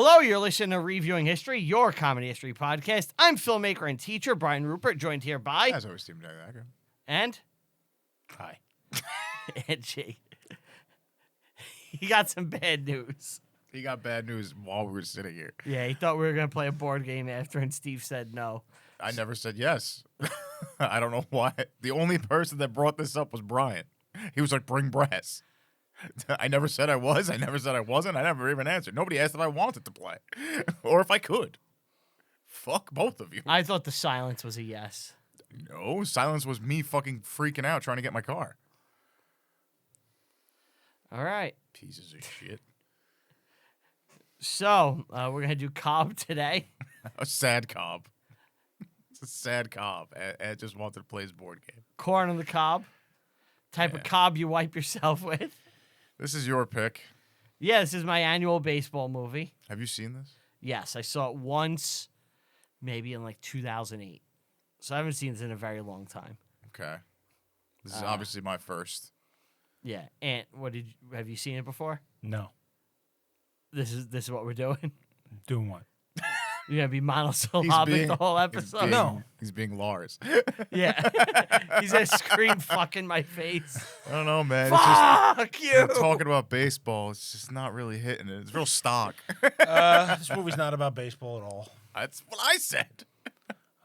Hello, you're listening to Reviewing History, your comedy history podcast. I'm filmmaker and teacher Brian Rupert, joined here by... As always, Steve Dagger. And? Hi. And Jake. He got some bad news. He got bad news while we were sitting here. Yeah, he thought we were going to play a board game after, and Steve said no. I never said yes. I don't know why. The only person that brought this up was Brian. He was like, bring brass. I never said I was. I never said I wasn't. I never even answered. Nobody asked if I wanted to play or if I could. Fuck both of you. I thought the silence was a yes. No, silence was me fucking freaking out trying to get my car. All right. Pieces of shit. So, we're going to do Cobb today. A sad Cobb. It's a sad Cobb. Ed just wanted to play his board game. Corn on the cob. Type of cob you wipe yourself with. This is your pick. Yeah, this is my annual baseball movie. Have you seen this? Yes, I saw it once, maybe in like 2008. So I haven't seen this in a very long time. Okay. This is obviously my first. Yeah, and have you seen it before? No. This is what we're doing. Doing what? You're gonna be monosyllabic the whole episode. He's being Lars. Yeah, he's gonna scream "fuck" in my face. I don't know, man. Fuck you. Talking about baseball, it's just not really hitting it. It's real stock. This movie's not about baseball at all. That's what I said.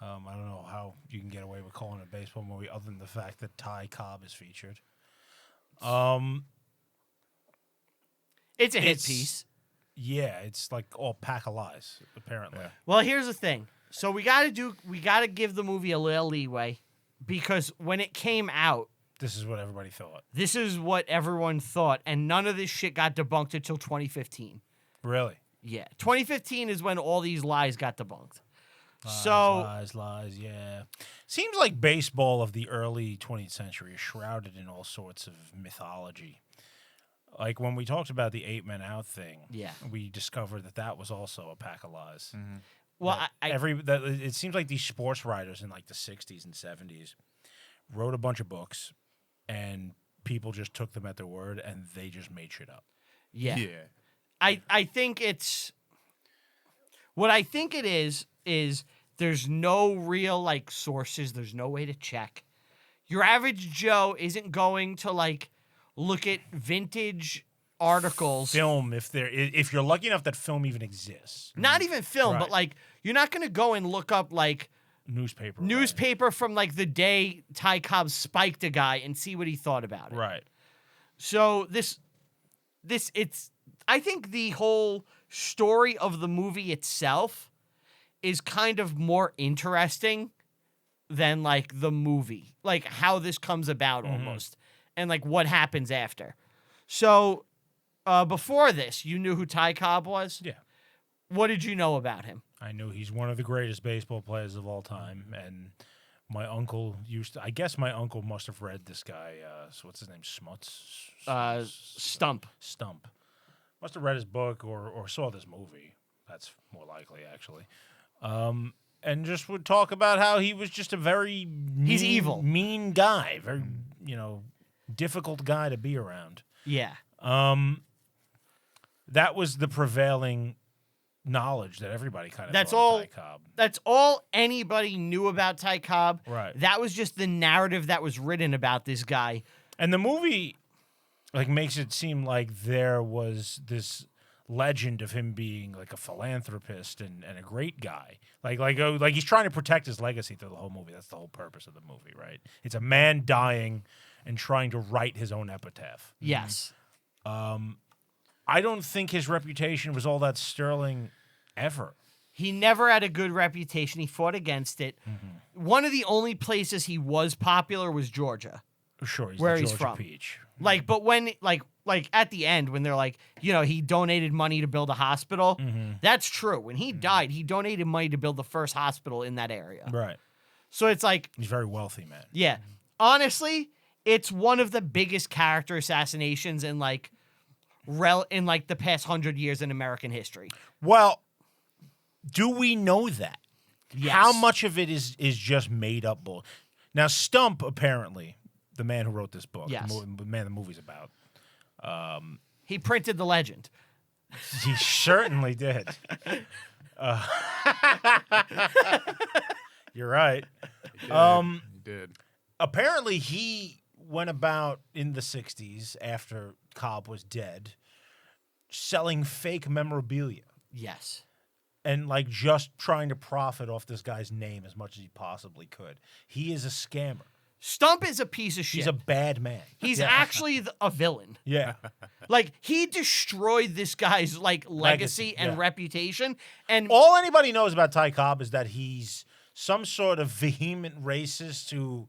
I don't know how you can get away with calling it a baseball movie other than the fact that Ty Cobb is featured. It's a hit piece. Yeah, it's like all pack of lies, apparently. Yeah. Well, here's the thing. So we gotta give the movie a little leeway because when it came out, This is what everybody thought. this is what everyone thought, and none of this shit got debunked until 2015. Really? Yeah, 2015 is when all these lies got debunked. Lies, yeah. Seems like baseball of the early 20th century is shrouded in all sorts of mythology. Like when we talked about the 8 Men Out thing, Yeah. we discovered that was also a pack of lies. Mm-hmm. Well, It seems like these sports writers in like the 60s and 70s wrote a bunch of books, and people just took them at their word, and they just made shit up. yeah. I think it's what I think it is there's no real like sources. There's no way to check. Your average Joe isn't going to like look at vintage articles. Film, if you're lucky enough that film even exists. Not even film, Right. but like you're not going to go and look up like Newspaper from like the day Ty Cobb spiked a guy and see what he thought about it. Right. So I think the whole story of the movie itself is kind of more interesting than like the movie, like how this comes about almost, and like what happens after. So before this, you knew who Ty Cobb was? Yeah. What did you know about him? I knew he's one of the greatest baseball players of all time, and my uncle I guess my uncle must have read this guy, so what's his name, Smuts? Stump. Stump. Must have read his book or saw this movie. That's more likely, actually. And just would talk about how he was just a very He's evil. mean guy, very, difficult guy to be around. Yeah. That was the prevailing knowledge that everybody kind of That's thought all. of Ty Cobb. That's all anybody knew about Ty Cobb. Right. That was just the narrative that was written about this guy. And the movie like makes it seem like there was this legend of him being like a philanthropist and a great guy. Like he's trying to protect his legacy through the whole movie. That's the whole purpose of the movie, right? It's a man dying and trying to write his own epitaph. Yes. I don't think his reputation was all that sterling ever. He never had a good reputation. He fought against it. One of the only places he was popular was Georgia. Sure, he's Where the he's Georgia from. Peach. Like, but when like at the end when they're like, he donated money to build a hospital. That's true. When he died, he donated money to build the first hospital in that area. Right. So it's like, He's very wealthy, man. yeah. Honestly, it's one of the biggest character assassinations in like the past 100 years in American history. Well, do we know that? Yes. How much of it is just made up bull? Now, Stump, apparently, the man who wrote this book, Yes. the man the movie's about, He printed the legend. He certainly did. You're right. He did. Apparently, he went about in the 60s after Cobb was dead, selling fake memorabilia Yes. and like just trying to profit off this guy's name as much as he possibly could. He is a scammer. Stump is a piece of shit. He's a bad man. He's Yeah. actually a villain. Yeah. Like, he destroyed this guy's like legacy and yeah. reputation. And All anybody knows about Ty Cobb is that he's some sort of vehement racist who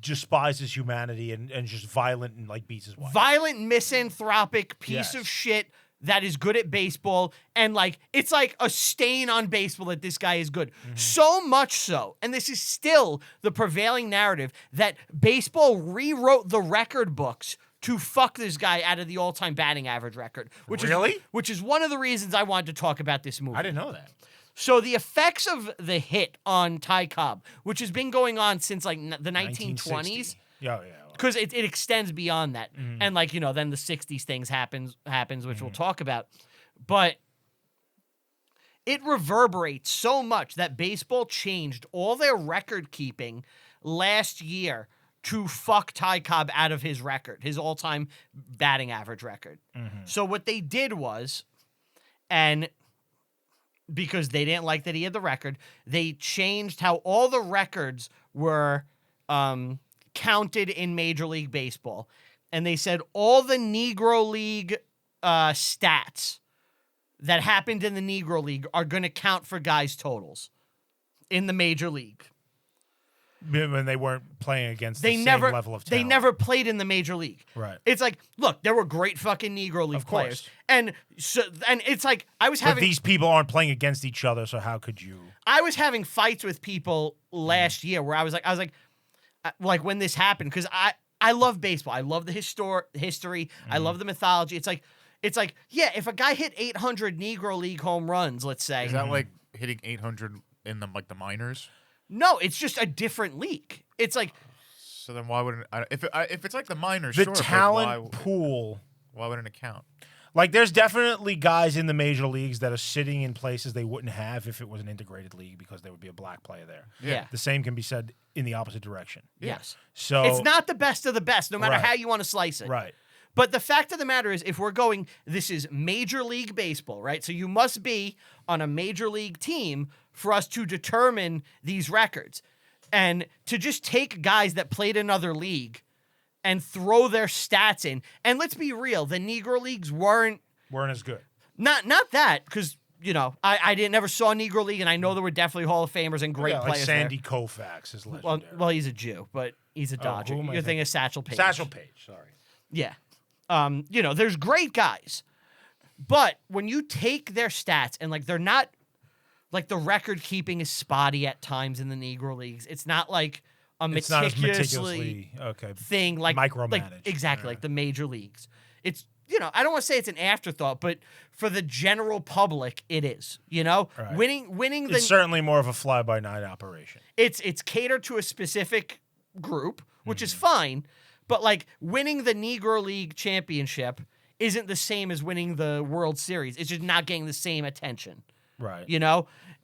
despises humanity and just violent and like beats his wife. violent, misanthropic piece Yes. of shit that is good at baseball. And like, it's like a stain on baseball that this guy is good. So much so, and this is still the prevailing narrative, that baseball rewrote the record books to fuck this guy out of the all-time batting average record. Really? Which is one of the reasons I wanted to talk about this movie. I didn't know that. So the effects of the hit on Ty Cobb, which has been going on since like the 1920s, 1960. Yeah. because it extends beyond that, and like then the 60s things happens, which we'll talk about, but it reverberates so much that baseball changed all their record keeping last year to fuck Ty Cobb out of his record, his all-time batting average record. So what they did was, and because they didn't like that he had the record, they changed how all the records were counted in Major League Baseball. And they said all the Negro League stats that happened in the Negro League are going to count for guys' totals in the Major League. When they weren't playing against They the never, same level of they talent. never played in the Major League. Right. It's like, look, there were great fucking Negro League Of course. players. And so, and it's like, I was But having these people aren't playing against each other, so how could you? I was having fights with people last year where I was like when this happened, because I love baseball. I love the history. I love the mythology. It's like, yeah, if a guy hit 800 Negro League home runs, let's say. Is that like hitting 800 in the minors? No, it's just a different league. It's like, So then why wouldn't if it's like the minors? The sure, but talent pool. Why wouldn't it count? Like, there's definitely guys in the major leagues that are sitting in places they wouldn't have if it was an integrated league because there would be a black player there. yeah. The same can be said in the opposite direction. Yes. So It's not the best of the best, no matter Right. how you want to slice it. right. But the fact of the matter is, if we're going, this is Major League Baseball, right? So you must be on a Major League team for us to determine these records. And to just take guys that played another league and throw their stats in. And let's be real, the Negro Leagues weren't As good. not that, because I never saw Negro League, and I know there were definitely Hall of Famers and great Yeah, like players Sandy there. Koufax is legendary. Well, he's a Jew, but he's a Dodger. who am I You're thinking of Satchel Paige. Satchel Paige, sorry. Yeah. There's great guys. But when you take their stats and like they're not like the record keeping is spotty at times in the Negro Leagues. It's not like a It's not as meticulously okay. thing like Micromanaged. Exactly, like the major leagues. It's I don't want to say it's an afterthought, but for the general public it is. Right. Winning the It's certainly more of a fly-by-night operation. it's catered to a specific group, which is fine, but like winning the Negro League championship isn't the same as winning the World Series. It's just not getting the same attention, Right.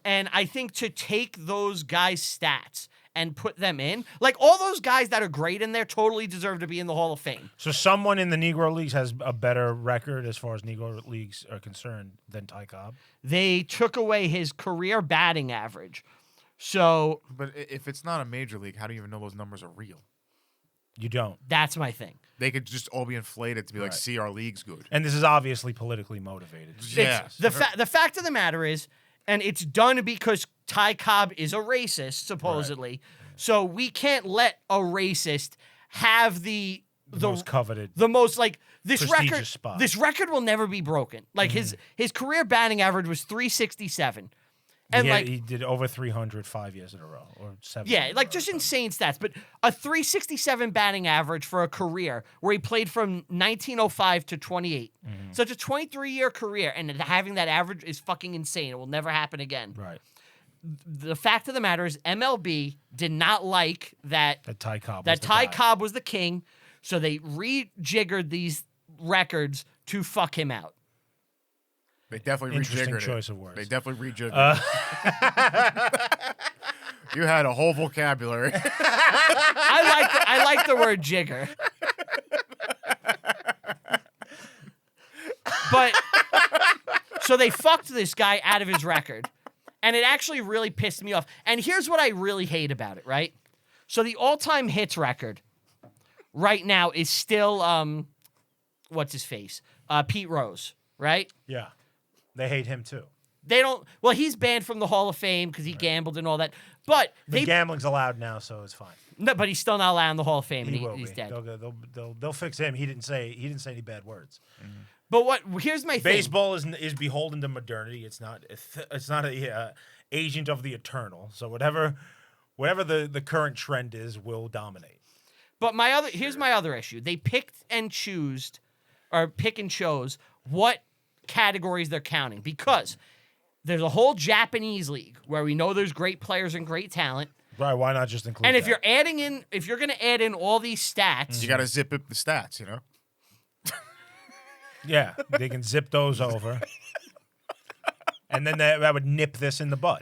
And I think to take those guys' stats and put them in, like all those guys that are great in there totally deserve to be in the Hall of Fame. So someone in the Negro Leagues has a better record as far as Negro Leagues are concerned than Ty Cobb? They took away his career batting average. So But if it's not a major league, how do you even know those numbers are real? You don't. that's my thing. They could just all be inflated to be like, Right. see, our league's good. And this is obviously politically motivated. Yeah. The fact of the matter is, and it's done because Ty Cobb is a racist, supposedly. So we can't let a racist have the most coveted. the most like this prestigious record. spot. This record will never be broken. Like his career batting average was 367, and He did over 300 5 years in a row, or 7. yeah, in a like row just or something. insane stats. But a 367 batting average for a career where he played from 1905 to 28. Such a 23-year career, and having that average is fucking insane. It will never happen again. Right. The fact of the matter is, MLB did not like that That Ty Cobb. that was the Ty guy. Cobb was the king, so they rejiggered these records to fuck him out. They definitely Interesting rejiggered choice it. of words. They definitely rejiggered it. You had a whole vocabulary. I like the word jigger. But so they fucked this guy out of his record. And it actually really pissed me off. And here's what I really hate about it, right? So the all-time hits record right now is still what's his face? Pete Rose, right? Yeah. They hate him too. They don't. Well, he's banned from the Hall of Fame because he gambled and all that. But The gambling's allowed now, so it's fine. no, but he's still not allowed in the Hall of Fame, and He will he's be. dead. They'll fix him. He didn't say any bad words. But what? Here's my thing. Baseball is beholden to modernity. It's not a agent of the eternal. So whatever the current trend is will dominate. But here's my other issue. They pick and chose what categories they're counting because there's a whole Japanese league where we know there's great players and great talent. Right? Why not just include? And if that? you're going to add in all these stats, You got to zip up the stats, you know? Yeah, they can zip those over, and then that would nip this in the bud.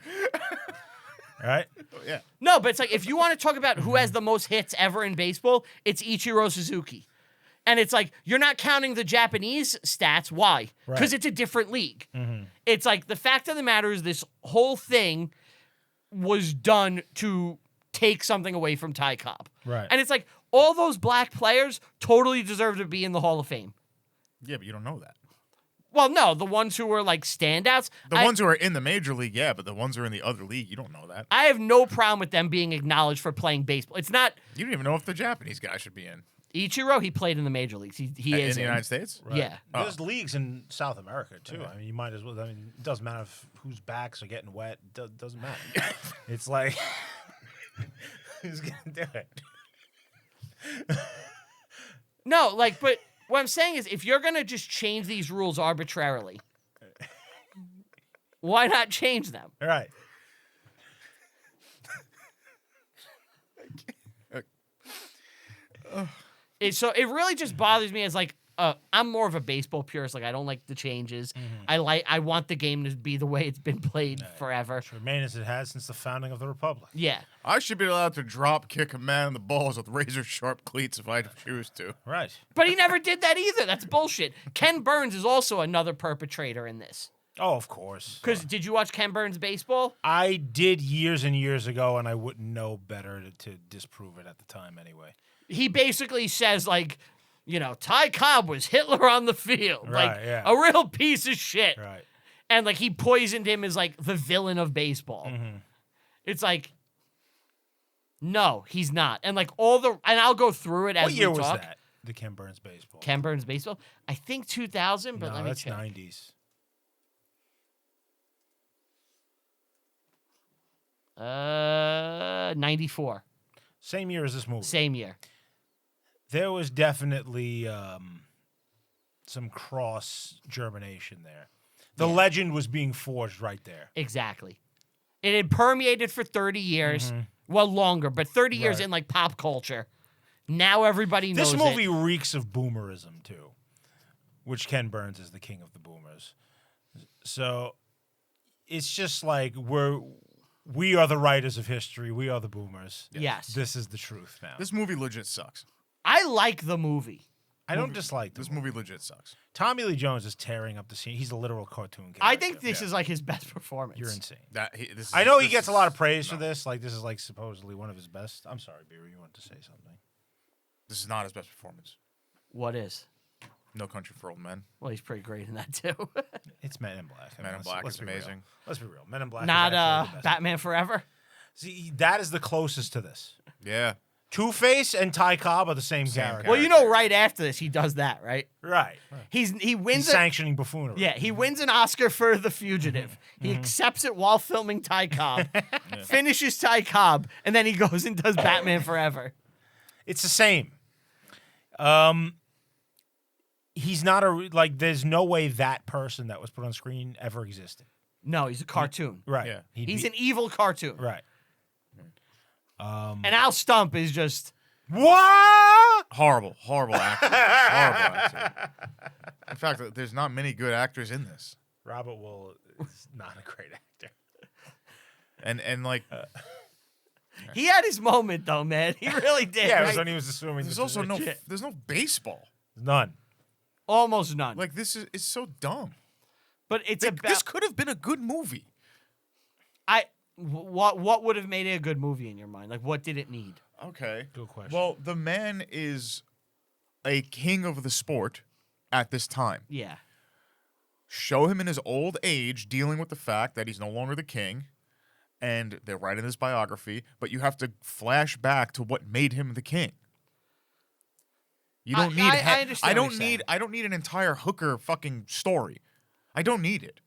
Right? Yeah. no, but it's like if you want to talk about who has the most hits ever in baseball, it's Ichiro Suzuki. And it's like you're not counting the Japanese stats. Why? Because Right. it's a different league. It's like the fact of the matter is this whole thing was done to take something away from Ty Cobb. Right. And it's like all those black players totally deserve to be in the Hall of Fame. Yeah, but you don't know that. Well, no, the ones who were like standouts. The ones who are in the major league, yeah, but the ones who are in the other league, you don't know that. I have no problem with them being acknowledged for playing baseball. It's not You don't even know if the Japanese guy should be in. Ichiro. He played in the major leagues. He In is the United States? Yeah. There's leagues in South America too. I mean, you might as well. I mean, it doesn't matter whose backs are getting wet. It doesn't matter. It's like who's gonna do it? No, like, but what I'm saying is, if you're gonna just change these rules arbitrarily, why not change them? All right. So it really just bothers me as like I'm more of a baseball purist. Like I don't like the changes. I want the game to be the way it's been played forever. To remain as it has since the founding of the republic. Yeah. I should be allowed to drop kick a man in the balls with razor sharp cleats if I choose to. Right. But he never did that either. That's bullshit. Ken Burns is also another perpetrator in this. Oh, of course. Because did you watch Ken Burns baseball? I did years and years ago, and I wouldn't know better to disprove it at the time anyway. He basically says like, you know, Ty Cobb was Hitler on the field. Right, like yeah. a real piece of shit. Right. And like he poisoned him as like the villain of baseball. It's like, no, he's not. And like and I'll go through it as What year we was talk. that? The Ken Burns baseball. Ken Burns baseball? I think 2000, but No, let me that's check. 90s. 94. Same year as this movie. Same year. There was definitely some cross germination there. The legend was being forged right there. Exactly. It had permeated for 30 years. Well, longer, but 30 years Right. in like pop culture. Now everybody knows This movie it. reeks of boomerism too, which Ken Burns is the king of the boomers. So it's just like we are the writers of history. We are the boomers. Yes. This is the truth now. This movie legit sucks. I like the movie. I don't dislike This this movie. movie legit sucks. Tommy Lee Jones is tearing up the scene. He's a literal cartoon character. I think this is like his best performance. You're insane. This is, I know he this gets a is- lot of praise for no. this. Like, this is like supposedly one of his best. I'm sorry, Beer, you wanted to say something. This is not his best performance. What is? No Country for Old Men. Well, he's pretty great in that too. It's Men in Black. I Men in let's- Black let's is be real. amazing. Let's be real. Men in Black Not is actually the best. Batman Forever. See, that is the closest to this. Yeah. Two-Face and Ty Cobb are the same character. Well, you know, right after this, he does that, right? Right. He He's wins. sanctioning buffoonery. Yeah, he wins an Oscar for The Fugitive. He accepts it while filming Ty Cobb, finishes Ty Cobb, and then he goes and does Batman Forever. It's the same. He's not there's no way that person that was put on screen ever existed. No, he's a cartoon. Right. Yeah. He's an evil cartoon. Right. And Al Stump is just What? Horrible acting. Horrible acting. In fact, there's not many good actors in this. Robert Wuhl is not a great actor. And like, He had his moment though, man. He really did. Yeah, it right? was when he was assuming. there's the also position. there's no baseball. None. Almost none. Like it's so dumb. But it's Like, about this could have been a good movie. what would have made it a good movie in your mind? Like, what did it need? Okay. Good question. Well, the man is a king of the sport at this time. Yeah. Show him in his old age dealing with the fact that he's no longer the king, and they're writing this biography, but you have to flash back to what made him the king. You don't need I understand what you're saying. I don't need an entire hooker fucking story. I don't need it.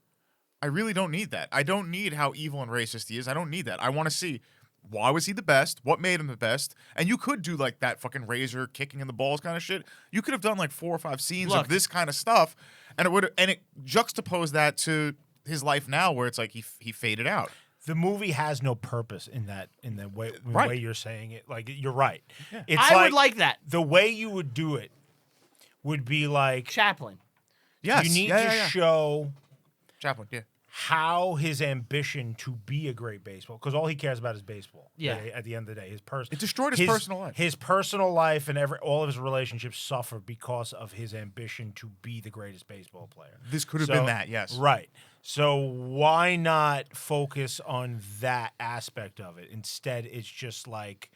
I really don't need that. I don't need how evil and racist he is. I don't need that. I want to see why was he the best? What made him the best? And you could do like that fucking razor kicking in the balls kind of shit. You could have done like 4 or 5 scenes Look. of this kind of stuff, and it juxtaposed that to his life now, where it's like he faded out. the movie has no purpose in the way Right. way you're saying it. Like you're right. Yeah. It's I would like that. the way you would do it would be like Chaplin. Yes, you need yeah, to yeah, yeah. show Chaplin, yeah. how his ambition to be a great baseball, because all he cares about is baseball. Yeah. At the end of the day, It destroyed his personal life. His personal life and all of his relationships suffer because of his ambition to be the greatest baseball player. This could have been that, yes. Right. So why not focus on that aspect of it? Instead, it's just like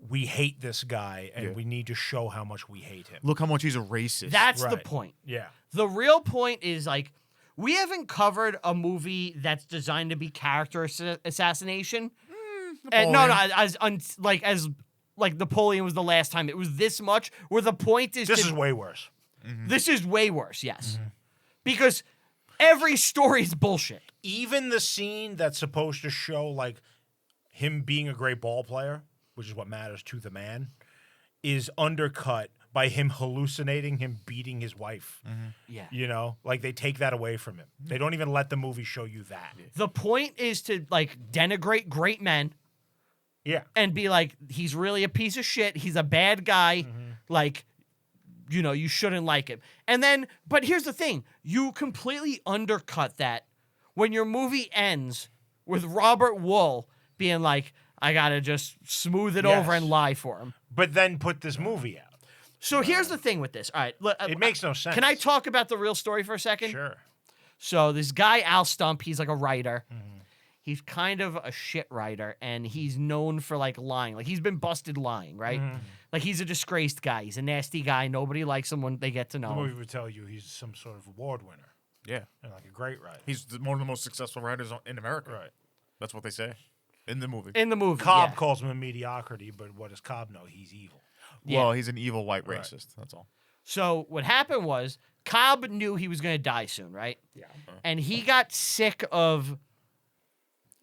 we hate this guy and Yeah. we need to show how much we hate him. Look how much he's a racist. That's the Right. point. Yeah. The real point is like we haven't covered a movie that's designed to be character assassination. And no, as Napoleon was the last time. It was this much. Where the point is, This is way worse. this is way worse. Yes, because every story is bullshit. Even the scene that's supposed to show like him being a great ball player, which is what matters to the man, is undercut by him hallucinating him beating his wife. Yeah. You know, like they take that away from him. They don't even let the movie show you that. The point is to like denigrate great men Yeah. and be like, he's really a piece of shit. He's a bad guy. Like, you know, you shouldn't like him. And then, but here's the thing: you completely undercut that when your movie ends with Robert Wuhl being like, I gotta just smooth it over Yes. and lie for him. But then put this movie out. So here's the thing with this. All right, It makes no sense. Can I talk about the real story for a second? Sure. So this guy Al Stump, he's like a writer. He's kind of a shit writer, and he's known for like lying. Like he's been busted lying, right? Like he's a disgraced guy. He's a nasty guy. Nobody likes him when they get to know The him. movie would tell you he's some sort of award winner Yeah. and like a great writer. He's one of the most successful writers in America. Right. That's what they say in the movie. In the movie, Cobb yeah. calls him a mediocrity, but what does Cobb know? He's evil. Yeah. Well, he's an evil white racist. That's all. So what happened was Cobb knew he was going to die soon, right? Yeah. And he got sick of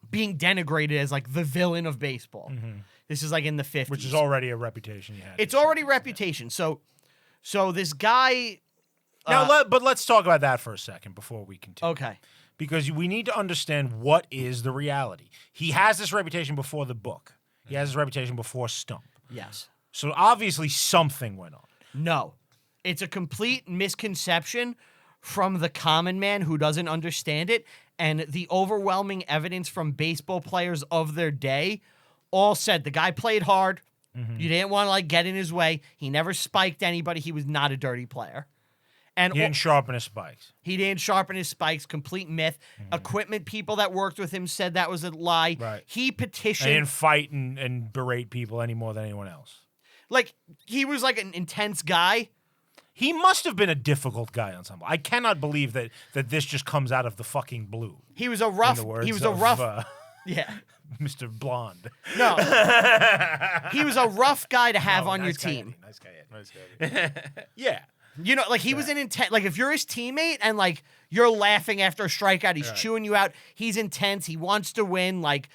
being denigrated as like the villain of baseball. This is like in the 50s. Which is already a reputation he had. It's already reputation. So this guy. Now, but let's talk about that for a second before we continue. Okay. Because we need to understand what is the reality. He has this reputation before the book. He has this reputation before Stump. Yes. So obviously something went on. No. It's a complete misconception from the common man who doesn't understand it. And the overwhelming evidence from baseball players of their day all said the guy played hard. You didn't want to like get in his way. He never spiked anybody. He was not a dirty player. And He didn't sharpen his spikes. he didn't sharpen his spikes. Complete myth. Equipment people that worked with him said that was a lie. Right. He He petitioned. didn't fight and berate people any more than anyone else. Like, he was like an intense guy. He must have been a difficult guy on some level. I cannot believe that this just comes out of the fucking blue. He was a In rough. the words He was a of, rough. Yeah. Mr. Blonde. No. He was a rough guy to have on your Nice guy, team. Eddie. Nice guy, Eddie. Yeah. You know, like he was an intense. Like if you're his teammate and like you're laughing after a strikeout, he's chewing you out. He's intense. He wants to win. Like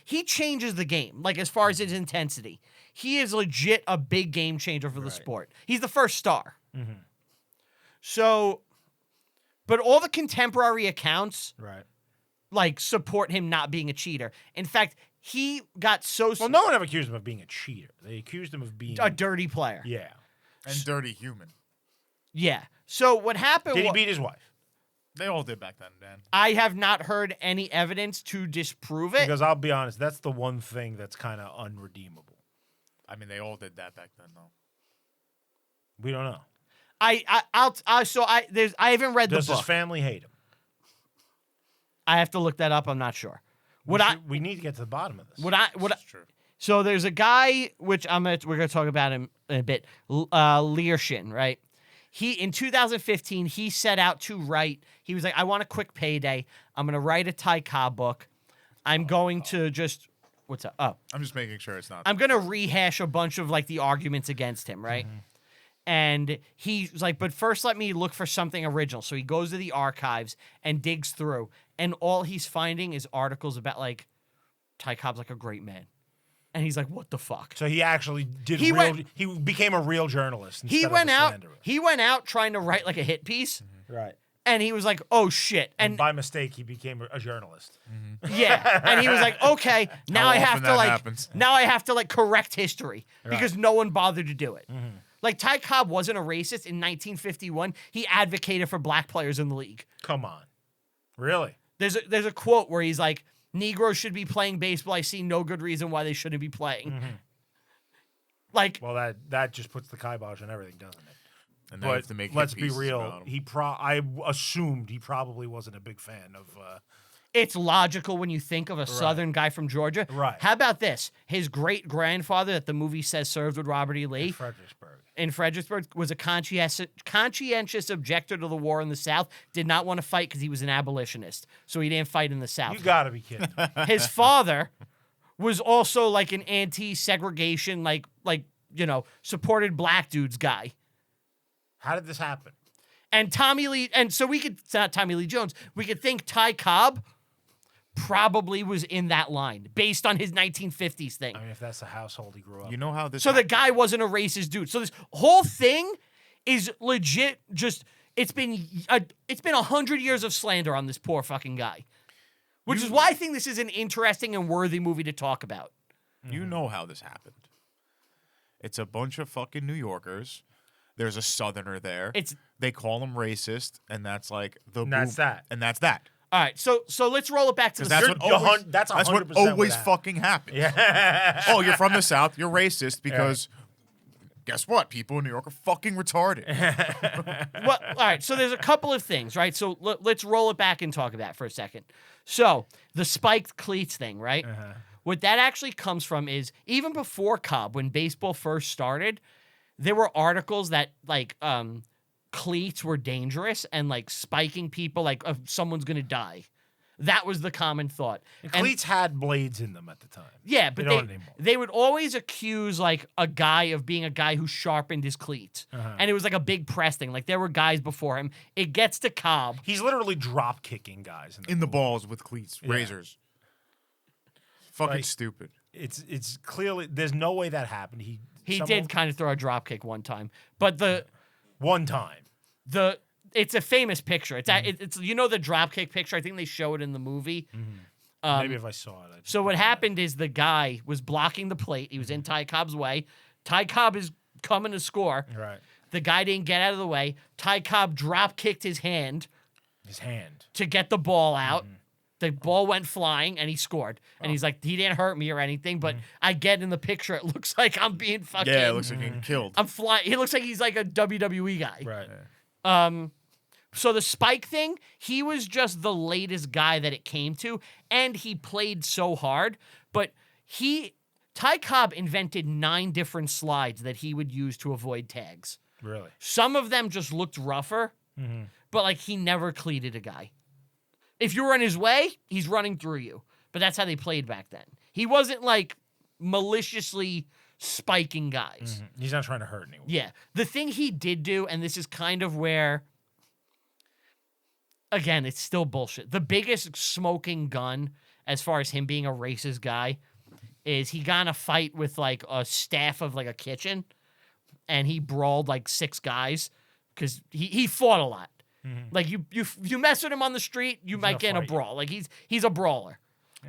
he changes the game. Like as far as his intensity, he is legit a big game changer for the sport. He's the first star. So, but all the contemporary accounts Right. like support him not being a cheater. In fact, he got so Well, no one ever accused him of being a cheater. They accused him of being a dirty player. Yeah. And dirty human. Yeah. So what happened? Did he beat his wife? They all did back then, man. I have not heard any evidence to disprove it. Because I'll be honest, that's the one thing that's kind of unredeemable. I mean, they all did that back then, though. We don't know. I haven't read the Does his book. family hate him? I have to look that up. I'm not sure. We need to get to the bottom of this. That's true. So there's a guy which we're gonna talk about him in a bit. Learshin, right? In 2015 he set out to write. He was like, I want a quick payday. I'm gonna write a Ty Cobb book. I'm going to just what's up? Oh, I'm just making sure it's not. I'm gonna rehash a bunch of like the arguments against him, right? Mm-hmm. And he's like, but first let me look for something original. So he goes to the archives and digs through, and all he's finding is articles about like Ty Cobb's like a great man. And he's like, what the fuck? So he actually did. He He became a real journalist. He went out trying to write like a hit piece, Right. and he was like, oh shit. And And by mistake, he became a journalist. yeah, and he was like, okay, now How I have often to that like happens. now I have to like correct history because no one bothered to do it. Mm-hmm. Like Ty Cobb wasn't a racist in 1951. He advocated for black players in the league. Come on. Really? There's a quote where he's like, Negroes should be playing baseball. I see no good reason why they shouldn't be playing. Mm-hmm. Like, Well, that just puts the kibosh on everything, doesn't it? And now you have But to make let's hit be pieces real. about 'em. I assumed he probably wasn't a big fan of. it's logical when you think of a Southern guy from Georgia. Right. How about this? His great-grandfather that the movie says served with Robert E. Lee Fredericksburg. was a conscientious objector to the war in the South, did not want to fight because he was an abolitionist. So he didn't fight in the South. You gotta be kidding. His father was also like an anti-segregation, supported black dudes guy. How did this happen? And Tommy Lee, and so it's not Tommy Lee Jones, we could think Ty Cobb probably was in that line based on his 1950s thing. I mean, if that's the household he grew up You know how this. So the guy wasn't a racist dude. So this whole thing is legit. Just it's been 100 years of slander on this poor fucking guy, which is why I think this is an interesting and worthy movie to talk about. You know how this happened. It's a bunch of fucking New Yorkers. There's a Southerner there. They call him racist, and that's like the. And that's that. And that's that. All right, so let's roll it back to the. That's what always. That's That's what 100% always what fucking happens. Yeah. Oh, you're from the South. You're racist because. Guess what? People in New York are fucking retarded. Well, all right, so there's a couple of things, right? So let's roll it back and talk about it for a second. So the spiked cleats thing, right? What that actually comes from is even before Cobb, when baseball first started, there were articles that like cleats were dangerous and like spiking people, like someone's gonna die. That was the common thought. And cleats had blades in them at the time. Yeah, but don't anymore. they would always accuse like a guy of being a guy who sharpened his cleats. And it was like a big press thing. Like there were guys before him. It gets to Cobb. He's literally drop kicking guys In the balls with cleats, razors. Fucking Like- stupid. It's clearly there's no way that happened. He did kind of throw a drop kick one time, but one time. it's a famous picture. It's the drop kick picture. I think they show it in the movie. Maybe if I saw it. So what happened is the guy was blocking the plate. He was in Ty Cobb's way. Ty Cobb is coming to score. Right. The guy didn't get out of the way. Ty Cobb drop kicked his hand to get the ball out. The ball went flying and he scored. And he's like, he didn't hurt me or anything, but I get in the picture, it looks like I'm being fucking. Yeah, it looks like getting killed. I'm flying. He looks like he's like a WWE guy. Right. So the Spike thing, he was just the latest guy that it came to, and he played so hard. But Ty Cobb invented 9 different slides that he would use to avoid tags. Really? Some of them just looked rougher, but like he never cleated a guy. If you were in his way, he's running through you. But that's how they played back then. He wasn't like maliciously spiking guys. He's not trying to hurt anyone. Yeah. The thing he did do, and this is kind of where, again, it's still bullshit. The biggest smoking gun, as far as him being a racist guy, is he got in a fight with like a staff of like a kitchen, and he brawled like 6 guys because he fought a lot. Like you mess with him on the street, you might get in a brawl. Like he's a brawler.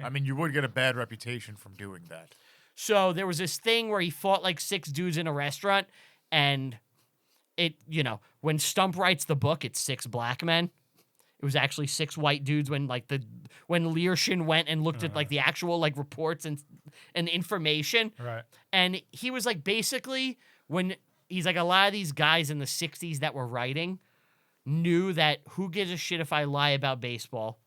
I mean, you would get a bad reputation from doing that. So there was this thing where he fought like 6 dudes in a restaurant, and when Stump writes the book, it's 6 black men. It was actually 6 white dudes when Learshin went and looked at like the actual like reports and information. Right. And he was like, basically, when he's like, a lot of these guys in the 60s that were writing knew that who gives a shit if I lie about baseball?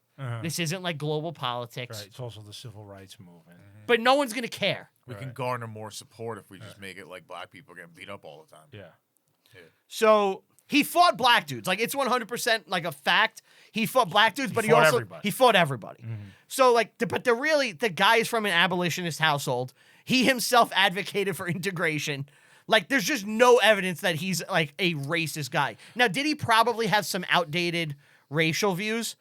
This isn't like global politics. Right. It's also the civil rights movement. But no one's going to care. We can garner more support if we just make it like black people getting beat up all the time. Yeah. So he fought black dudes. Like, it's 100% like a fact. He fought black dudes, but he fought also everybody. he fought everybody. So like, the guy is from an abolitionist household. He himself advocated for integration. Like, there's just no evidence that he's like a racist guy. Now, did he probably have some outdated racial views?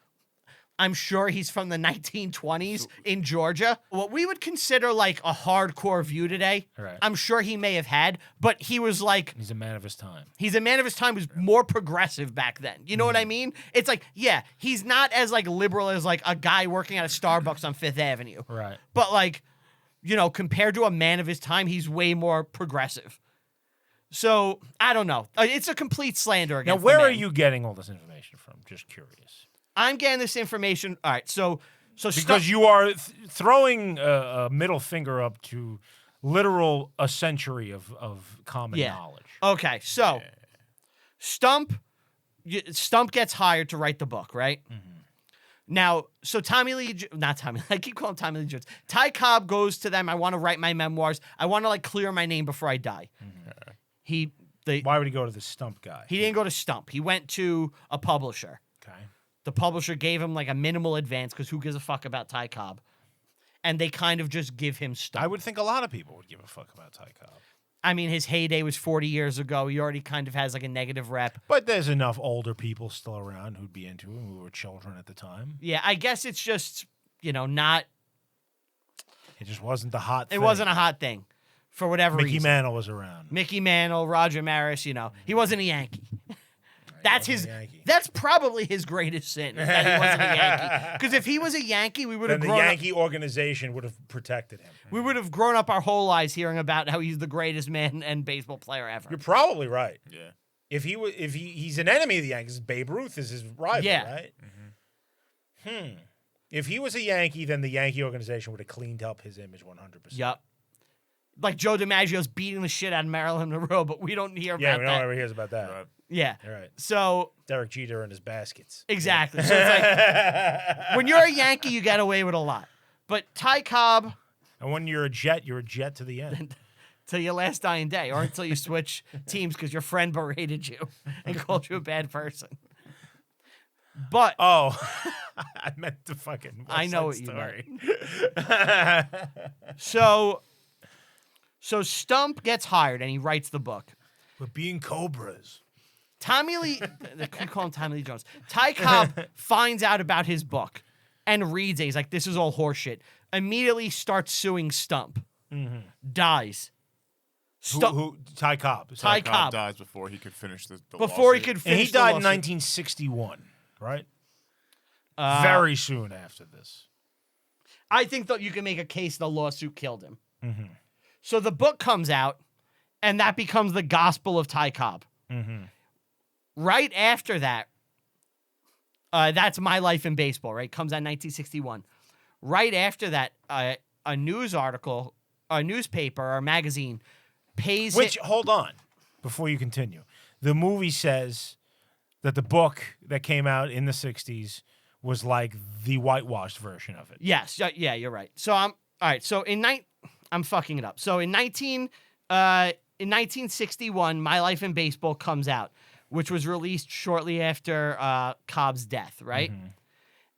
I'm sure he's from the 1920s in Georgia. What we would consider like a hardcore view today, Right. I'm sure he may have had, but he was like, He's a man of his time. he's a man of his time, who's more progressive back then. You know what I mean? It's like, yeah, he's not as like liberal as like a guy working at a Starbucks on Fifth Avenue. Right. But like, you know, compared to a man of his time, he's way more progressive. So, I don't know. It's a complete slander Now, against the where are man. you getting all this information from? Just curious. I'm getting this information. All right, so Because you are throwing a middle finger up to literal a century of common knowledge. Okay, so Stump gets hired to write the book, right? Now, so I keep calling him Tommy Lee Jones. Ty Cobb goes to them. I want to write my memoirs. I want to like clear my name before I die. Why would he go to the Stump guy? He didn't go to Stump. He went to a publisher. Okay. The publisher gave him like a minimal advance because who gives a fuck about Ty Cobb? And they kind of just give him Stump. I would think a lot of people would give a fuck about Ty Cobb. I mean, his heyday was 40 years ago. He already kind of has like a negative rep. But there's enough older people still around who'd be into him who were children at the time. Yeah, I guess it's just, not. It just wasn't the hot thing. It wasn't a hot thing for whatever Mickey reason. Mantle was around. Mickey Mantle, Roger Maris, he wasn't a Yankee. That's wasn't a Yankee. That's probably his greatest sin, is that he wasn't a Yankee. Because if he was a Yankee, we would have Then the grown up. Yankee organization would have protected him. We would have grown up our whole lives hearing about how he's the greatest man and baseball player ever. You're probably right. Yeah. If he's an enemy of the Yankees, Babe Ruth is his rival, Yeah. right? If he was a Yankee, then the Yankee organization would have cleaned up his image 100%. Yup. Like Joe DiMaggio's beating the shit out of Marilyn Monroe, but we don't hear Yeah, about we that. don't ever hear about that. Right. Yeah. You're right. So, Derek Jeter and his baskets. exactly. So it's like, when you're a Yankee, you get away with a lot. But Ty Cobb, And when you're a Jet to the end. till your last dying day, or until you switch teams because your friend berated you and called you a bad person. But Oh, I meant to fucking. I know West what Side you Story. so Stump gets hired and he writes the book. We're being cobras. Tommy Lee, they could call him Tommy Lee Jones. Ty Cobb finds out about his book and reads it. He's like, this is all horseshit. Immediately starts suing Stump. Dies. Who? Ty Cobb. Ty Cobb Cobb. dies before he could finish the Before he lawsuit. could And finish he died the in lawsuit. 1961, right? Very soon after this. I think that you can make a case the lawsuit killed him. So the book comes out, and that becomes the gospel of Ty Cobb. Right after that, that's My Life in Baseball, right? Comes out in 1961. Right after that, a news article, a newspaper or magazine pays Which, it. hold on, before you continue. The movie says that the book that came out in the 60s was like the whitewashed version of it. Yes, yeah, you're right. So all right. So I'm fucking it up. So in 1961, My Life in Baseball comes out, which was released shortly after Cobb's death, right?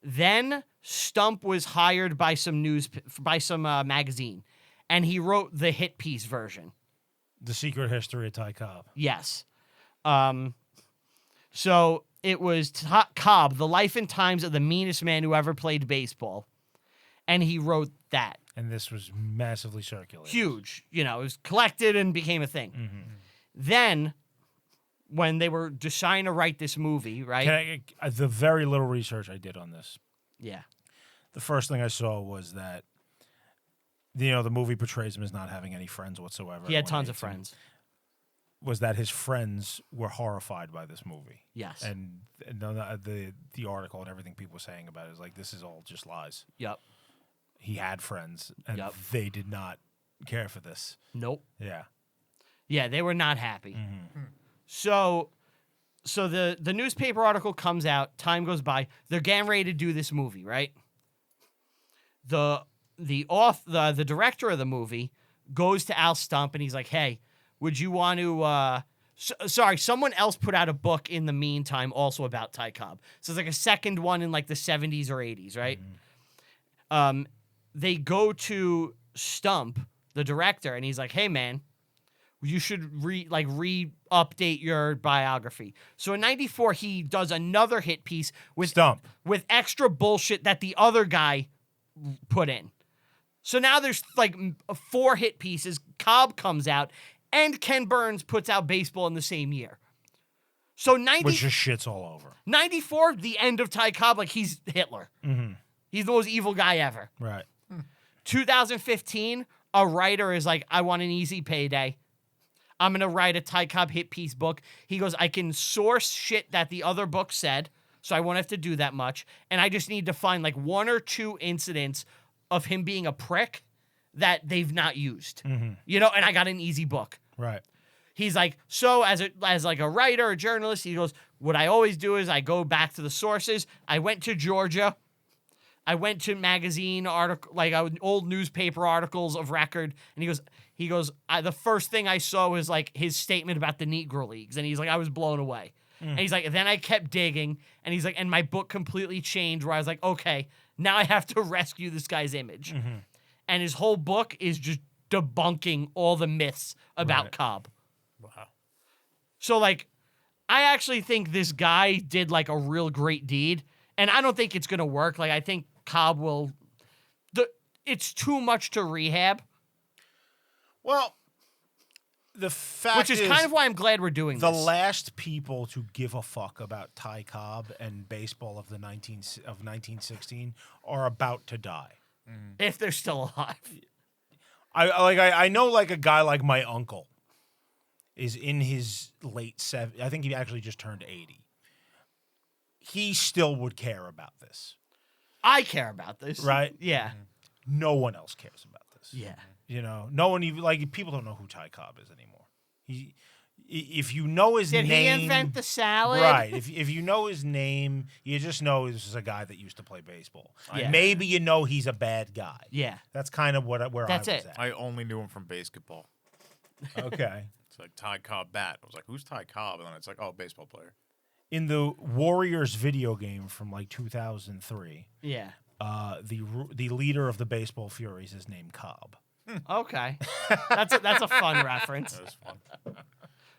Then Stump was hired by some magazine, and he wrote the hit piece version. The Secret History of Ty Cobb. Yes. So it was Cobb, The Life and Times of the Meanest Man Who Ever Played Baseball, and he wrote that. And this was massively circulated. Huge. It was collected and became a thing. Then, when they were deciding to write this movie, right? The very little research I did on this, Yeah. the first thing I saw was that, the movie portrays him as not having any friends whatsoever. He had when tons they of friends. was that his friends were horrified by this movie. Yes. And the article and everything people were saying about it is like, this is all just lies. Yep. He had friends, and Yep. they did not care for this. Nope. Yeah. Yeah, they were not happy. Mm-hmm. So the newspaper article comes out. Time goes by. They're getting ready to do this movie, right? The director of the movie goes to Al Stump and he's like, "Hey, would you want to?" Sorry, someone else put out a book in the meantime, also about Ty Cobb. So it's like a second one in like the 70s or 80s, right? Mm-hmm. They go to Stump, the director, and he's like, "Hey, man, you should re-update your biography." So in '94, he does another hit piece with Stump. with extra bullshit that the other guy put in. So now there's like 4 hit pieces. Cobb comes out, and Ken Burns puts out Baseball in the same year. So Which just shits all over. 94, the end of Ty Cobb, like he's Hitler. Mm-hmm. He's the most evil guy ever. Right. 2015, a writer is like, "I want an easy payday. I'm going to write a Ty Cobb hit piece book." He goes, "I can source shit that the other book said, so I won't have to do that much. And I just need to find like 1 or 2 incidents of him being a prick that they've not used." Mm-hmm. You know, and I got an easy book. Right. He's like, so as like a writer, a journalist, he goes, "What I always do is I go back to the sources. I went to Georgia. I went to magazine article, like old newspaper articles of record." And he goes, the first thing I saw was like his statement about the Negro Leagues. And he's like, I was blown away. And he's like, then I kept digging. And he's like, and my book completely changed where I was like, okay, now I have to rescue this guy's image. Mm-hmm. And his whole book is just debunking all the myths about Right. Cobb. Wow. So like, I actually think this guy did like a real great deed. And I don't think it's going to work. Like, I think Cobb will... It's too much to rehab. Well, the fact Which is kind of why I'm glad we're doing the this. last people to give a fuck about Ty Cobb and baseball of 1916 are about to die. If they're still alive. I know like a guy like my uncle is in his late 70s. I think he actually just turned 80. He still would care about this. I care about this. Right? Yeah. No one else cares about this. Yeah. You know, no one even like people don't know who Ty Cobb is anymore. If you know his Did name, he invent the salad? right? If you know his name, you just know this is a guy that used to play baseball. Yeah. Maybe you know he's a bad guy. Yeah. That's kind of where That's I was it. at. I only knew him from basketball. Okay. It's like Ty Cobb bat. I was like, who's Ty Cobb? And then it's like, oh, baseball player. In the Warriors video game from like 2003, Yeah. the leader of the Baseball Furies is named Cobb. Okay. That's a fun reference. That was fun.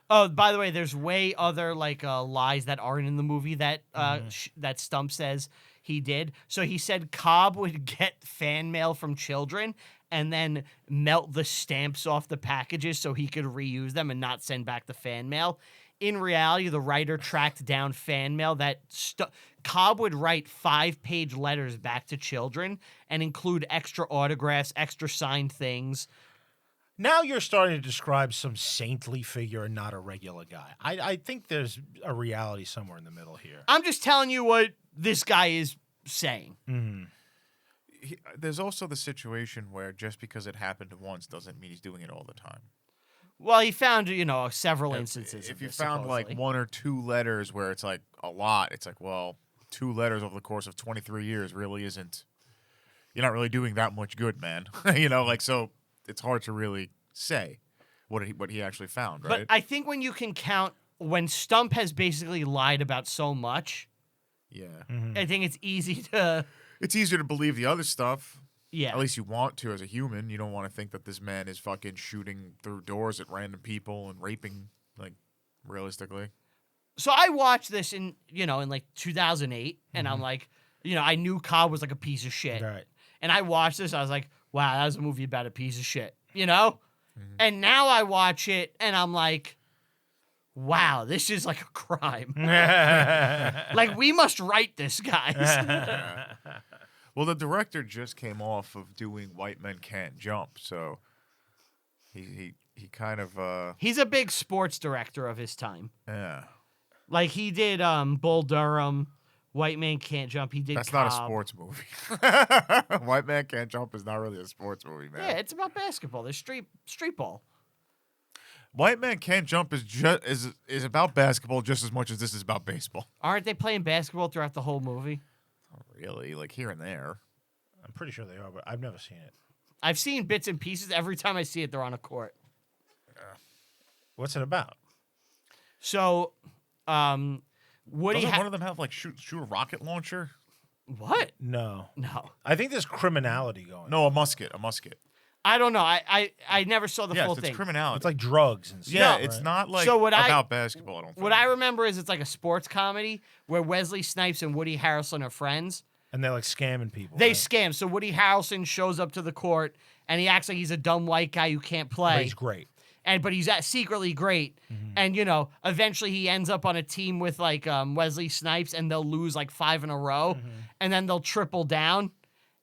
Oh, by the way, there's way other like lies that aren't in the movie that that Stump says he did. So he said Cobb would get fan mail from children and then melt the stamps off the packages so he could reuse them and not send back the fan mail. In reality, the writer tracked down fan mail that Cobb would write 5-page letters back to children and include extra autographs, extra signed things. Now you're starting to describe some saintly figure and not a regular guy. I think there's a reality somewhere in the middle here. I'm just telling you what this guy is saying. Mm-hmm. There's also the situation where just because it happened once doesn't mean he's doing it all the time. Well, he found, several instances. If of you this, found supposedly. like 1 or 2 letters where it's like a lot, it's like, well, 2 letters over the course of 23 years really isn't. You're not really doing that much good, man. So it's hard to really say what he actually found, right? But I think when you can count, when Stump has basically lied about so much, yeah. I think it's easy to. It's easier to believe the other stuff. Yeah. At least you want to as a human. You don't want to think that this man is fucking shooting through doors at random people and raping, like, realistically. So I watched this in like 2008, and I'm like, I knew Cobb was like a piece of shit. Right. And I watched this, I was like, wow, that was a movie about a piece of shit, And now I watch it, and I'm like, wow, this is like a crime. Like, we must write this, guys. Well, the director just came off of doing White Men Can't Jump, so he he kind of He's a big sports director of his time. yeah. Like he did Bull Durham, White Man Can't Jump. He did That's not a Cobb. sports movie. White Man Can't Jump is not really a sports movie, man. Yeah, it's about basketball. There's street ball. White Man Can't Jump is about basketball just as much as this is about baseball. Aren't they playing basketball throughout the whole movie? Not really, like here and there. I'm pretty sure they are, but I've never seen it. I've seen bits and pieces. Every time I see it, they're on a court. What's it about? So, Woody. Doesn't one of them have like shoot a rocket launcher? What? No. No, I think there's criminality going. No, a musket. I don't know. I never saw the Yes, full it's thing. criminality. It's like drugs and stuff. yeah, No. it's right? not like So about basketball. I don't think. What I remember is it's like a sports comedy where Wesley Snipes and Woody Harrelson are friends. And they're like scamming people. They right? scam. So Woody Harrelson shows up to the court and he acts like he's a dumb white guy who can't But play. he's great. But he's secretly great. And eventually he ends up on a team with like Wesley Snipes, and they'll lose like 5 in a row, and then they'll triple down,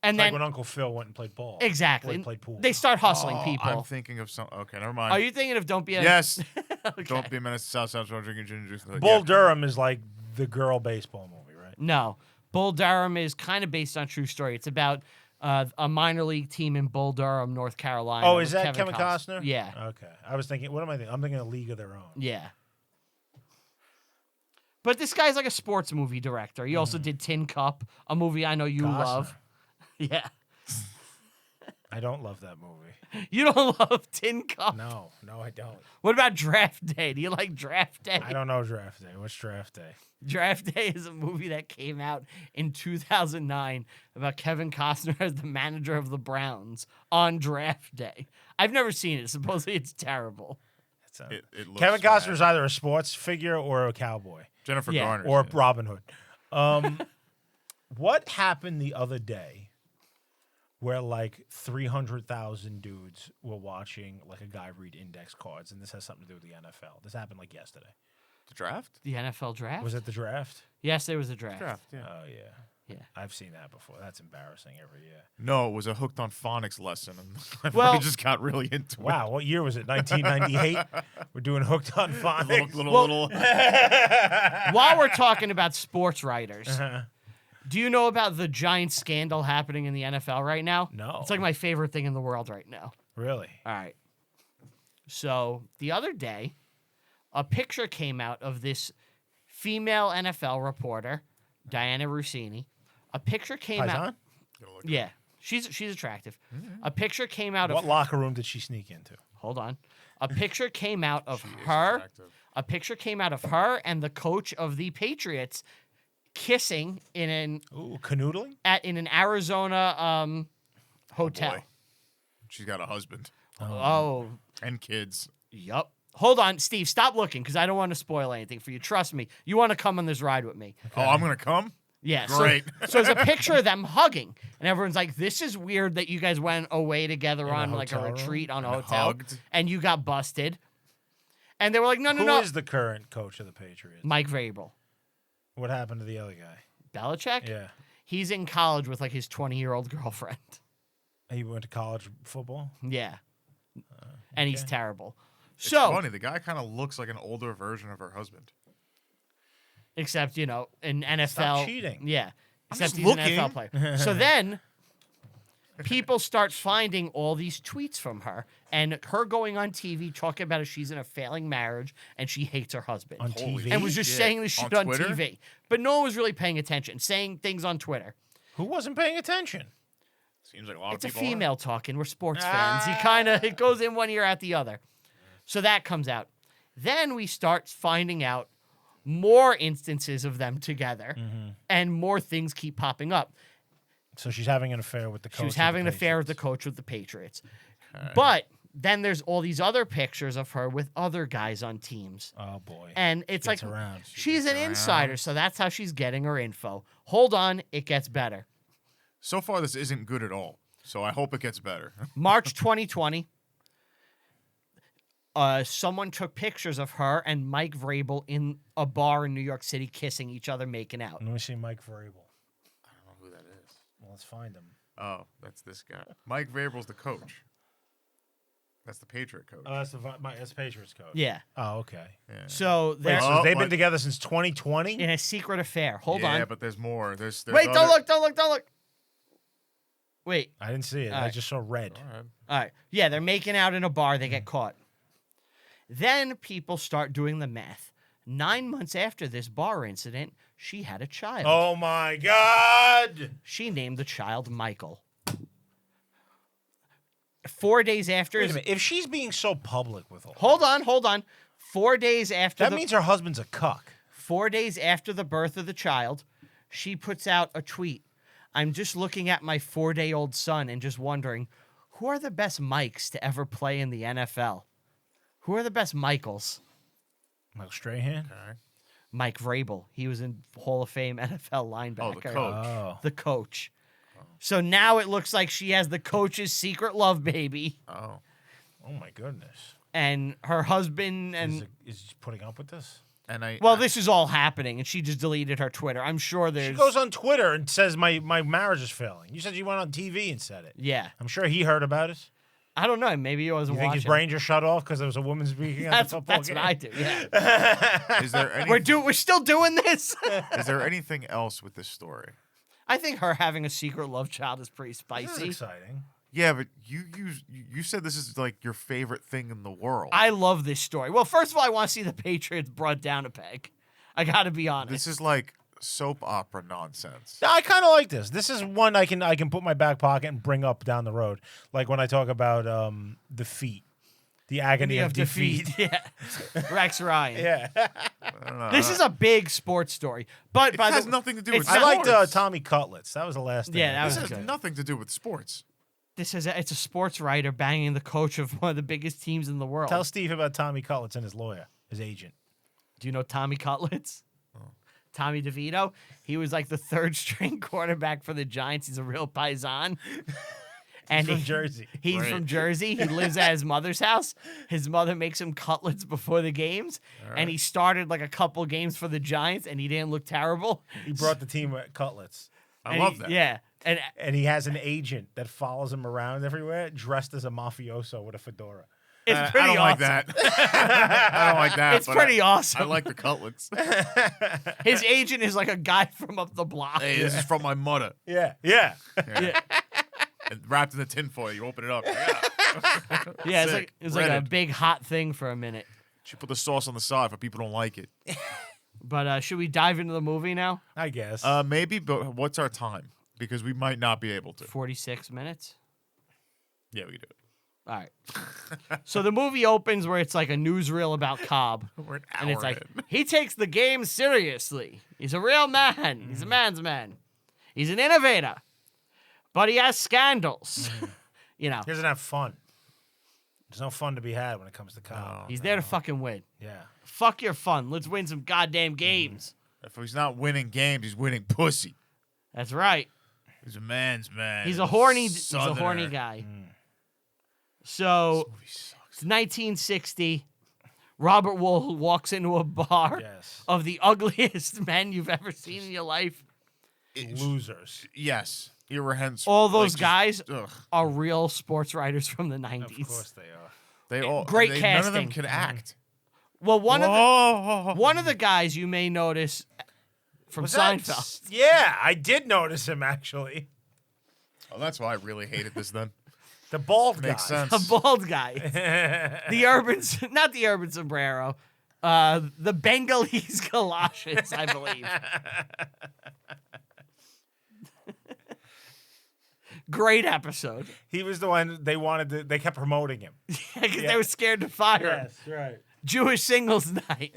and Like then when Uncle Phil went and played ball. exactly Or he played pool. they start hustling Oh, people. I'm thinking of some. Okay, never mind. Are you thinking of Don't Be a Yes. Okay. Don't be a menace to South Central drinking gin and juice. Bull Yeah. Durham is like the girl baseball movie, right? No, Bull Durham is kind of based on true story. It's about a minor league team in Bull Durham, North Carolina. Oh, with is that Kevin Costner? Yeah, Okay. I was thinking, what am I thinking? I'm thinking A League of Their Own. yeah. But this guy's like a sports movie director. He also did Tin Cup, a movie I know you Costner. love. Yeah. I don't love that movie. You don't love Tin Cup? No, I don't. What about Draft Day? Do you like Draft Day? I don't know Draft Day. What's Draft Day? Draft Day is a movie that came out in 2009 about Kevin Costner as the manager of the Browns on Draft Day. I've never seen it. Supposedly it's terrible. It's a, It looks Kevin bad. Costner's either a sports figure or a cowboy Jennifer Yeah. Garner. or Robin Hood. What happened the other day where like 300,000 dudes were watching like a guy read index cards, and this has something to do with the NFL? This happened like yesterday. The draft? The NFL draft? Was it the draft? Yes, there was a draft. Draft, yeah. Oh yeah. Yeah. I've seen that before. That's embarrassing every year. No, it was a hooked on phonics lesson, and everybody Well- just got really into Wow, what year was it? 1998. We're doing Hooked on it. Phonics. Little. While we're talking about sports writers, Uh-huh. do you know about the giant scandal happening in the NFL right now? No. It's like my favorite thing in the world right now. Really? All right. So the other day, a picture came out of this female NFL reporter, Diana Rossini. A picture came out. Paisan? Yeah, she's attractive. A picture came out What of. locker room did she sneak into? Hold on. A picture came out of her. attractive. A picture came out of her and the coach of the Patriots kissing in Ooh, canoodling? an Arizona hotel. Boy. She's got a husband Oh, and kids. yup. Hold on, Steve. Stop looking because I don't want to spoil anything for you. Trust me. You want to come on this ride with me. Oh, I'm gonna come. Yeah. Great. So there's a picture of them hugging, and everyone's like, "This is weird that you guys went away together In a on like a hotel room? retreat on a And hotel, hugged? and you got busted." And they were like, "No, Who no, is the current coach of the Patriots? Mike Vrabel, What happened to the other guy? Belichick. Yeah. He's in college with like his 20-year-old girlfriend. He went to college football? Yeah, and he's okay. terrible. It's So, funny. The guy kind of looks like an older version of her husband. except in NFL, Stop cheating. yeah. I'm Except just he's an NFL looking. player. So then people start finding all these tweets from her and her going on TV talking about how she's in a failing marriage and she hates her husband. On Holy TV? And was just shit. saying this shit On on Twitter? TV. But no one was really paying attention, saying things on Twitter. Who wasn't paying attention? Seems like a lot It's a of people. female talking. We're sports fans. It goes in one ear out the other. So that comes out. Then we start finding out more instances of them together and more things keep popping up. So she's having an affair with the coach. She was of the having an affair with the Patriots. coach with the Patriots. But then there's all these other pictures of her with other guys on teams. Oh, boy. And it's Gets like around. she's an insider, so that's how she's getting her info. Hold on, it gets better. So far, this isn't good at all. So I hope it gets better. March 2020, someone took pictures of her and Mike Vrabel in a bar in New York City kissing each other, making out. Let me see Mike Vrabel. I don't know who that is. Well, let's find him. Oh, that's this guy. Mike Vrabel's the coach. That's the Patriot coach. Oh, that's the Patriots coach. Yeah. Oh, okay. Yeah. So Wait, they're so they've been what? together since 2020? in a secret affair. Hold Yeah, on. but there's more. There's Wait, other... don't look. Wait. I didn't see it. All I right. just saw red. All right. All right. Yeah, they're making out in a bar. They get caught. Then people start doing the math. 9 months after this bar incident, she had a child. Oh, my God. She named the child Michael. 4 days after. Wait a minute. If she's being so public with all Hold on. 4 days after. that means her husband's a cuck. 4 days after the birth of the child, she puts out a tweet. I'm just looking at my 4-day-old son and just wondering, who are the best Mikes to ever play in the NFL? Who are the best Michaels? Michael Strahan? Okay. Mike Vrabel. He was in Hall of Fame NFL linebacker. Oh, the coach. Oh. The coach. So now it looks like she has the coach's secret love baby, Oh. Oh, my goodness. and her husband and Is he putting up with this? And I... well, this is all happening, and she just deleted her Twitter. I'm sure there's She goes on Twitter and says my marriage is failing. You said you went on TV and said it. yeah. I'm sure he heard about it. I don't know. Maybe he wasn't You think watching. his brain just shut off because there was a woman speaking at That's the football that's game? what I do. Yeah. Is there any... We're still doing this. Is there anything else with this story? I think her having a secret love child is pretty This is spicy. exciting. Yeah, but you said this is like your favorite thing in the world. I love this story. Well, first of all, I want to see the Patriots brought down a peg. I got to be honest. This is like soap opera nonsense. No, I kind of like this. This is one I can put in my back pocket and bring up down the road. Like when I talk about defeat, the agony of defeat. Yeah. Rex Ryan. Yeah, I don't know. This is a big sports story. But It by has the nothing to do it's with I not- liked sports. Tommy Cutlets. That was the last thing. Yeah, that This was has good. nothing to do with sports. it's a sports writer banging the coach of one of the biggest teams in the world. Tell Steve about Tommy Cutlets and his lawyer, his agent. Do you know Tommy Cutlets? Tommy DeVito. He was like the third string quarterback for the Giants. He's a real paisan. And From Jersey. He's Right. from Jersey. He lives at his mother's house. His mother makes him cutlets before the games. And he started like a couple games for the Giants, and he didn't look terrible. He brought the team at Cutlets. I And love he- that. Yeah. And And he has an agent that follows him around everywhere, dressed as a mafioso with a fedora. it's pretty I don't awesome. like that. I don't like that. It's but pretty I awesome. like the cutlets. His agent is like a guy from up the block. Hey, this is from my mother. Yeah, yeah. Yeah. And wrapped in the tinfoil. You open it up. Yeah, Sick. it's like a Breaded. big hot thing for a minute. She put the sauce on the side for people who don't like it. But should we dive into the movie now? I guess. Maybe, but what's our time? Because we might not be able to. 46 minutes. Yeah, we can do it. All right. So the movie opens where it's like a newsreel about Cobb. We're an hour And it's like, in. he takes the game seriously. He's a real man. He's a man's man. He's an innovator. But he has scandals. You know, he doesn't have fun. There's no fun to be had when it comes to Cobb. he's there to fucking win. Yeah. Fuck your fun. Let's win some goddamn games. If he's not winning games, he's winning pussy. That's right. He's a man's man. He's a horny Southerner. guy. So Movie sucks. it's 1960. Robert Wuhl walks into a bar Yes. of the ugliest men you've ever seen in your life. Losers. Yes. Irrehensible. All those Like, guys ugh. are real sports writers from the Of 90s. course they are. They all Great None of them casting. can act. Well, one Whoa. of the guys you may notice from Was that- Seinfeld. Yeah, I did notice him actually. Oh, that's why I really hated this then. The bald Makes guy. sense. The bald guy. Not the urban sombrero. The Bengalese galoshes, I believe. Great episode. He was the one they kept promoting him. Because they were scared to fire him. right. Jewish singles night.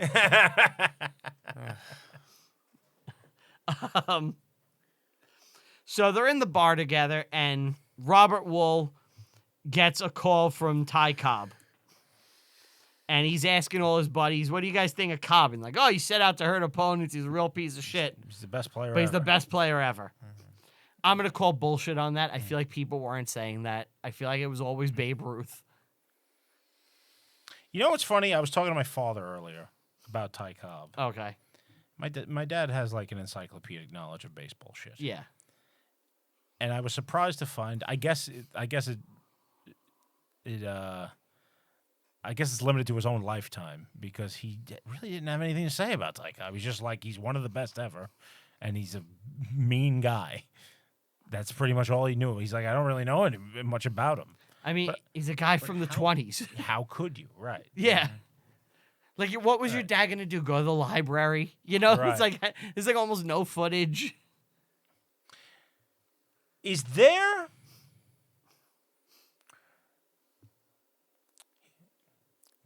So they're in the bar together, and Robert Wuhl gets a call from Ty Cobb. And he's asking all his buddies, what do you guys think of Cobb? And like, oh, he set out to hurt opponents. He's a real piece of shit. He's the best player But he's the ever. best player ever. I'm going to call bullshit on that. I feel like people weren't saying that. I feel like it was always Babe Ruth. You know what's funny? I was talking to my father earlier about Ty Cobb. Okay. My dad has like an encyclopedic knowledge of baseball shit. Yeah. And I was surprised to find. I guess it I guess it's limited to his own lifetime because he really didn't have anything to say about Ty Cobb. He's just like, he's one of the best ever, and he's a mean guy. That's pretty much all he knew. He's like, I don't really know much about him. I mean, he's a guy from the 20s. How could you? Right. Yeah. Like, what was your dad going to do? Go to the library? You know, Right. it's like almost no footage. Is there...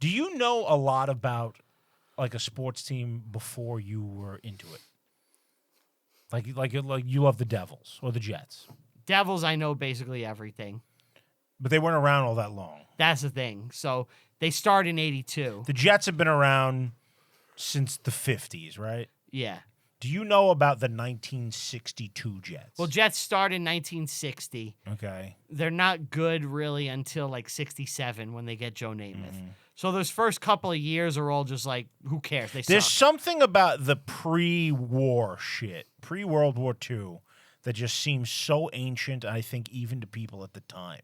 Do you know a lot about, like, a sports team before you were into it? Like you love the Devils or the Jets. Devils, I know basically everything. But they weren't around all that long. That's the thing. So they start in 82. The Jets have been around since the 50s, right? Yeah. Do you know about the 1962 Jets? Well, Jets start in 1960. Okay. They're not good really until like 67 when they get Joe Namath. Mm-hmm. So those first couple of years are all just like, who cares? They There's suck. something about the pre-war shit, pre-World War II, that just seems so ancient, I think, even to people at the time.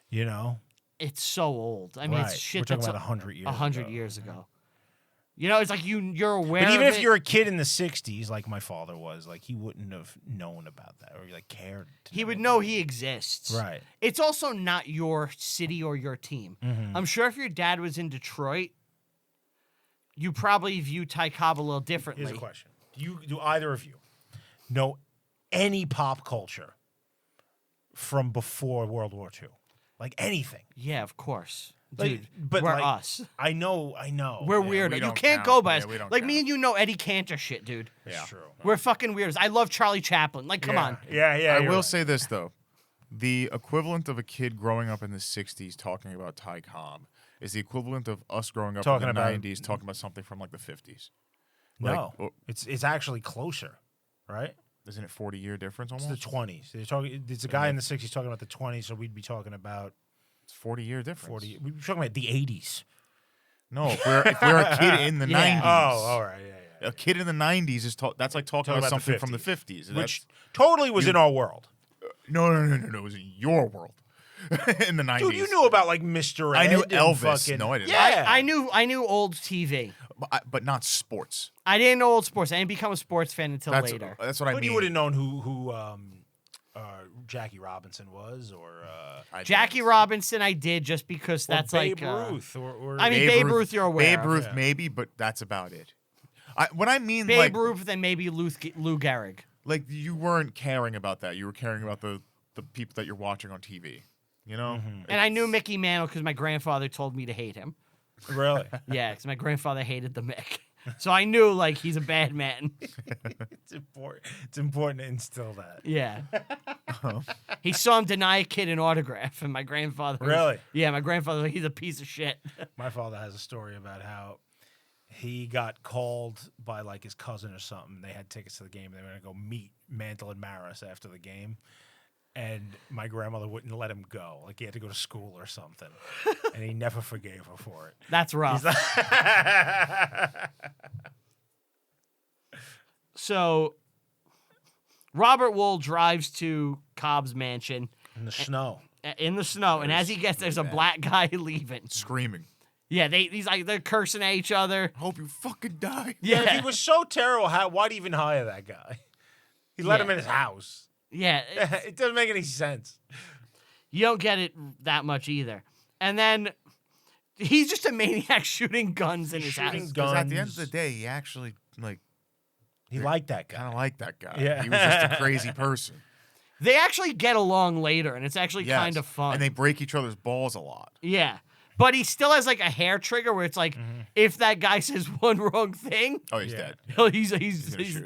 You know? It's so old. I mean, Right. it's shit We're talking that's about 100 years 100 ago. years ago. You know, it's like you're aware But even of if it. you're a kid in the 60s, like my father was, like, he wouldn't have known about that or, like, cared. He would know he exists. Right. It's also not your city or your team. Mm-hmm. I'm sure if your dad was in Detroit, you probably view Ty Cobb a little differently. Here's a question. Do either of you know any pop culture from before World War II? Like, anything? Yeah, of course. Like, Dude, but we're like, us. I know. We're we weird. You don't can't count. go by Yeah, us. we don't Like me count. and you know Eddie Cantor shit, dude. It's true. We're fucking weirdos. I love Charlie Chaplin. Like, come on. Yeah, yeah. I you're will right. say this though, the equivalent of a kid growing up in the '60s talking about Ty Cobb is the equivalent of us growing up Talking in the about- '90s talking about something from like the '50s. No, Like, it's actually closer, right? isn't it 40-year difference It's almost? the 20s. They're talking. It's a guy in the 60s talking about the 20s, so we'd be talking about It's 40-year difference. 40. We'd be talking about the 80s. No, if we're a kid in the Yeah. '90s. Oh, all right, yeah. A kid in the '90s is that's like talking Talking about about the something from the '50s. Which totally was in our world. No, it was in your world in the '90s. Dude, you knew about like Mr. Ed I knew and Elvis. Fucking, No, I didn't. Yeah, I knew old TV. but not sports. I didn't know old sports. I didn't become a sports fan until later. That's what I But mean. you would have known who Jackie Robinson was, or Jackie didn't. Robinson, I did just because that's Babe like Ruth, or I mean, Babe Ruth, you're aware Babe of. Ruth, Yeah. maybe, but that's about it. When I mean Babe like, Ruth, and maybe Lou Gehrig. like you weren't caring about that. You were caring about the people that you're watching on TV. You know. And I knew Mickey Mantle because my grandfather told me to hate him. really. Yeah, because my grandfather hated the Mick. So I knew, like, he's a bad man. It's important. It's important to instill that. Yeah. He saw him deny a kid an autograph, and my grandfather was- Really? Yeah, my grandfather, he's a piece of shit. My father has a story about how he got called by like his cousin or something. They had tickets to the game. They were going to go meet Mantle and Maris after the game. And my grandmother wouldn't let him go. Like he had to go to school or something. And he never forgave her for it. That's rough. So Robert Wuhl drives to Cobb's mansion In the snow. in the snow, and as he gets there's a black guy leaving. Screaming. Yeah, they're cursing at each other. Hope you fucking die. Yeah, if Yeah, he was so terrible, why'd he even hire that guy? He let Yeah. him in his house. yeah. It doesn't make any sense. You don't get it that much either. And then he's just a maniac shooting guns in his Shooting house. Because at the end Guns. of the day, he actually He liked that guy. kind of liked that guy. Yeah. He was just a crazy person. They actually get along later, and it's actually Yes. kind of fun. And they break each other's balls a lot. Yeah. But he still has like a hair trigger where it's like, if that guy says one wrong thing, Oh, he's Yeah. dead.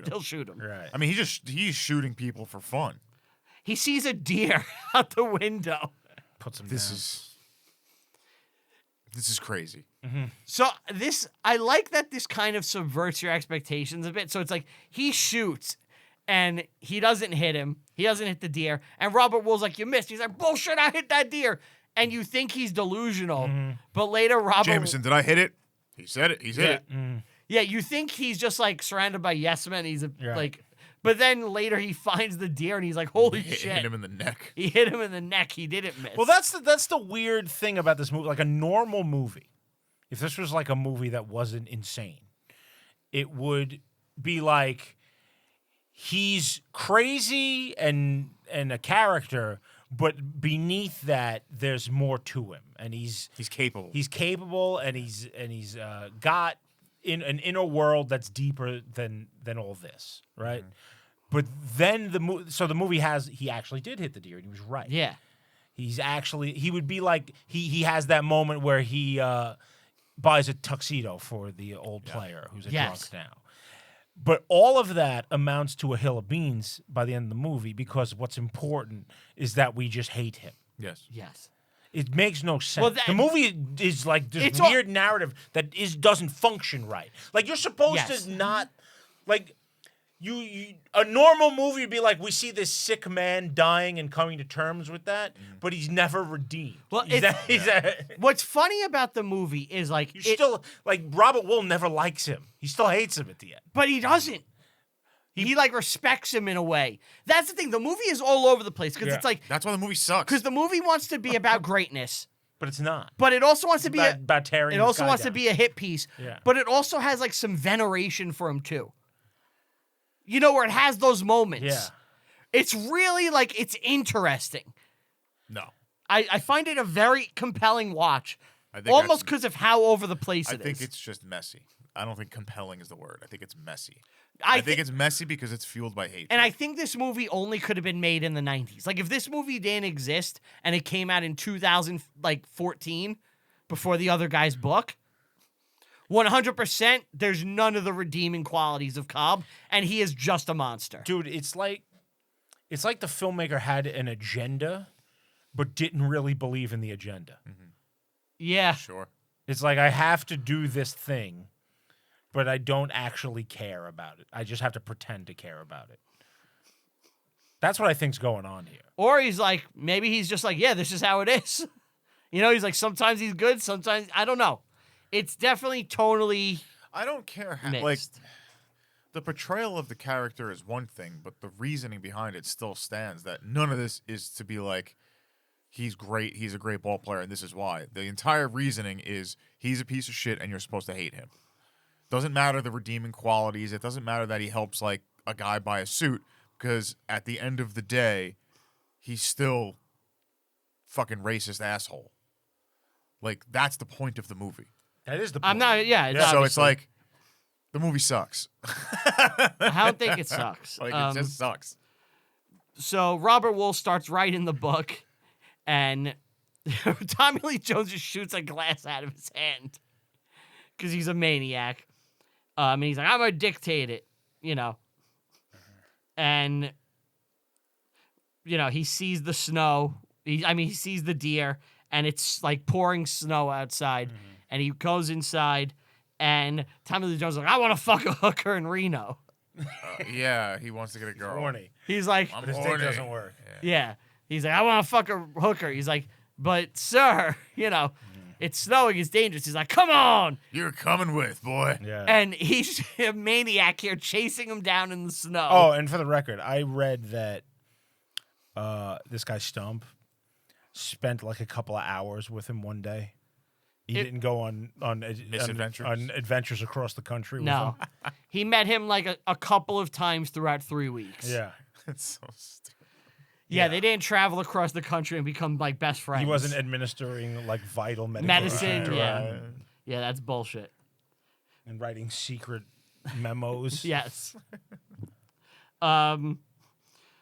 he'll shoot him. Right. I mean, he's shooting people for fun. He sees a deer out the window. Puts him This down. is crazy. So I like that this kind of subverts your expectations a bit. So it's like he shoots and he doesn't hit him. He doesn't hit the deer. And Robert Wuhl's like, you missed. He's like, bullshit, I hit that deer. And you think he's delusional. But later Robert Jameson, did I hit it? He said it. He's hit it. Yeah, you think he's just like surrounded by yes men. He's Right. like, but then later he finds the deer and he's like, holy shit. Hit him in the neck. He hit him in the neck. He didn't miss. Well, that's the weird thing about this movie. Like a normal movie, if this was like a movie that wasn't insane, it would be like he's crazy and a character, but beneath that there's more to him, and he's capable. He's capable, and he's got in an inner world that's deeper than all this, right? Mm-hmm. But then the movie he actually did hit the deer, and he was right. Yeah. He would be like he has that moment where he buys a tuxedo for the old player who's a drunk now. But all of that amounts to a hill of beans by the end of the movie, because what's important is that we just hate him. Yes. Yes. It makes no sense. Well, the movie is like this weird narrative that doesn't function right. Like, you're supposed to not like you a normal movie would be like, we see this sick man dying and coming to terms with that, but he's never redeemed. Well, what's funny about the movie is like still like Robert Wuhl never likes him. He still hates him at the end. But he doesn't. He like respects him in a way. That's the thing. The movie is all over the place because it's like that's why the movie sucks. Because the movie wants to be about greatness, but it's not. But it also wants to be about tearing. It also wants to be a hit piece. Yeah. But it also has like some veneration for him too. You know, where it has those moments. Yeah. It's really like it's interesting. No. I find it a very compelling watch. Almost because of how over the place it is. I think it's just messy. I don't think compelling is the word. I think it's messy. I think it's messy because it's fueled by hate. And I think this movie only could have been made in the 90s. Like, if this movie didn't exist and it came out in 2014 before the other guy's book, 100%, there's none of the redeeming qualities of Cobb, and he is just a monster. Dude, it's like the filmmaker had an agenda, but didn't really believe in the agenda. Mm-hmm. Yeah. Sure. It's like, I have to do this thing, but I don't actually care about it. I just have to pretend to care about it. That's what I think's going on here. Or he's like, maybe he's just like, yeah, this is how it is. You know, he's like, sometimes he's good, sometimes, I don't know. It's definitely tonally I don't care how, mixed. like, the portrayal of the character is one thing, but the reasoning behind it still stands, that none of this is to be like, he's great, he's a great ball player, and this is why. The entire reasoning is, he's a piece of shit, and you're supposed to hate him. Doesn't matter the redeeming qualities. It doesn't matter that he helps like a guy buy a suit, because at the end of the day, he's still fucking racist asshole. Like, that's the point of the movie. That is the point. I'm not, yeah. So obviously. it's like, the movie sucks. I don't think it sucks. Like, it just sucks. So Robert Wuhl starts writing the book, and Tommy Lee Jones just shoots a glass out of his hand because he's a maniac. And he's like, I'm going to dictate it, you know. And, you know, he sees the snow. He sees the deer, and it's like pouring snow outside. Mm-hmm. And he goes inside, and Tommy Lee Jones is like, I want to fuck a hooker in Reno. Yeah, he wants to get a girl. Horny. He's like, but his dick doesn't work. Yeah. He's like, I want to fuck a hooker. He's like, but sir, you know, it's snowing, it's dangerous. He's like, come on. You're coming with, boy. Yeah. And he's a maniac here chasing him down in the snow. Oh, and for the record, I read that this guy Stump spent like a couple of hours with him one day. He didn't go on misadventures on adventures across the country with no. him. He met him like a couple of times throughout 3 weeks. Yeah. It's so stupid. Yeah, they didn't travel across the country and become like best friends. He wasn't administering like vital medicine. Yeah. Right. Yeah, that's bullshit. And writing secret memos. Yes.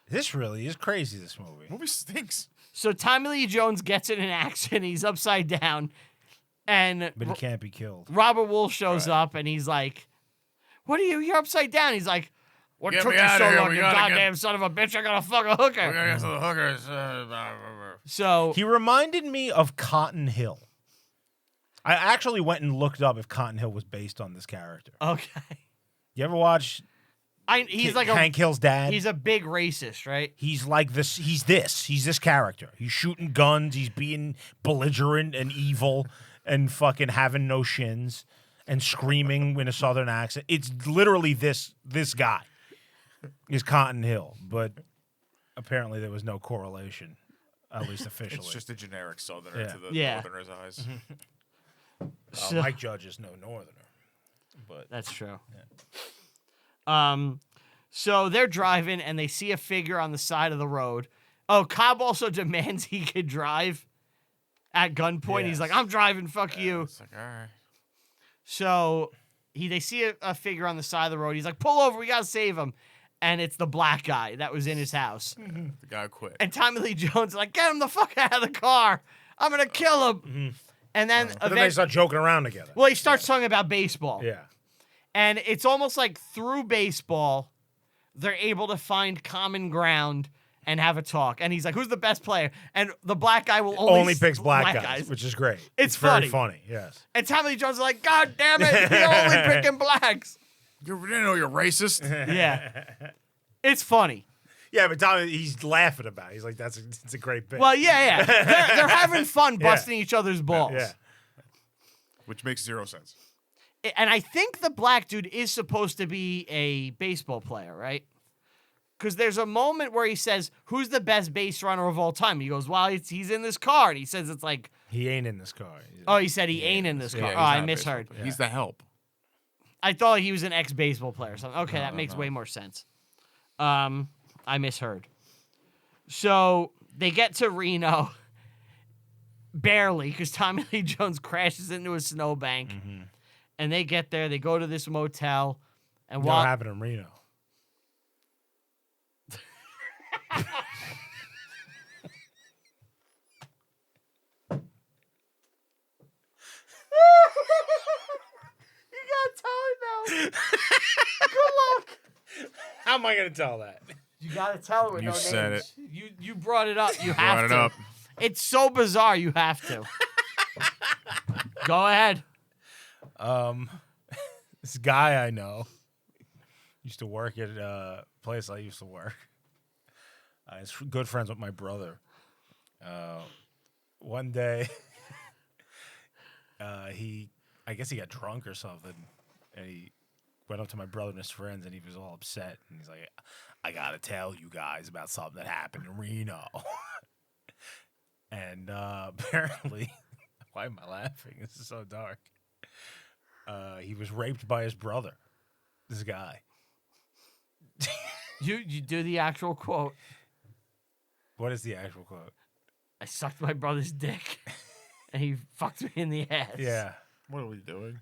This really is crazy, this movie. The movie stinks. So Tommy Lee Jones gets in an accident. He's upside down. But he can't be killed. Robert Wuhl shows up, and he's like, what are you? You're upside down. He's like, what Get took me you out so of here. long, We you gotta goddamn son of a bitch? I gotta fuck a hooker. We're gonna get to the hookers. So He reminded me of Cotton Hill. I actually went and looked up if Cotton Hill was based on this character. okay. You ever watch He's like Hank Hill's dad? He's a big racist, right? He's like this. He's this character. He's shooting guns. He's being belligerent and evil and fucking having no shins and screaming in a southern accent. It's literally this guy is Cotton Hill, but apparently there was no correlation, at least officially. It's just a generic southerner to the Yeah. northerners' eyes. Mike Judge is no northerner, but That's true. So they're driving and they see a figure on the side of the road. Oh, Cobb also demands he could drive at gunpoint. He's Yes. like, I'm driving, fuck you. It's like, all right. So they see a figure on the side of the road. He's like, pull over, we gotta save him. And it's the black guy that was in his house. The guy quit. And Tommy Lee Jones is like, get him the fuck out of the car. I'm gonna kill him. And then, but then they start joking around together. well, he starts talking about baseball. Yeah. And it's almost like through baseball, they're able to find common ground and have a talk. And he's like, who's the best player? And the black guy will Only picks black guys, which is great. It's very funny. funny. Yes. And Tommy Lee Jones is like, God damn it, you're only picking blacks. You didn't know you're racist. Yeah. It's funny. Yeah, but Tommy, he's laughing about it. He's like, it's a great bit. Well, yeah. They're having fun busting each other's balls. yeah. Which makes zero sense. And I think the black dude is supposed to be a baseball player, right? Because there's a moment where he says, who's the best base runner of all time? He goes, well, he's in this car. And he says it's like, He ain't in this car. oh, he said he ain't in this car. he's Oh, I not a misheard. baseball player. He's the help. I thought he was an ex-baseball player or something. Okay, that No, makes no. way more sense. I misheard. So they get to Reno, barely, because Tommy Lee Jones crashes into a snowbank. And they get there, they go to this motel, and What happened in Reno? You gotta tell it now. Good luck. How am I going to tell that? You gotta tell it with You no said names. You brought it up. You have Brought it to. up. It's so bizarre. You have to. Go ahead. This guy I know used to work at a place I used to work. He's good friends with my brother. One day, I guess he got drunk or something, and he went up to my brother and his friends, and he was all upset. And he's like, I gotta tell you guys about something that happened in Reno. And apparently, why am I laughing? This is so dark. He was raped by his brother. This guy. You do the actual quote. What is the actual quote? I sucked my brother's dick, and he fucked me in the ass. Yeah. What are we doing?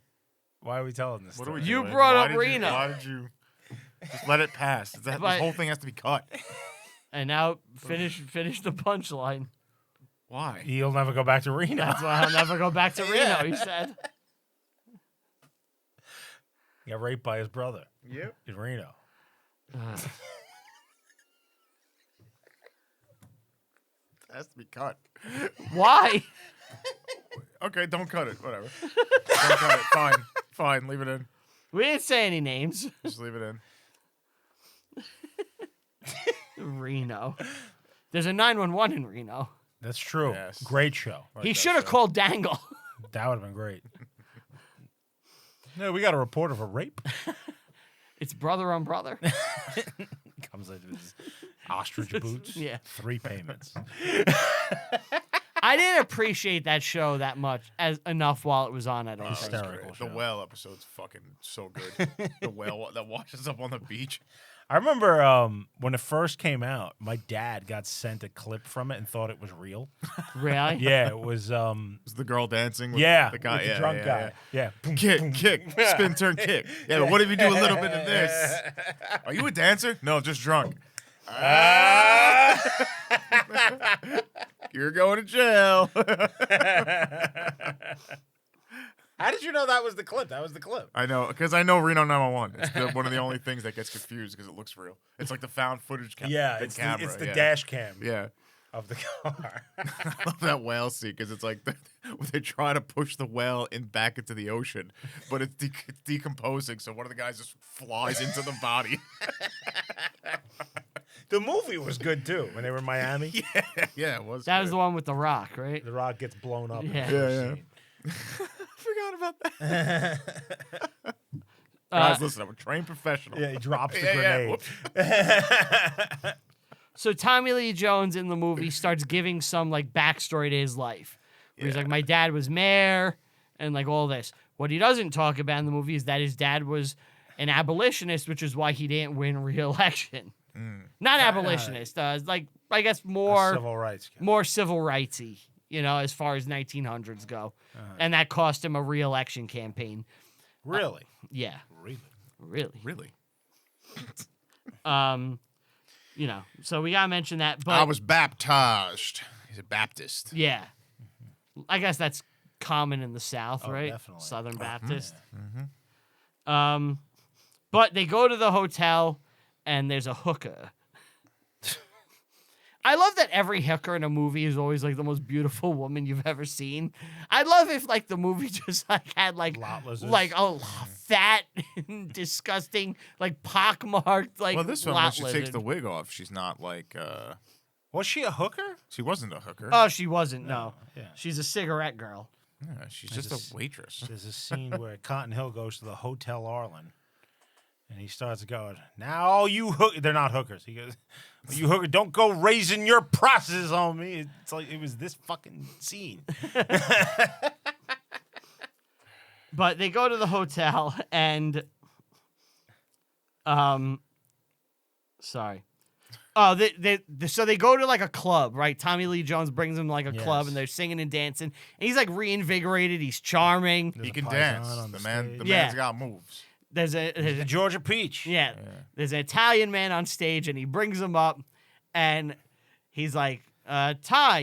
Why are we telling this? What are we story? You doing? brought Why up did you- Reno. Why did you just let it pass? This But- whole thing has to be cut. And now finish the punchline. Why? He'll never go back to Reno. That's why I'll never go back to Reno. He said. He got raped by his brother Yep. in Reno. It has to be cut. Why? Okay, don't cut it. Whatever. Don't cut it. Fine. Fine. Leave it in. We didn't say any names. Just leave it in. Reno. There's a 911 in Reno. That's true. Yes. Great show. He should have called Dangle. That would have been great. No, we got a report of a rape. It's brother on brother. Comes in his ostrich boots. Yeah. 3 payments. I didn't appreciate that show that much enough while it was on. I don't think. Hysterical The show. whale episode's fucking so good. The whale that washes up on the beach. I remember when it first came out, my dad got sent a clip from it and thought it was real. Really? Yeah, it was. Is the girl dancing with Yeah, the guy? with the yeah, drunk yeah, guy. Yeah. Yeah. Kick, spin, turn, kick. Yeah, but what if you do a little bit of this? Are you a dancer? No, just drunk. You're going to jail. How did you know that was the clip? That was the clip. I know, because I know Reno 911. It's one of the only things that gets confused because it looks real. It's like the found footage Yeah, the it's camera. the yeah. dash cam Yeah. of the car. I love that whale scene because it's like they try to push the whale back into the ocean, but it's decomposing. So one of the guys just flies into the body. The movie was good too when they were in Miami. Yeah, it was. That was good. the one with The Rock, right? The Rock gets blown up. in the Yeah. first Yeah, yeah. scene. I forgot about that. Guys, listen, I'm a trained professional. Yeah, he drops the Yeah, grenade. whoops. So Tommy Lee Jones in the movie starts giving some like backstory to his life. Where he's Yeah. like, my dad was mayor, and like all this. What he doesn't talk about in the movie is that his dad was an abolitionist, which is why he didn't win re-election. Not abolitionist, like I guess more civil rights guy. more civil rightsy, as far as 1900s go, and that cost him a re-election campaign. Really? Yeah, Really? really. So we gotta mention that. But I was baptized. He's a Baptist. yeah, I guess that's common in the South, Oh, right? definitely. Southern Baptist. But they go to the hotel, and there's a hooker. I love that every hooker in a movie is always like the most beautiful woman you've ever seen. I'd love if like the movie just like had like Lot lizards. like a fat, disgusting, like pockmarked like Well, this one, lot when she takes lizard. the wig off, she's not like. Was she a hooker? She wasn't a hooker. Oh, she wasn't. No, Yeah. she's a cigarette girl. Yeah, she's just a waitress. There's a scene where Cotton Hill goes to the Hotel Arlen, and he starts going, "Now all you they're not hookers." He goes, "You hooker, don't go raising your prices on me." It's like it was this fucking scene. But they go to the hotel and, sorry. Oh, so they go to like a club, right? Tommy Lee Jones brings them to like a club, Yes. and they're singing and dancing. And he's like reinvigorated. He's charming. There's He a can python dance. on The stage. Yeah. man's got moves. There's The a Georgia Peach. yeah, there's an Italian man on stage, and he brings him up, and he's like, Ty,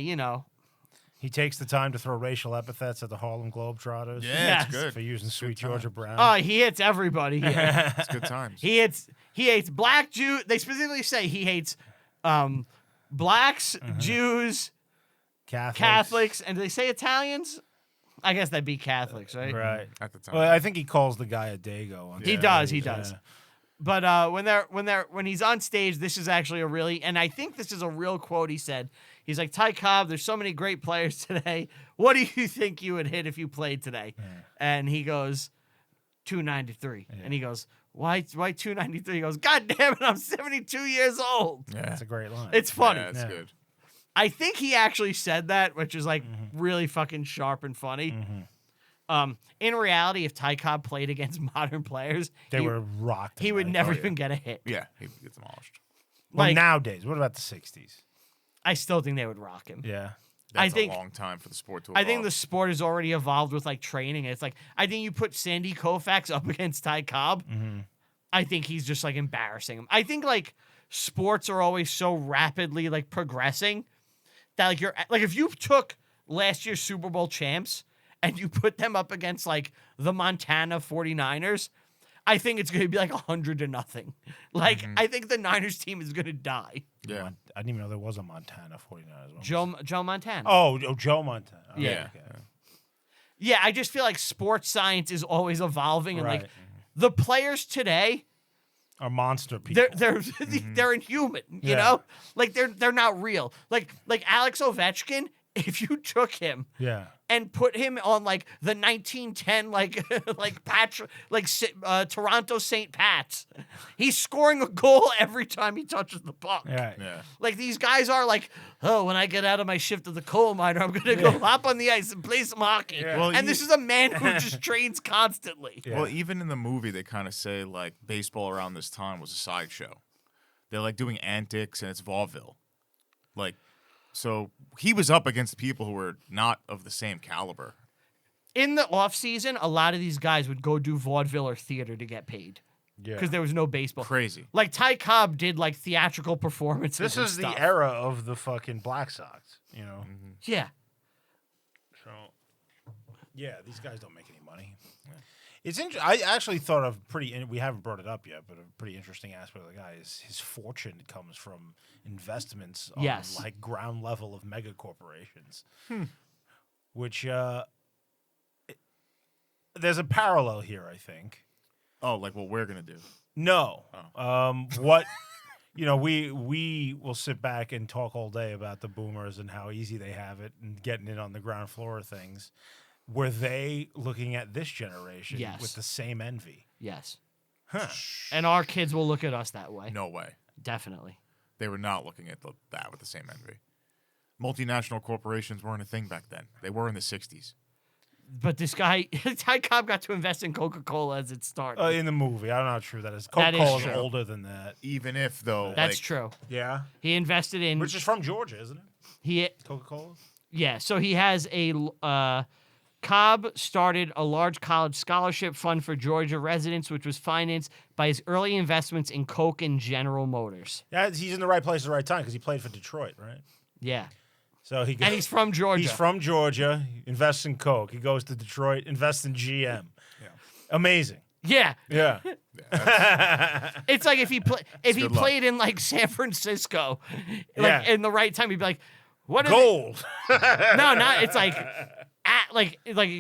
He takes the time to throw racial epithets at the Harlem Globetrotters. Yeah, Yes. it's good. For using Sweet time. Georgia Brown. Oh, he hits everybody. Here. It's good times. he hates black Jew. They specifically say he hates blacks, Jews, Catholics, and do they say Italians? I guess that'd be Catholics, right? Right. At the time. Well, I think he calls the guy a Dago. On He stage. does. Yeah. But when he's on stage, this is actually a really, and I think this is a real quote he said. He's like, Ty Cobb, there's so many great players today. What do you think you would hit if you played today? And he goes, 293. And he goes, why 293? He goes, God damn it, I'm 72 years old. yeah. That's a great line. It's funny. Yeah, it's Yeah. good. I think he actually said that, which is like really fucking sharp and funny. In reality, if Ty Cobb played against modern players, they were rocked. he would like- never yeah. even get a hit. Yeah, he gets demolished. Well, Like, nowadays, what about the 60s? I still think they would rock him. Yeah. That's think- a long time for the sport to I evolve. think the sport has already evolved with like training. It's like I think you put Sandy Koufax up against Ty Cobb. I think he's just like embarrassing him. I think like sports are always so rapidly like progressing that like you're like if you took last year's Super Bowl champs and you put them up against like the Montana 49ers, I think it's going to be like 100-0. Like I think the Niners team is going to die. Yeah. I didn't even know there was a Montana 49ers. Joe Montana. Oh, Joe Montana. Oh, Yeah. okay. Yeah, I just feel like sports science is always evolving, and like Right. the players today, Are monster people. they're they're inhuman. You Yeah. know, like they're not real. Like Alex Ovechkin, if you took him yeah. and put him on like the 1910 Toronto St. Pat's, he's scoring a goal every time he touches the puck. Right. Yeah. Like these guys are like, oh, when I get out of my shift at the coal miner, I'm gonna go hop on the ice and play some hockey. Yeah. Well, And this is a man who just trains constantly. Yeah. Well, even in the movie, they kind of say like baseball around this time was a sideshow. They're like doing antics and it's vaudeville. Like, so he was up against people who were not of the same caliber. In the off season, a lot of these guys would go do vaudeville or theater to get paid Yeah. because there was no baseball. Crazy. Like Ty Cobb did like theatrical performances. This and is stuff. the era of the fucking Black Sox, you know? Yeah. So, yeah, these guys don't make any money. It's I actually thought of we haven't brought it up yet, but a pretty interesting aspect of the guy is his fortune comes from investments on Yes. like ground level of mega corporations. Which there's a parallel here, I think. Oh, like what we're gonna do. No. What we will sit back and talk all day about the boomers and how easy they have it and getting in on the ground floor of things. Were they looking at this generation Yes. with the same envy? Yes. Huh. And our kids will look at us that way. No way. Definitely. They were not looking at that with the same envy. Multinational corporations weren't a thing back then. They were in the 60s. But this guy, Ty Cobb, got to invest in Coca-Cola as it started. In the movie. I don't know how true that is. That is Coca-Cola's true. older than that. Even if though, That's like, true. Yeah. He invested in. Which is from Georgia, isn't it? He Coca-Cola? Yeah, so he has Cobb started a large college scholarship fund for Georgia residents, which was financed by his early investments in Coke and General Motors. Yeah, he's in the right place at the right time because he played for Detroit, right? Yeah. So he goes, And he's from Georgia. He's from Georgia. He invests in Coke. He goes to Detroit, invests in GM. Yeah. Amazing. Yeah. Yeah. It's like if he good luck. played in like San Francisco, Yeah. like in the right time, he'd be like, "What is Gold. it?" No, not it's like like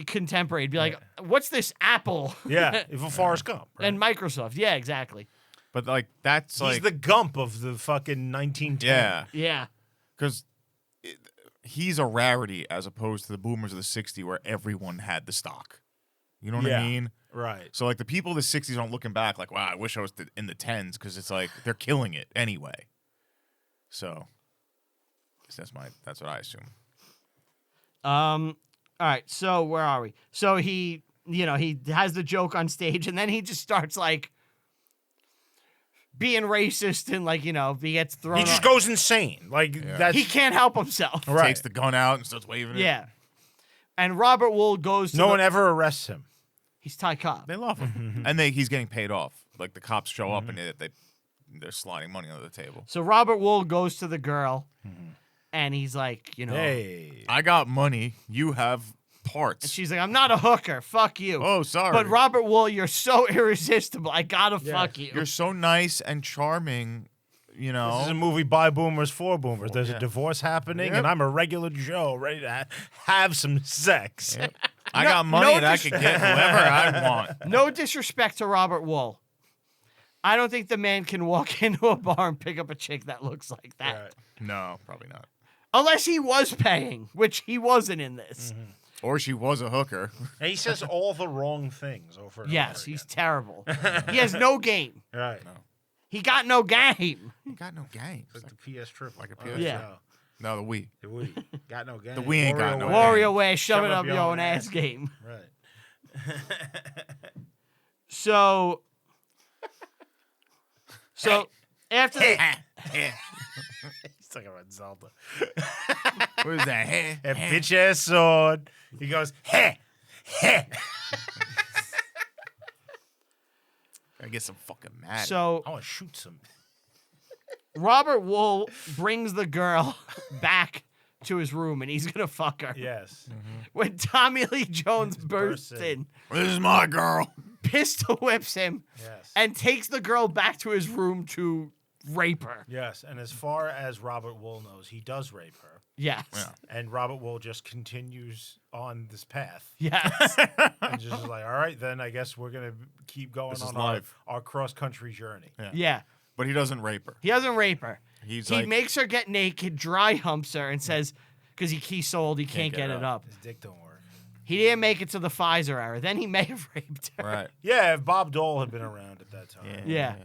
contemporary. It'd be like, "What's this Apple?" Yeah. For Forrest Gump. Right? And Microsoft. Yeah, exactly. but like that's He's like the Gump of the fucking 1910. yeah, Yeah. because he's a rarity as opposed to the boomers of the '60s where everyone had the stock. You know what Yeah. I mean? Right. So like the people of the '60s aren't looking back like, wow, I wish I was in the '10s because it's like they're killing it anyway. So that's what I assume. All right, so where are we? So he has the joke on stage, and then he just starts like being racist, and like, he gets thrown. He just off. goes insane. Like, that's. He can't help himself. Right. Takes the gun out and starts waving it. Yeah. And Robert Wuhl goes to No one ever arrests him. He's Ty Cobb. They love him, and he's getting paid off. Like the cops show up and they're sliding money under the table. So Robert Wuhl goes to the girl, and he's like, Hey. I got money. You have parts. and she's like, I'm not a hooker. Fuck you. Oh, sorry. But Robert Wuhl, you're so irresistible. I gotta fuck you. You're so nice and charming. You This is a know. movie by boomers for boomers. There's Yeah. a divorce happening, Yep. and I'm a regular Joe ready to have some sex. Yep. I got money and I could get whoever I want. No disrespect to Robert Wuhl. I don't think the man can walk into a bar and pick up a chick that looks like that. Right. No, probably not. Unless he was paying, which he wasn't in this. Or she was a hooker. And he says all the wrong things over and Yes, over he's again. terrible. He has no game. Right. He got no game. You got no games. Like the PS triple. Like a Oh, PS. Yeah. No, the Wii. The Wii. Got no game. The Wii ain't got no Warrior Way, shove it up your own ass game. Right. So after the, He's talking about Zelda. What is that? A bitch ass sword. He goes, heh, heh. I get some fucking mad. so I want to shoot some. Robert Wuhl brings the girl back to his room, and he's gonna fuck her. Yes. When Tommy Lee Jones bursts bursts in. in, This is my girl. pistol whips him, Yes. and takes the girl back to his room to rape her. Yes. And as far as Robert Wuhl knows, he does rape her. Yes. Yeah. And Robert Wuhl just continues on this path. Yes. And just is like, all right, then I guess we're going to keep going This is on life. our cross-country journey. Yeah. Yeah. But he doesn't rape her. He doesn't rape her. He He like, makes her get naked, dry humps her, and says, because he's sold, he can't get it up. His dick don't work. He didn't make it to the Pfizer era. Then he may have raped her. right. Yeah, if Bob Dole had been around at that time, Yeah.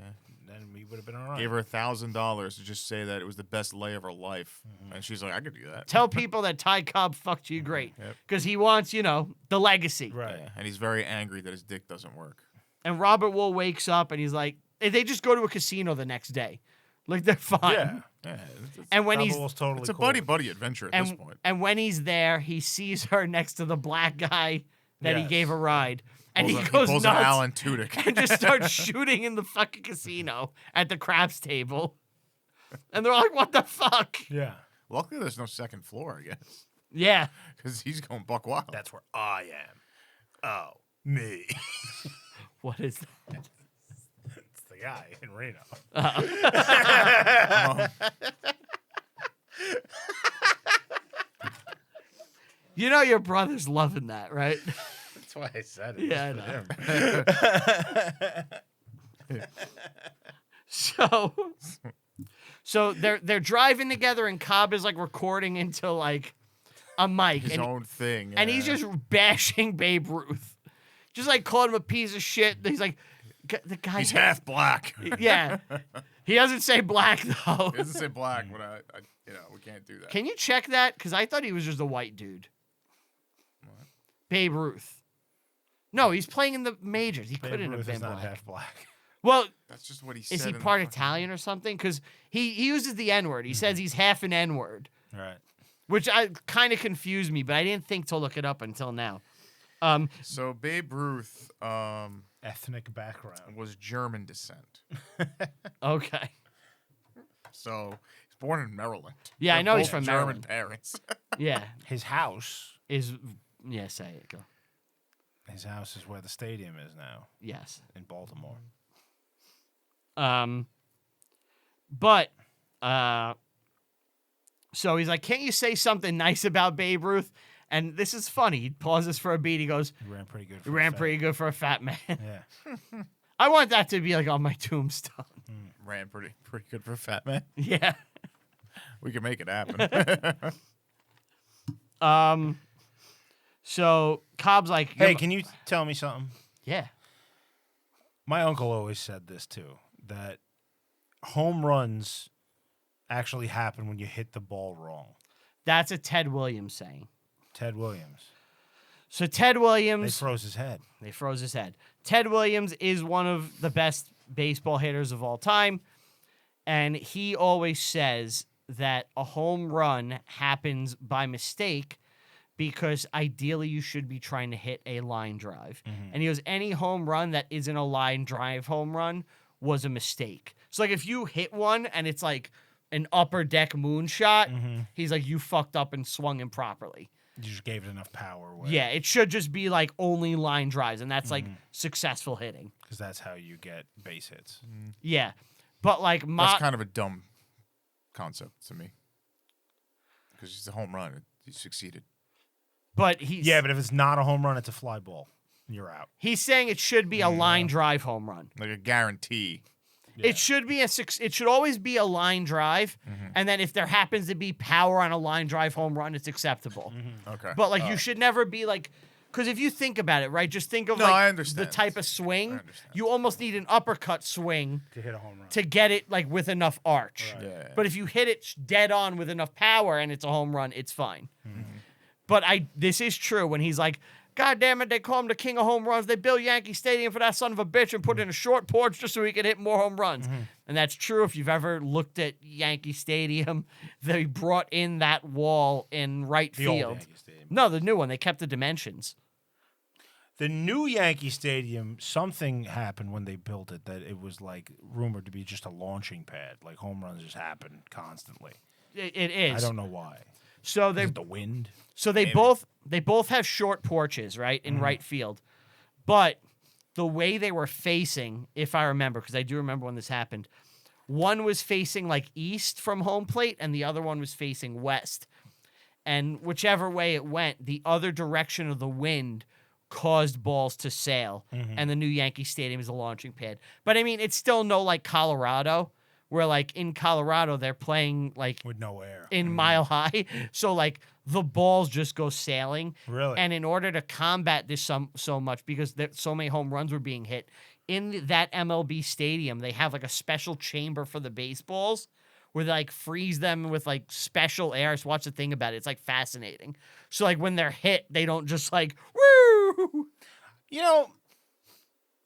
then we would have been all right. Gave her $1,000 to just say that it was the best lay of her life, and she's like, I could do that. Tell people that Ty Cobb fucked you great. Yep. Because he wants, the legacy. Right. Yeah. And he's very angry that his dick doesn't work. And Robert Wuhl wakes up and he's like, they just go to a casino the next day. Like, they're fine. Yeah. Yeah. And when Bob he's Dole's totally It's a cool. buddy adventure at this and, point. and when he's there, he sees her next to the black guy that he Yes. gave a ride. And he He goes pulls an nuts Alan Tudyk. and just starts shooting in the fucking casino at the craps table. And they're like, what the fuck? Yeah. Luckily, there's no second floor, I guess, Yeah. because he's going buck wild. That's where I am. Oh, me. What is that? It's the guy in Reno. You know your brother's loving that, right? That's why I said it. Yeah, I It's for know. him. So they're driving together, and Cobb is like recording into like a mic, His and, own thing. and he's yeah. just bashing Babe Ruth, just like calling him a piece of shit. He's like, the guy. He's half black. He Yeah, he doesn't say black though. doesn't say black, but we can't do that. Can you check that? Because I thought he was just a white dude. Babe Ruth. No, he's playing in the majors. He Babe couldn't have Ruth been is not black. half black. Well, That's just what he said. is he in the part fucking- Italian or something? Because he uses the N-word. He says he's half an N-word, Right. which kind of confused me, but I didn't think to look it up until now. So Babe Ruth Ethnic background. was German descent. Okay. So he's born in Maryland. Yeah, I They're know he's both from German Maryland. parents. Yeah. His house. Yeah, say it. Go. His house is where the stadium is now Yes. in Baltimore. So he's like, can't you say something nice about Babe Ruth? And this is funny. He pauses for a beat. He goes, He ran pretty good. he ran pretty good for a fat man. Yeah. I want that to be like on my tombstone. Ran pretty good for a fat man. Yeah. We can make it happen. So Cobb's like, Hey, can you tell me something? yeah. My uncle always said this too, that home runs actually happen when you hit the ball wrong. That's a Ted Williams saying. Ted Williams. So Ted They Williams, froze his head. they froze his head. Ted Williams is one of the best baseball hitters of all time. And he always says that a home run happens by mistake because ideally you should be trying to hit a line drive. And he goes, any home run that isn't a line drive home run was a mistake. So, like, if you hit one and it's like an upper deck moonshot, he's like, you fucked up and swung improperly. You just gave it enough power. Yeah, it should just be like only line drives, and that's like successful hitting. Because that's how you get base hits. Yeah. But like That's kind of a dumb concept to me. Because it's a home run. He succeeded. but he's Yeah, but if it's not a home run, it's a fly ball. You're out. he's saying it should be a line drive home run. Like a guarantee. Yeah. It should be it should always be a line drive, and then if there happens to be power on a line drive home run, it's acceptable. Okay. But like you should never be like, because if you think about it, right, just think of No, I like the understand. type of swing. I understand. You almost need an uppercut swing To hit a home run. to get it like with enough arch. Right. Yeah. But if you hit it dead on with enough power and it's a home run, it's fine. But this is true when he's like, God damn it, they call him the king of home runs. They built Yankee Stadium for that son of a bitch and put in a short porch just so he could hit more home runs. And that's true if you've ever looked at Yankee Stadium. They brought in that wall in right The old field. Yankee Stadium. No, the new one. They kept the dimensions. The new Yankee Stadium, something happened when they built it that it was like rumored to be just a launching pad. Like home runs just happen constantly. It is. I don't know why. So Is they it the wind? So they both have short porches, right, in right field. But the way they were facing, if I remember, because I do remember when this happened, one was facing like east from home plate and the other one was facing west. And whichever way it went, the other direction of the wind caused balls to sail. And the new Yankee Stadium is a launching pad. But I mean, it's still no like Colorado, where like in Colorado they're playing like With no air. in Mile High. So like the balls just go sailing. Really? And in order to combat this so much, because so many home runs were being hit, in that MLB stadium, they have like a special chamber for the baseballs where they like freeze them with like special air. So watch the thing about it. It's like fascinating. So like when they're hit, they don't just like, woo! You know,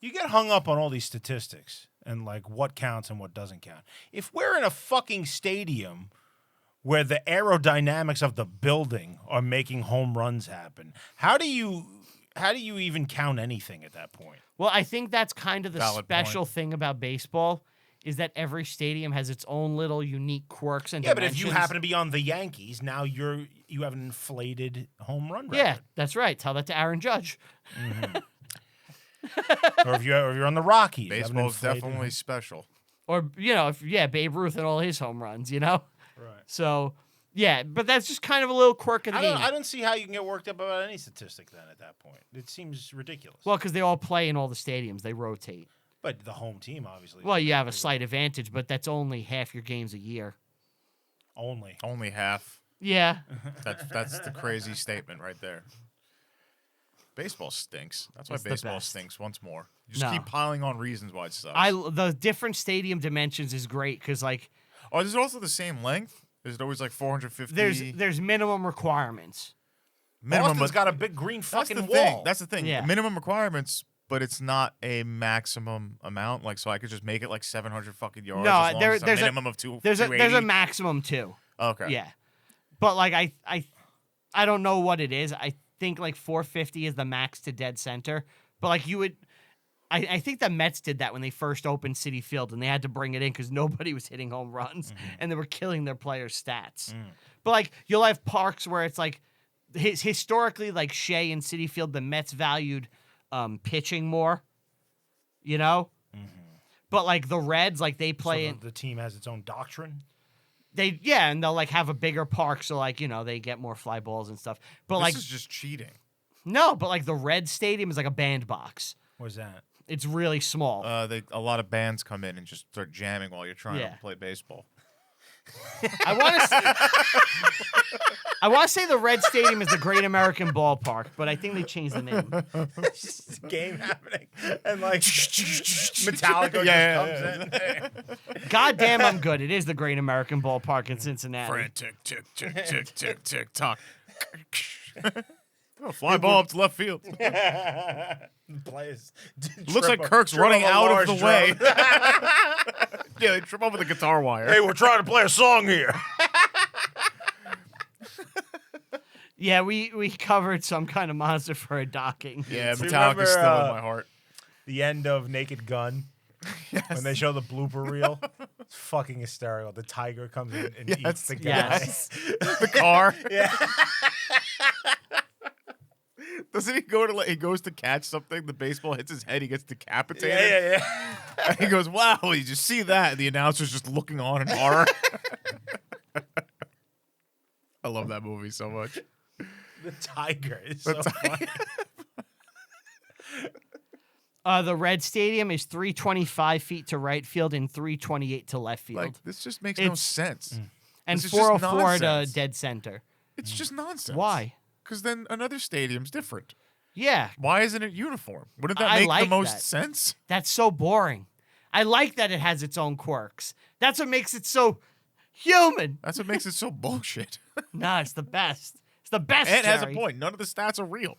you get hung up on all these statistics and like what counts and what doesn't count. If we're in a fucking stadium where the aerodynamics of the building are making home runs happen, how do you even count anything at that point? Well, I think that's kind of the Valid special point. thing about baseball is that every stadium has its own little unique quirks and Yeah, but if you dimensions. happen to be on the Yankees, now you have an inflated home run record. Yeah, that's right. Tell that to Aaron Judge. or if you're on the Rockies, you have an Baseball's inflated- definitely special. Or, Babe Ruth and all his home runs, Right. So, yeah, but that's just kind of a little quirk of the game. I don't see how you can get worked up about any statistic then at that point. It seems ridiculous. Well, because they all play in all the stadiums. They rotate. But the home team, obviously. Well, you have a slight advantage, but that's only half your games a year. Only. Only half. Yeah. That's the crazy statement right there. Baseball stinks. That's why It's the baseball best. stinks once more. You just No. keep piling on reasons why it sucks. The different stadium dimensions is great because, like, Oh, is it also the same length? Is it always like 450? there's minimum requirements. Austin's got a big green fucking that's the wall. thing. That's the thing. Yeah. Minimum requirements, but it's not a maximum amount. Like, so I could just make it like 700 fucking yards. No, as long as there's a a- minimum of two. There's a 280. maximum too. Okay. Yeah, but like I don't know what it is. I think like 450 is the max to dead center. But like you would, I think the Mets did that when they first opened Citi Field, and they had to bring it in because nobody was hitting home runs, and they were killing their players' stats. But like you'll have parks where it's like historically, like Shea and Citi Field, the Mets valued pitching more. You know. But like the Reds, like they play the team has its own doctrine. and they'll like have a bigger park, so like they get more fly balls and stuff. But This like is just cheating. no, but like the Red Stadium is like a bandbox. What's that? It's really small. A lot of bands come in and just start jamming while you're trying Yeah. to play baseball. I want to say the Red Stadium is the Great American Ballpark, but I think they changed the name. It's just a game happening, and like Metallica Yeah, just comes in. God damn, I'm good. It is the Great American Ballpark in Cincinnati. Frantic, tick, tick, tick, tick, tick, tock. Oh, fly ball up to left field. Players Looks like Kirk's running out of the way. Yeah, they trip over the guitar wire. Hey, we're trying to play a song here. Yeah, we covered some kind of monster for a docking. Yeah, Do you Metallica's remember, still in my heart. The end of Naked Gun. When they show the blooper reel, it's fucking hysterical. The tiger comes in and eats the guy. Yes. The car. Yeah. Doesn't he go to he goes to catch something? The baseball hits his head. He gets decapitated. Yeah. And he goes, "Wow, did you see that?" And the announcer's just looking on in horror. I love that movie so much. The tiger is so funny. The Red Stadium is 325 feet to right field and 328 to left field, Like, this just makes no It's- sense. and this is just 404 to nonsense. dead center. It's just nonsense. Why? Because then another stadium's different. Yeah, Why isn't it uniform? Wouldn't that I make like the most that. sense? that's so boring. I like that it has its own quirks. That's what makes it so human. That's what makes it so bullshit. Nah, it's the best. It's the best. Ed has a Jerry. point. None of the stats are real.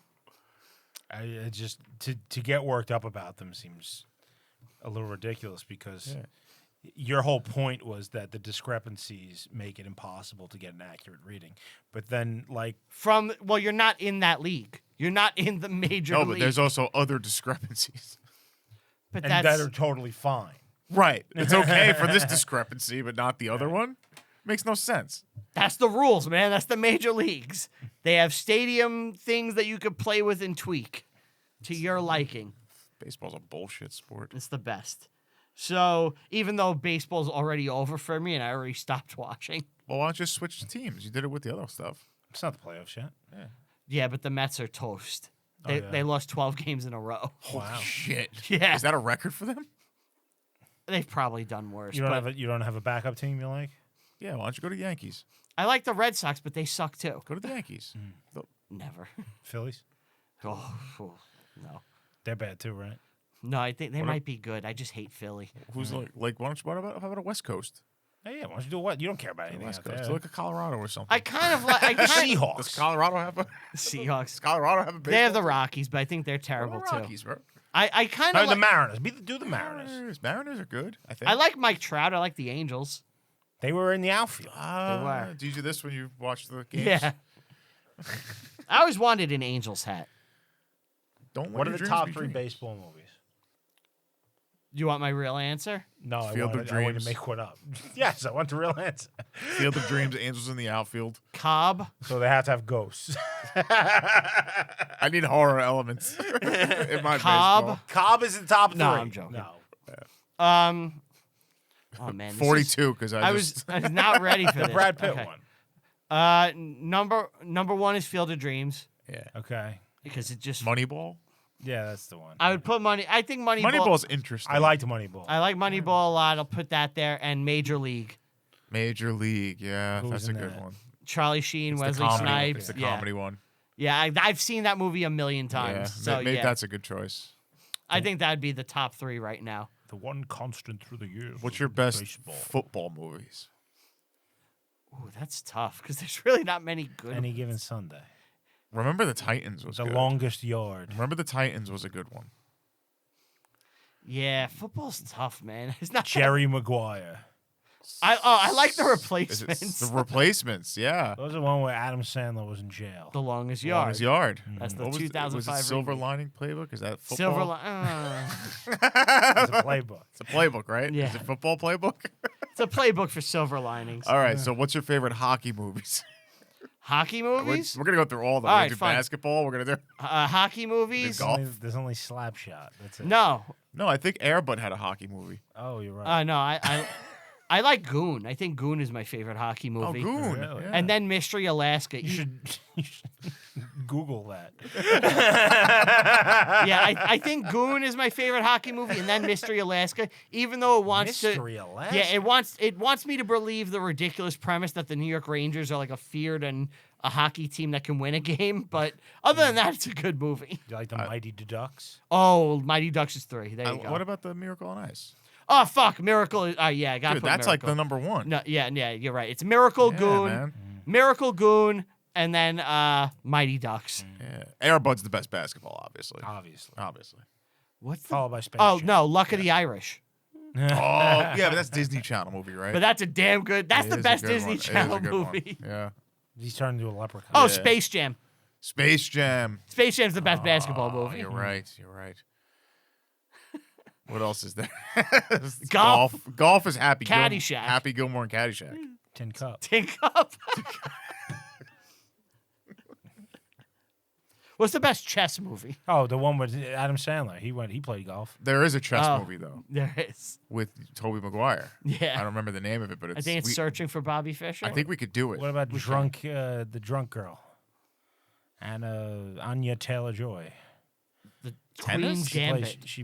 I just to get worked up about them seems a little ridiculous because your whole point was that the discrepancies make it impossible to get an accurate reading. But then, like, Well, you're not in that league. You're not in the major No, league. but there's also other discrepancies. But and that's that are totally fine. Right. It's okay for this discrepancy, but not the other one. Makes no sense. that's the rules, man. That's the major leagues. They have stadium things that you could play with and tweak to your liking. Baseball's a bullshit sport. It's the best. So even though baseball's already over for me and I already stopped watching, Well, why don't you just switch to teams? You did it with the other stuff. It's not the playoffs yet. yeah, but the Mets are toast. They yeah. they lost 12 games in a row. Holy Wow. shit. Yeah. Is that a record for them? They've probably done worse. You don't but have a backup team you like? Yeah, why don't you go to Yankees? I like the Red Sox, but they suck too. Go to the Yankees. Never. Phillies? Oh, no. They're bad too, right? No, I think they might be good. I just hate Philly. Who's like why don't you, how about a West Coast? Hey, yeah, why don't you do what? You don't care about anything West out Coast. there. Look at Colorado or something. I kind of like Does Seahawks. Colorado have a Seahawks. Colorado have a baseball They have the team? Rockies, but I think they're What terrible about too. Rockies, bro. I kind How of about like, the Mariners. Do the Mariners. Mariners are good, I think. I like Mike Trout. I like the Angels. They were in the outfield. were. Did you do this when you watched the games? Yeah. I always wanted an Angels hat. Don't let What are your the dreams top be 3 dreams. baseball movies? You want my real answer? No, Field of I wanted Dreams. to make one up. Yes, I want the real answer. Field of Dreams, Angels in the outfield. Cobb. So they have to have ghosts. I need horror elements in my Cobb. baseball. Cobb is in the top 3. No, I'm joking. No. Oh man, this is- 42 because I was not ready for this. Brad Pitt Okay. one. Number one is Field of Dreams Yeah. Okay. because it just. Moneyball. Yeah, that's the one. I would put money. I think Moneyball. Moneyball's interesting. I liked Moneyball. I like Moneyball a lot. I'll put that there. And Major League. Major League. Yeah, Who's that's a in good that? one. Charlie Sheen, It's Wesley the comedy. Snipes. It's the yeah, comedy one. yeah. I've seen that movie a million Yeah, times. So yeah, that's a good choice. I think that'd be the top 3 right now. The one constant through the years. What's your best football movies? Ooh, that's tough because there's really not many good. Any given Sunday. Remember the Titans was The good. Longest Yard. Remember the Titans was a good one. Yeah, football's tough, man. It's not Jerry Maguire. I like the Is it replacements. the replacements? Yeah. That was the one where Adam Sandler was in jail. The longest The yard. Longest Yard. That's the What was it? 2005 Was it Silver remake. Lining Playbook? Is that football? Silver line. It's a playbook. It's a playbook, right? Yeah. Is it football playbook? It's a playbook for silver linings. All right. So, what's your favorite hockey movies? Hockey We're movies? gonna go through all of them. All We're right, gonna do fine. basketball. We're gonna do. Hockey movies? Golf. There's only Slapshot. That's it. No. No, I think Air Bud had a hockey movie. Oh, you're right. No, I like Goon. I think Goon is my favorite hockey movie. Oh, Goon. Really? Yeah. And then Mystery Alaska. You should Google that. Yeah, I think Goon is my favorite hockey movie, and then Mystery Alaska. Even though it wants Mystery to, Alaska? yeah, it wants me to believe the ridiculous premise that the New York Rangers are like a feared and a hockey team that can win a game. But other than that, it's a good movie. Do you like the Mighty Ducks? Oh, Mighty Ducks is 3. There you go. What about the Miracle on Ice? Oh fuck, Miracle. Yeah, I got. Dude, that's like the number one. No, yeah, you're right. It's Miracle Yeah, Goon, man. Miracle Goon, and then Mighty Ducks. Yeah. Air Bud's the best basketball, obviously. Obviously. What's the? Followed by Space Oh Jam. no, Luck of the Irish. Oh, yeah, but that's Disney Channel movie, right? But that's a damn good. That's It the is a best good Disney one. It is a Channel good one. movie. Yeah. He's turned into a leprechaun. Oh, Yeah. Space Jam. Space Jam. Space Jam's the best basketball movie. You're right. You're right. What else is there? Golf. Golf is Happy Caddyshack. Happy Gilmore and Caddyshack. Tin Cup. Tin Cup. What's the best chess movie? Oh, the one with Adam Sandler. He played golf. There is a chess Oh. movie though There is. with Tobey Maguire. I Yeah. don't remember the name of it, but it's. I think it's Searching for Bobby Fischer. I think we could do it. What about the drunk girl? Anya Taylor-Joy. the Tennis? Queen's She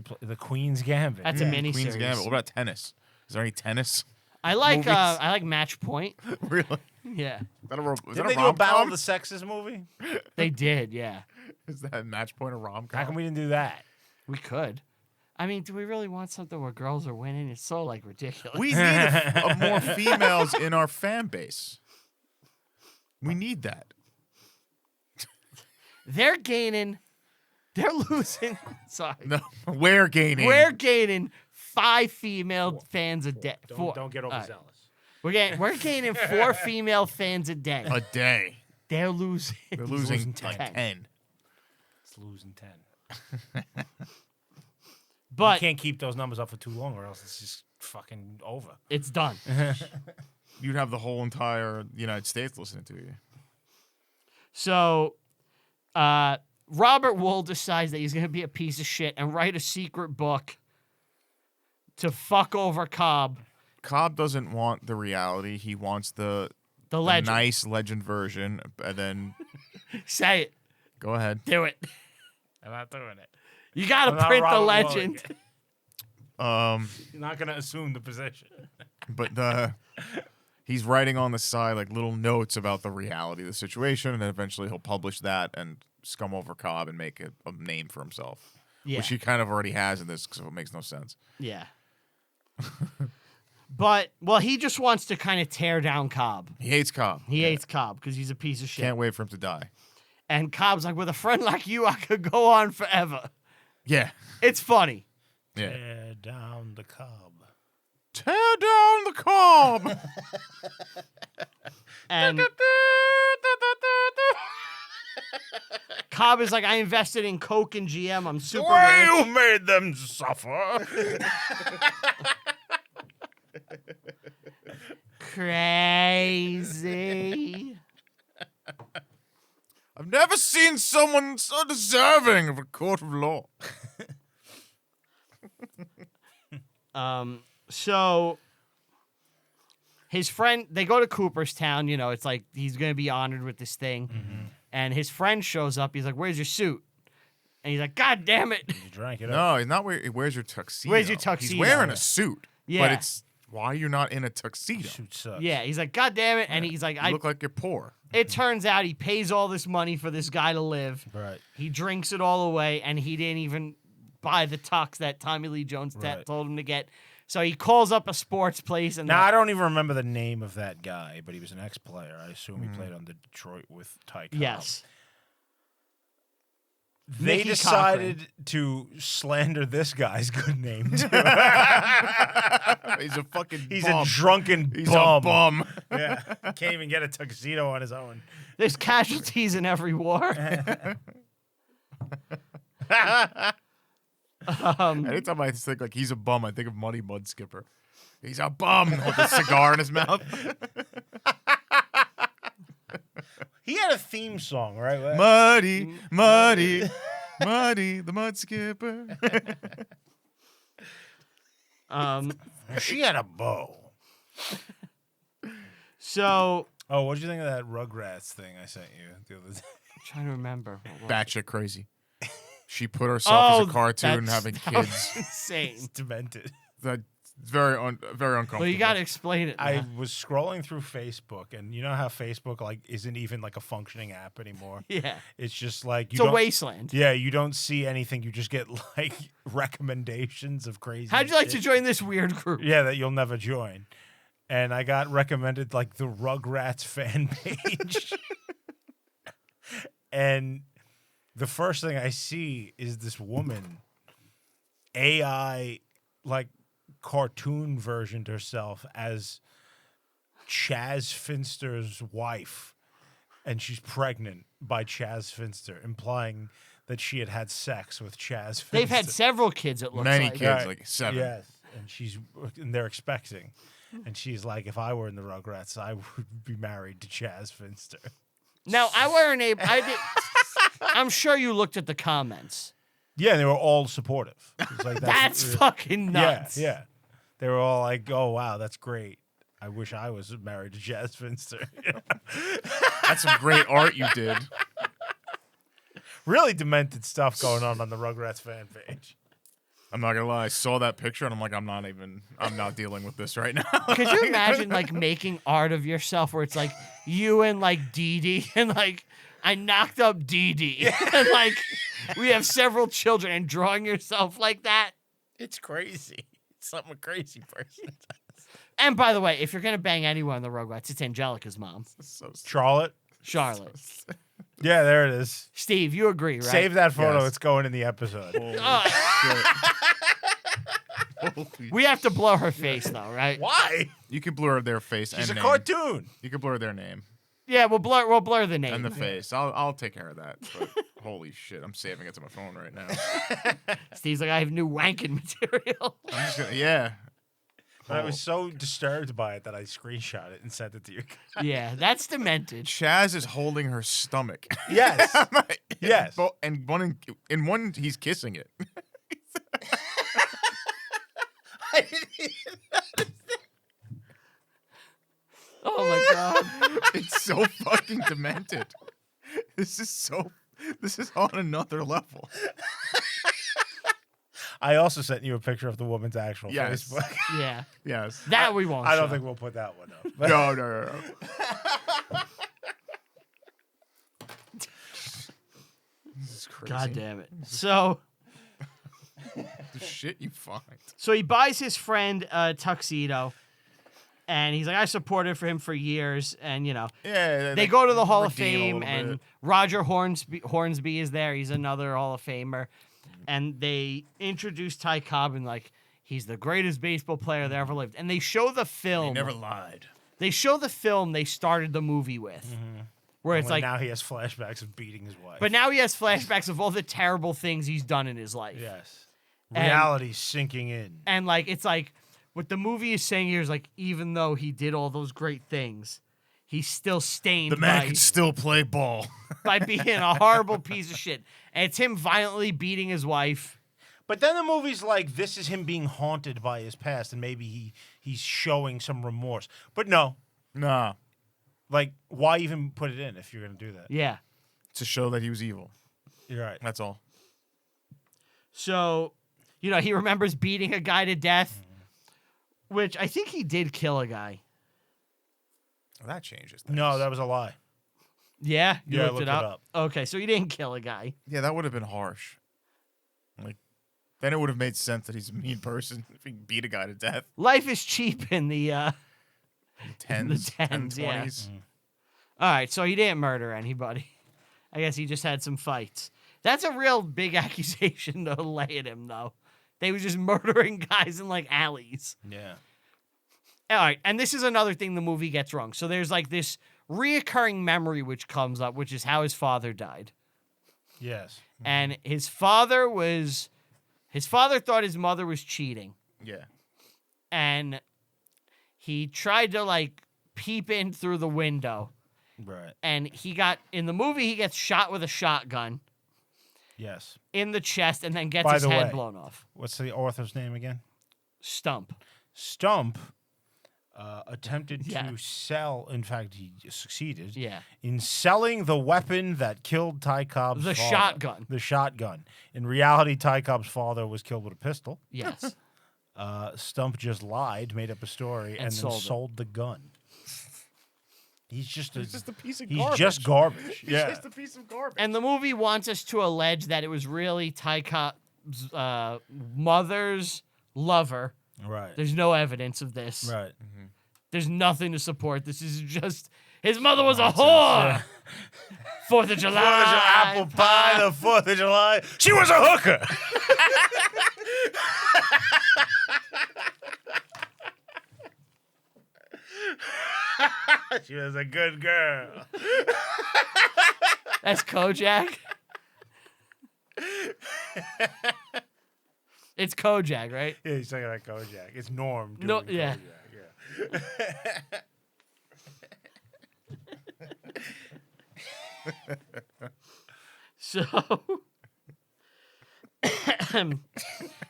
Gambit. plays the Queen's Gambit. That's a mini Queen's series. Gambit. What about tennis? Is there any tennis? I like movies? Match Point. Really? Yeah, Is that a, is that Didn't a they do a Battle rom-com? of the Sexes movie? they did. Yeah, Is that Match Point a rom com? How come we didn't do that? we could. I mean, do we really want something where girls are winning? It's so like ridiculous. We need more females in our fan base. We need that. They're gaining. They're losing. Sorry. No, we're gaining. We're gaining 5 female fans a day. Don't get All right. overzealous. We're gaining 4 female fans a day. a day. They're losing. They're losing losing like 10. 10. It's losing 10. But You can't keep those numbers up for too long, or else it's just fucking over. it's done. You'd have the whole entire United States listening to you. So, Robert Wuhl decides that he's going to be a piece of shit and write a secret book to fuck over Cobb, Cobb doesn't want the reality. He wants the legend. nice legend version. And then Say it. go ahead. Do it. I'm not doing it. You got to I'm not print the Robert Wuhl legend. again. You're not going to assume the position. But he's writing on the side like little notes about the reality of the situation, and then eventually he'll publish that and scum over Cobb and make a name for himself, Yeah. which he kind of already has in this, so it makes no sense. Yeah. But, well, he just wants to kind of tear down Cobb. He hates Cobb. He hates Cobb because he's a piece of shit. Can't wait for him to die. And Cobb's like, with a friend like you, I could go on forever. Yeah. It's funny. Yeah. Tear down the Cobb. Tear down the Cobb. And Cobb is like, I invested in Coke and GM. I'm super rich. made them suffer. Crazy. I've never seen someone so deserving of a court of law. So his friend, they go to Cooperstown, it's like he's going to be honored with this thing. And his friend shows up. He's like, where's your suit? And he's like, God damn it. You drank it up. No, he's not. He wears your tuxedo. Where's your He's tuxedo? wearing a suit. Yeah. But it's why you're not in a tuxedo. Shoot sucks. Yeah, he's like, God damn it. And he's like, You look like you're poor. it turns out he pays all this money for this guy to live. Right. He drinks it all away, and he didn't even buy the tux that Tommy Lee Jones Right. told him to get. So he calls up a sports place, and Now, I don't even remember the name of that guy, but he was an ex-player. I assume he played on Detroit with Ty Cobb. yes, They Mickey decided to slander this guy's good name too. He's a fucking He's bum. a drunken He's bum. a bum. Yeah, can't even get a tuxedo on his own. There's casualties in every war. Anytime I think like he's a bum, I think of Muddy Mud Skipper. He's a bum with a cigar in his mouth. He had a theme song, right? Muddy, Muddy, Muddy, the Mud Skipper. She had a bow. So Oh, what did you think of that Rugrats thing I sent you the other day? I'm trying to remember. Batshit crazy. She put herself as a cartoon that having was kids. insane. It's demented. That's very uncomfortable. Well, you got to explain it. I man. was scrolling through Facebook, and you know how Facebook like isn't even like a functioning app anymore. Yeah, It's just like it's a wasteland. Yeah, you don't see anything. You just get like recommendations of crazy. How'd you like to shit. join this weird group? Yeah, that you'll never join. And I got recommended like the Rugrats fan page. And the first thing I see is this woman, AI, like cartoon versioned herself as Chaz Finster's wife. And she's pregnant by Chaz Finster, implying that she had had sex with Chaz Finster. They've had several kids. It looks Many like. kids, Right. like 7. Yes, and they're expecting, and she's like, if I were in the Rugrats, I would be married to Chaz Finster. Now I weren't able. I'm sure you looked at the comments. Yeah, they were all supportive. It's like, That's fucking nuts. Yeah, they were all like, "Oh wow, that's great. I wish I was married to Chaz Finster." That's some great art you did. Really demented stuff going on the Rugrats fan page. I'm not gonna lie. I saw that picture and I'm like, I'm not dealing with this right now. Could you imagine like making art of yourself where it's like you and like Dee Dee and like I knocked up Dee Dee and like we have several children and drawing yourself like that? It's crazy. It's something a crazy person does. And by the way, if you're gonna bang anyone in the Rugrats, it's Angelica's mom, So Charlotte. Charlotte. Yeah, there it is. Steve, you agree, right? Save that photo. Yes. It's going in the episode. holy Oh, shit. Holy- we have to blur her face though, right? Why? You could blur their face She's a and name. cartoon. You could blur their name Yeah, we'll blur the name. and the face. I'll take care of that. But holy shit, I'm saving it to my phone right now. Steve's like, I have new wanking material. I'm just gonna, yeah. But I was so disturbed by it that I screenshot it and sent it to you. Yeah, that's demented. Chaz is holding her stomach. Yes. Yes. And in one he's kissing it. Oh my god. It's so fucking demented. This is on another level. I also sent you a picture of the woman's actual Yes. Facebook. Yeah. Yes. That we won't I don't show. think we'll put that one up. But No. This is crazy. God damn it. So The shit you find. he buys his friend a tuxedo and he's like, I supported for him for years, and Yeah. they go to the Hall of redeem a Fame, little and bit. Roger Hornsby is there. He's another Hall of Famer. And they introduce Ty Cobb and like he's the greatest baseball player that ever lived. And they show the film. He never lied. They show the film they started the movie with, where it's Only like, now he has flashbacks of beating his wife. but now he has flashbacks of all the terrible things he's done in his life. yes, And- reality's sinking in. And like it's like what the movie is saying here is like even though he did all those great things, he's still stained The man by, can still play ball. by being a horrible piece of shit. And it's him violently beating his wife. But then the movie's like, this is him being haunted by his past, and maybe he's showing some remorse. But no, Nah. like, why even put it in if you're gonna do that? Yeah. To show that he was evil. You're right. That's all. So, he remembers beating a guy to death, which I think he did kill a guy. Well, that changes things. No, that was a lie. Yeah? You Yeah, I looked it up? Okay, so he didn't kill a guy. Yeah, that would have been harsh. Like, then it would have made sense that he's a mean person if he beat a guy to death. Life is cheap in the Tens, tens, yeah. 20s. All right, so he didn't murder anybody. I guess he just had some fights. That's a real big accusation to lay at him, though. They were just murdering guys in, like, alleys. Yeah. All right, and this is another thing the movie gets wrong. So there's, like, this reoccurring memory which comes up, which is how his father died. Yes. And his father thought his mother was cheating. Yeah. And he tried to, like, peep in through the window. Right. And in the movie, he gets shot with a shotgun Yes. in the chest and then gets By his the head way- blown off. What's the author's name again? Stump. Stump attempted Yeah. to sell. In fact, he succeeded. Yeah. In selling the weapon that killed Ty Cobb's The father. shotgun. The shotgun. In reality, Ty Cobb's father was killed with a pistol. Yes. Stump just lied, made up a story, and then sold it. sold the gun. He's just a piece of he's just garbage. He's Yeah. just a piece of garbage. And the movie wants us to allege that it was really Ty Cobb's mother's lover. Right. There's no evidence of this. Right. There's nothing to support. This is just his mother was a whore. 4th of July. Apple pie, the 4th of July. She was a hooker. She was a good girl. That's Kojak. It's Kojak, right? Yeah, he's talking about Kojak. It's Norm doing No, yeah. Kojak. Yeah. So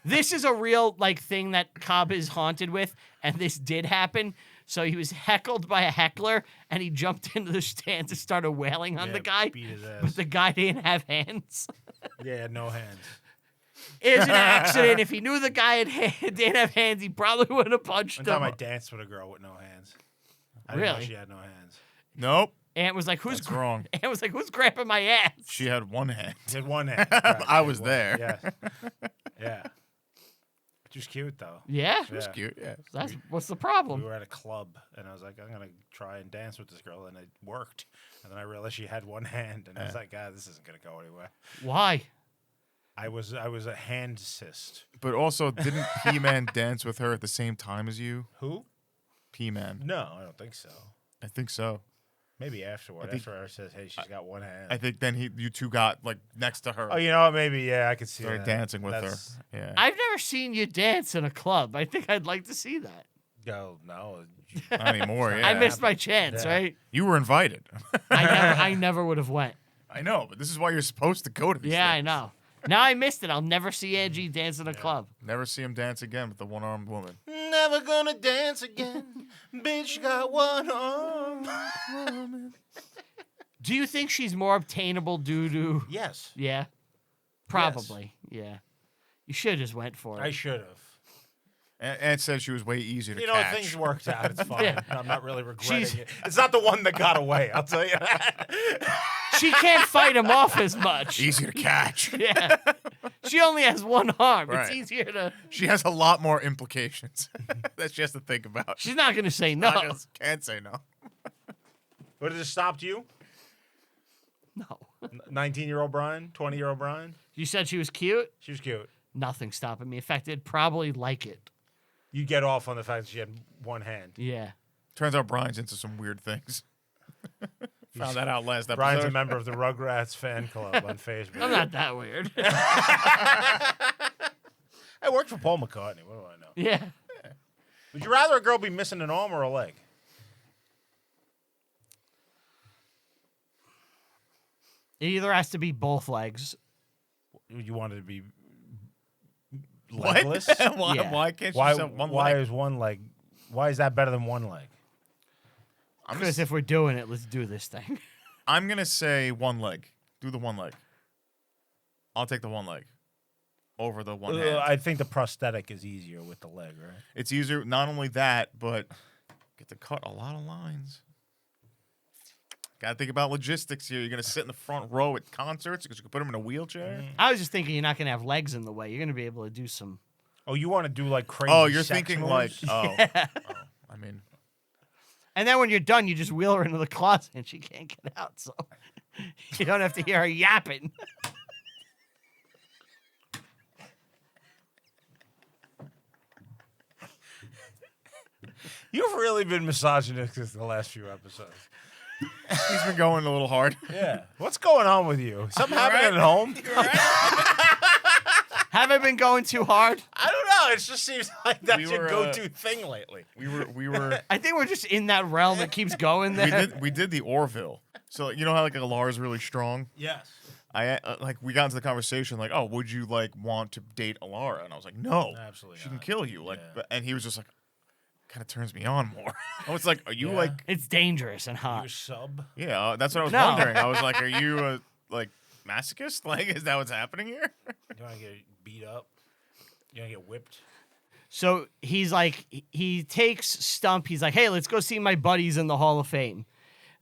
this is a real like thing that Cobb is haunted with, and this did happen. So he was heckled by a heckler, and he jumped into the stands and started wailing on Yeah, the guy. beat his ass. But the guy didn't have hands. Yeah, no hands. It's an accident. If he knew the guy didn't have hands, he probably would have punched One time I him. danced with a girl with no hands. I didn't know Really? she had no hands. Nope. Aunt was like, That's wrong. Aunt was like, who's grabbing my ass? She had one hand. She had one hand. I was there. Yeah. Yeah. She was cute, though. Yeah. Yeah. Cute, yeah. What's the We problem? were at a club, and I was like, I'm going to try and dance with this girl, and it worked. And then I realized she had one hand, and I was like, God, this isn't going to go anywhere. Why? I was a hand cyst. But also, didn't P-Man dance with her at the same time as you? Who? P-Man. No, I don't think so. I think so. Maybe afterward. I think- After I says, hey, she's got one hand. I think then you two got like next to her. Oh, you know what? Maybe, yeah, I could see Started that. dancing with That's- her. Yeah. I've never seen you dance in a club. I think I'd like to see that. Oh, no. Not anymore. Yeah. I missed my chance, Yeah. right? You were invited. I never would have went. I know, but this is why you're supposed to go to these. Yeah, I things. know. Now I missed it. I'll never see Angie dance in a club. Never see him dance again with the one-armed woman. Never gonna dance again. Bitch got one arm. Do you think she's more obtainable due to? Yes. Yeah, probably. Yeah, you should have just went for I it. should have. Aunt said she was way easier to You know, catch. things worked out. It's fine. Yeah. I'm not really regretting She's- it. It's not the one that got away, I'll tell you that. She can't fight him off as much. Easier to catch. Yeah, she only has one arm. It's Right. easier to. She has a lot more implications that she has to think about. She's not gonna say no. Can't say no. What did it stop you? No. 19-year-old Brian? 20-year-old Brian? You said she was cute. She was cute. Nothing stopping me. In fact, I'd probably like it. You get off on the fact that she had one hand. Yeah. Turns out Brian's into some weird things. Found that out last episode. Brian's a member of the Rugrats fan club on Facebook. I'm not that weird. I worked for Paul McCartney. What do I know? Yeah. Would you rather a girl be missing an arm or a leg? It either has to be both legs. You wanted to be What? legless? why, Yeah. why can't you Why? just have one Why leg? is one leg? Why is that better than one leg? I'm Because just- if we're doing it, let's do this thing. I'm going to say one leg. Do the one leg. I'll take the one leg over the one hand. I think the prosthetic is easier with the leg, right? It's easier, not only that, but get to cut a lot of lines. Got to think about logistics here. You're going to sit in the front row at concerts because you can put them in a wheelchair. I was just thinking you're not going to have legs in the way. You're going to be able to do some. Oh, you want to do like crazy? Oh, you're sex thinking moves? like, oh. I mean, And then when you're done, you just wheel her into the closet and she can't get out. So you don't have to hear her yapping. You've really been misogynistic the last few episodes. He's been going a little hard. Yeah. What's going on with you? Something happening at home? Have I been going too hard? I don't know. It just seems like that's We your were, go-to thing lately. We were. I think we're just in that realm that keeps going there. We did the Orville. So you know how like Alara's really strong. Yes. I like we got into the conversation like, oh, would you like want to date Alara? And I was like, no, Absolutely she not. can kill you. Like, Yeah. and he was just like, kind of turns me on more. I was like, are you like, It's dangerous and You hot. sub? yeah? That's what I was No. wondering. I was like, are you a like masochist? Like, is that what's happening here? You want to get beat up? You want to get whipped? So he's like, he takes Stump. He's like, hey, let's go see my buddies in the Hall of Fame.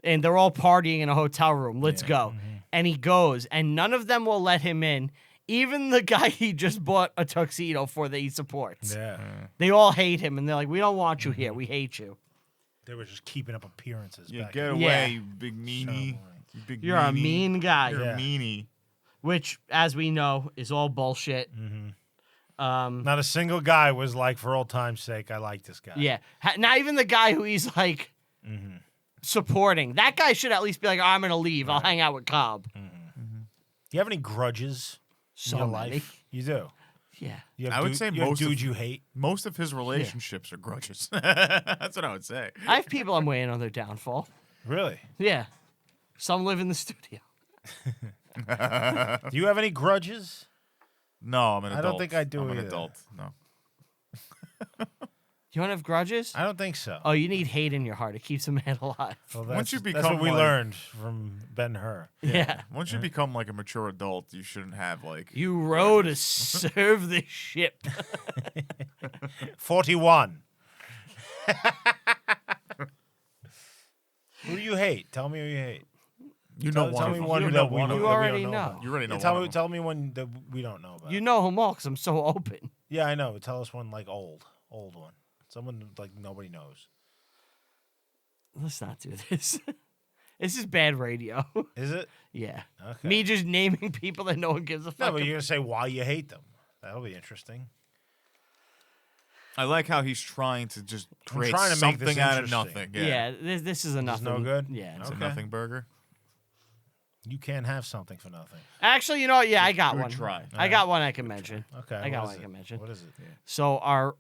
And they're all partying in a hotel room. Let's go. And he goes, and none of them will let him in. Even the guy he just bought a tuxedo for that he supports. Yeah. They all hate him, and they're like, we don't want you here. We hate you. They were just keeping up appearances. Yeah, back get then. away, Yeah. you big meanie. You big You're a meanie. mean guy. You're Yeah. a meanie. Which, as we know, is all bullshit. Not a single guy was like, for old time's sake, I like this guy. Yeah. Not even the guy who he's like supporting. That guy should at least be like, oh, I'm going to leave. I'll hang out with Cobb. Do you have any grudges in your many. life? You do. Yeah. You have I would say you have most of- dudes you hate. Most of his relationships are grudges. That's what I would say. I have people I'm waiting on their downfall. Really? Yeah. Some live in the studio. Do you have any grudges? No, I'm an I adult. don't think I do I'm an either. adult. No. You want to have grudges? I don't think so. Oh, you need hate in your heart. It keeps a man alive. Well, Once you that's become, what we like- learned from Ben-Hur. Yeah. Once you become like a mature adult, you shouldn't have like. You row to serve the ship. 41. Who do you hate? Tell me who you hate. You Tell- know one tell of me them. one you that know we one know- of You them. that we already don't know. about. You already know Tell one me, of them. tell me one that we don't know about. You know them all because I'm so open. Yeah, I know. Tell us one like old one. Someone like nobody knows. Let's not do this. This is bad radio. Is it? Yeah. Okay. Me just naming people that no one gives a fuck. No, but you're gonna say why you hate them. That'll be interesting. I like how he's trying to just create trying to make this something out of interesting. nothing. Yeah, this is a nothing. no good? Yeah. It's Okay. a nothing burger. You can't have something for nothing. Actually, you know what? Yeah, I got Good one. try. I got one I can mention. Okay. I got what one is I can it? mention. What is it? So our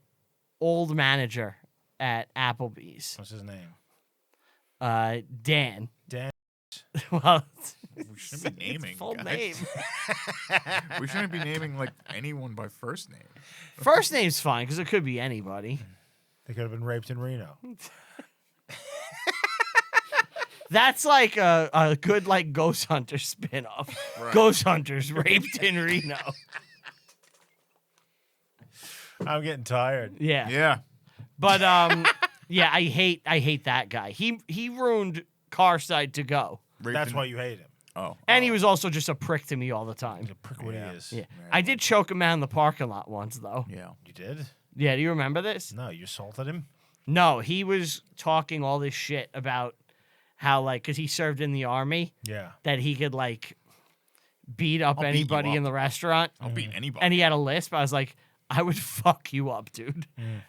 old manager at Applebee's, What's his name? Dan. Dan. Well, We shouldn't be naming. full guys. name. We shouldn't be naming like anyone by first name. First name's fine because it could be anybody. They could have been raped in Reno. That's like a good like Ghost Hunter spinoff. Right. Ghost Hunters raped in Reno. I'm getting tired. Yeah. Yeah. But yeah, I hate that guy. He ruined Carside to go. That's why you hate him. Oh. And he was also just a prick to me all the time. He's a prick what Yeah. he is. Yeah. I did choke him out in the parking lot once though. Yeah. You did? Yeah, do you remember this? No, you assaulted him? No, he was talking all this shit about how like cuz he served in the army Yeah. that he could like beat up I'll beat you anybody in up. the restaurant. I'll beat anybody. And he had a lisp. I was like, I would fuck you up, dude.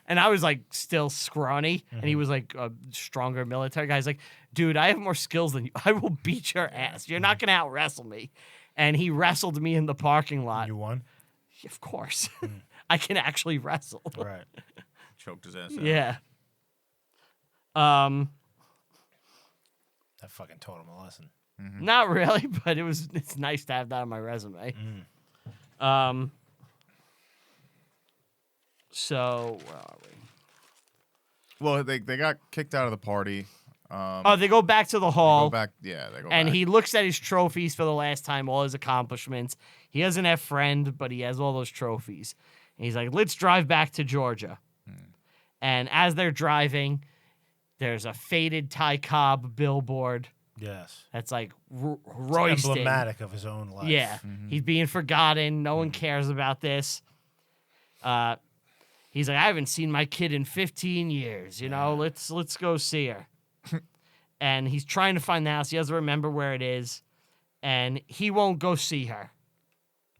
And I was like still scrawny, and he was like a stronger military guy. He's like, dude, I have more skills than you. I will beat your ass. You're not gonna out wrestle me. And he wrestled me in the parking lot. You won? Of course, I can actually wrestle. Right. Choked his ass out. Yeah. That fucking taught him a lesson. Not really, but it's nice to have that on my resume. So where are we? Well, they got kicked out of the party. Oh, they go back to the Go hall. back. Yeah, they go And back. he looks at his trophies for the last time, all his accomplishments. He doesn't have friend, but he has all those trophies. And he's like, let's drive back to Georgia. And as they're driving, there's a faded Ty Cobb billboard Yes. that's like roisting. Emblematic of his own life. Yeah, he's being forgotten. No one cares about this. He's like, I haven't seen my kid in 15 years. You know, let's go see her. And he's trying to find the house. He doesn't remember where it is, and he won't go see her.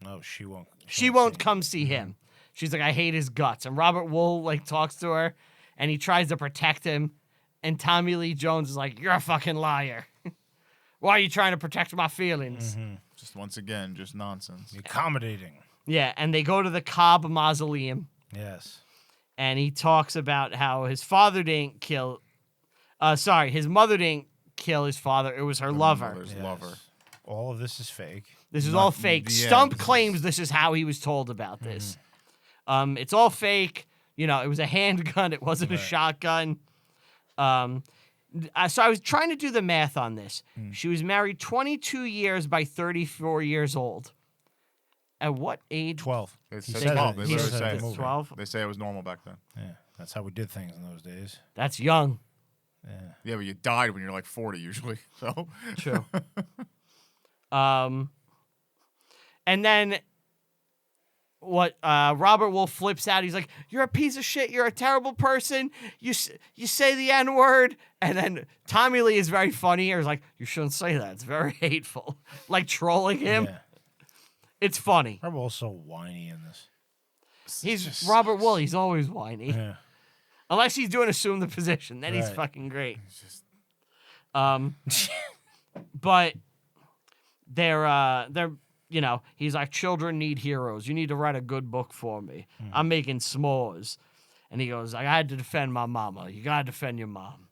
No, she won't. She won't come see him. She's like, I hate his guts. And Robert Wuhl like talks to her, and he tries to protect him. And Tommy Lee Jones is like, "You're a fucking liar. Why are you trying to protect my feelings?" Just once again, just nonsense. Accommodating. Yeah, and they go to the Cobb mausoleum, Yes. and he talks about how his father didn't kill. His mother didn't kill his father. It was her lover. Mother's lover. All of this is fake. This is all fake. yeah, Stump claims this is how he was told about this. It's all fake. You know, it was a handgun. It wasn't a shotgun. So I was trying to do the math on this. She was married 22 years by 34 years old. At what age? 12. It He says said 12. it. They He literally said say it in it. the movie. 12? They say it was normal back then. Yeah, that's how we did things in those days. That's young. Yeah, but you died when you're like 40 usually. So True. And then what Robert Wuhl flips out. He's like, "You're a piece of shit. You're a terrible person. You say the N-word." And then Tommy Lee is very funny. He's like, "You shouldn't say that. It's very hateful." Like trolling him. Yeah. It's funny. I'm also whiny in this. He's Robert Wuhl. He's always whiny. Yeah. Unless he's doing assume the position. Then he's Right. fucking great. But they're you know, he's like, "Children need heroes. You need to write a good book for me. I'm making s'mores." And he goes, "I had to defend my mama. You gotta defend your mom."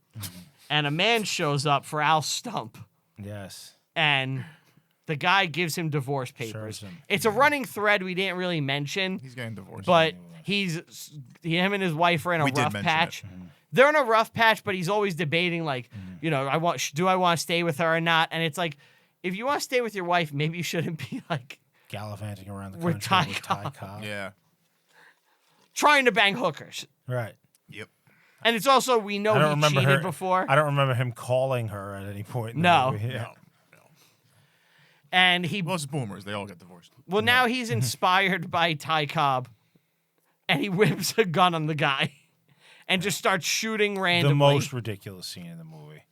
And a man shows up for Al Stump, Yes. and the guy gives him divorce papers. Serves him. It's a running thread we didn't really mention, he's getting divorced. but him and his wife are in a We did rough mention patch. it. They're in a rough patch, but he's always debating, like, you know, do I want to stay with her or not? And it's like, if you want to stay with your wife, maybe you shouldn't be like Gallivanting around the With country Ty with Ty Cobb. Cobb. yeah. trying to bang hookers. Right. Yep. And it's also, we know I don't he remember cheated her before. I don't remember him calling her at any point. In the No. movie. Yeah. No. And he, Well, it's boomers. They all get divorced. well, now he's inspired by Ty Cobb, and he whips a gun on the guy and just starts shooting randomly. The most ridiculous scene in the movie.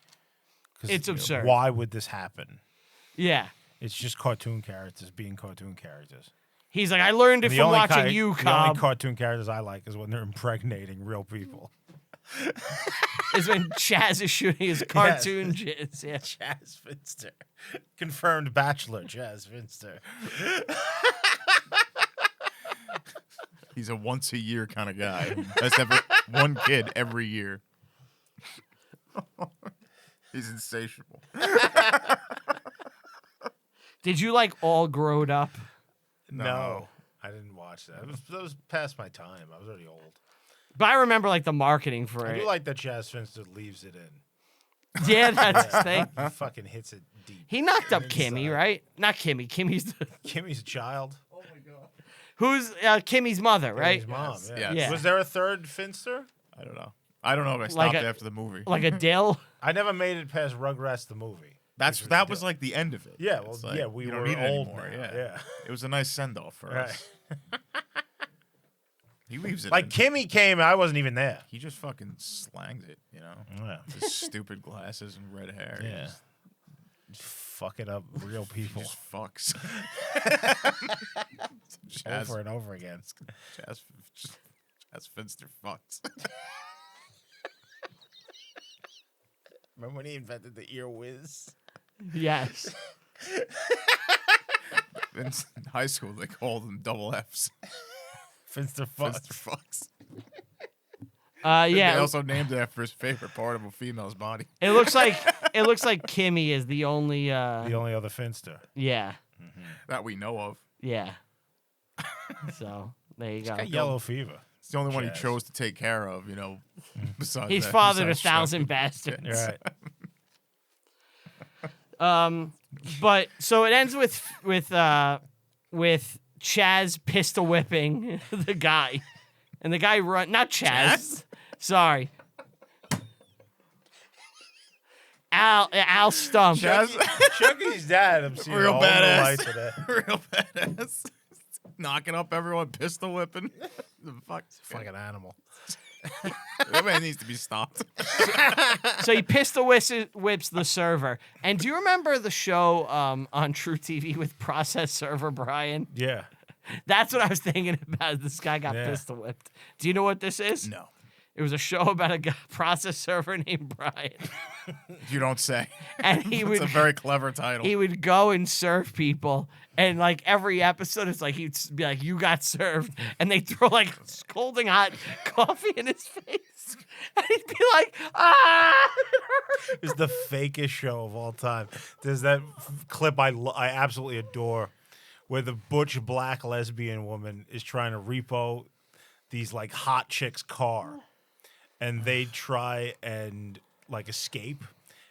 'Cause, It's absurd. Why would this happen? Yeah. It's just cartoon characters being cartoon characters. He's like, "I learned it The from only watching ki- you, The Cobb." only cartoon characters I like is when they're impregnating real people. Is when Chaz is shooting his cartoon jizz. Yeah. Chaz Finster. Confirmed bachelor, Chaz Finster. He's a once a year kind of guy. That's one kid every year. He's insatiable. Did you like All Growed Up? No. I didn't watch that. That was past my time. I was already old. But I remember like the marketing for I it. do like that Chaz Finster leaves it in. Yeah, that's his thing. He fucking hits it deep. He knocked up Kimmy, right? Not Kimmy. Kimmy's the, Kimmy's a child. who's Kimmy's mother, right? His mom. Yes, Yeah. yes. Yeah. Was there a third Finster? I don't know. I don't know if I Like stopped a- after the movie. Like a Dill. I never made it past Rugrats the movie. That was like the end of it. Yeah, well, It's like, yeah, we you don't were need it old anymore. now, Yeah. yeah. It was a nice send off for Right. us. He weaves it. Like in. Kimmy came, I wasn't even there. He just fucking slangs it, you know. Yeah. His stupid glasses and red hair. He Yeah. Fucking up real people just fucks. over and over again. Chaz Finster fucks. Remember when he invented the ear whiz? Yes. In high school, they called them double Fs. Finster Finster fucks. fucks. Yeah. They also named it after his favorite part of a female's body. It looks like Kimmy is the only. The only other Finster. Yeah. That we know of. Yeah. So there you go. Got yellow fever. It's the only one he Chaz. chose to take care of, you know. Besides He's that, fathered besides 1,000 Chucky. bastards. Right. But so it ends with Chaz pistol whipping the guy, and the guy not Chaz. Sorry. Al Stump. Chucky's dad, I'm seeing Real all the badass. light today. Real badass. Knocking up everyone, pistol whipping. The fuck? Fucking animal. That man needs to be stopped. So he pistol whips the server. And do you remember the show on True TV with Process Server Brian? Yeah. That's what I was thinking about. This guy got Yeah. pistol whipped. Do you know what this is? No. It was a show about a process server named Brian. You don't say. And he It's would a very clever title. he would go and serve people, and like every episode, it's like he'd be like, "You got served," and they throw like scalding hot coffee in his face, and he'd be like, "Ah!" It's the fakest show of all time. There's that clip I absolutely adore, where the butch black lesbian woman is trying to repo these like hot chick's car, and they try and like escape,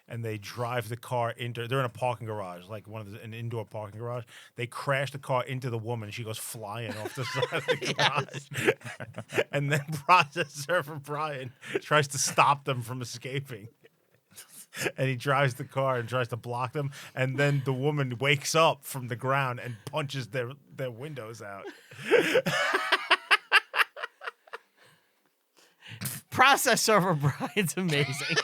and they drive the car into. They're in a parking garage, like an indoor parking garage. They crash the car into the woman, and she goes flying off the side of the garage. And then process server Brian tries to stop them from escaping. And he drives the car and tries to block them, and then the woman wakes up from the ground and punches their windows out. Process server Brian's amazing.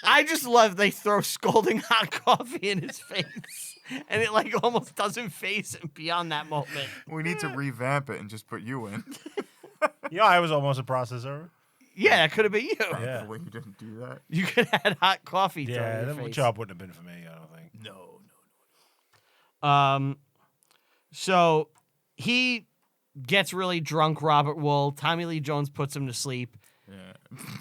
I just love they throw scalding hot coffee in his face, and it like almost doesn't face him beyond that moment. We need to revamp it and just put you in. Yeah, I was almost a process server. Yeah, that could have been you. Yeah. Well, you didn't do that. You could have had hot coffee thrown Yeah, in your that face. job wouldn't have been for me, I don't think. No. So he gets really drunk, Robert Wuhl. Tommy Lee Jones puts him to sleep. Yeah.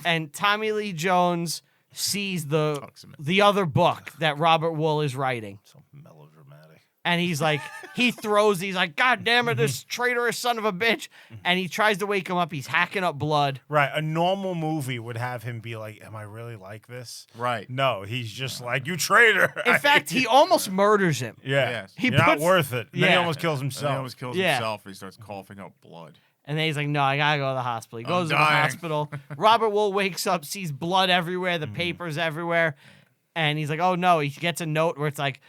And Tommy Lee Jones sees Talks him in. the other book that Robert Wuhl is writing. So melodramatic. And he's like, he's like, God damn it, this traitorous son of a bitch. And he tries to wake him up. He's hacking up blood. Right, a normal movie would have him be like, am I really like this? Right. No, he's just like, you traitor. In fact, he almost murders him. yeah, Yes. He you're not puts- worth it. And then he Yeah. almost kills And himself. he almost kills Yeah. himself. He starts coughing up blood. And then he's like, no, I gotta go to the hospital. He I'm goes to the dying. hospital. Robert Wuhl wakes up, sees blood everywhere, the papers everywhere. And he's like, oh no. He gets a note where it's like,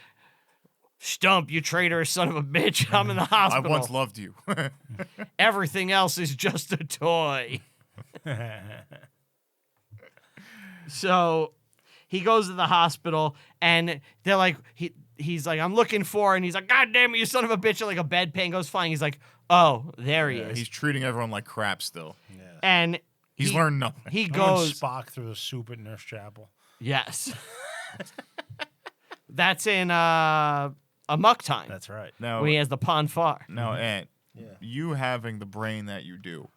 Stump, you traitorous son of a bitch. I'm in the I hospital. once loved you. Everything else is just a toy. So he goes to the hospital, and they're like, he's like, I'm looking for, and he's like, God damn it, you son of a bitch. And like a bedpan goes flying. He's like, oh, there he is. He's treating everyone like crap still. And He's he, learned nothing. He Someone goes, Spock through the soup at Nurse Chapel. yes. That's in A Muck Time. That's right. Now, When he has the pond far. now, Ant, Yeah. you having the brain that you do,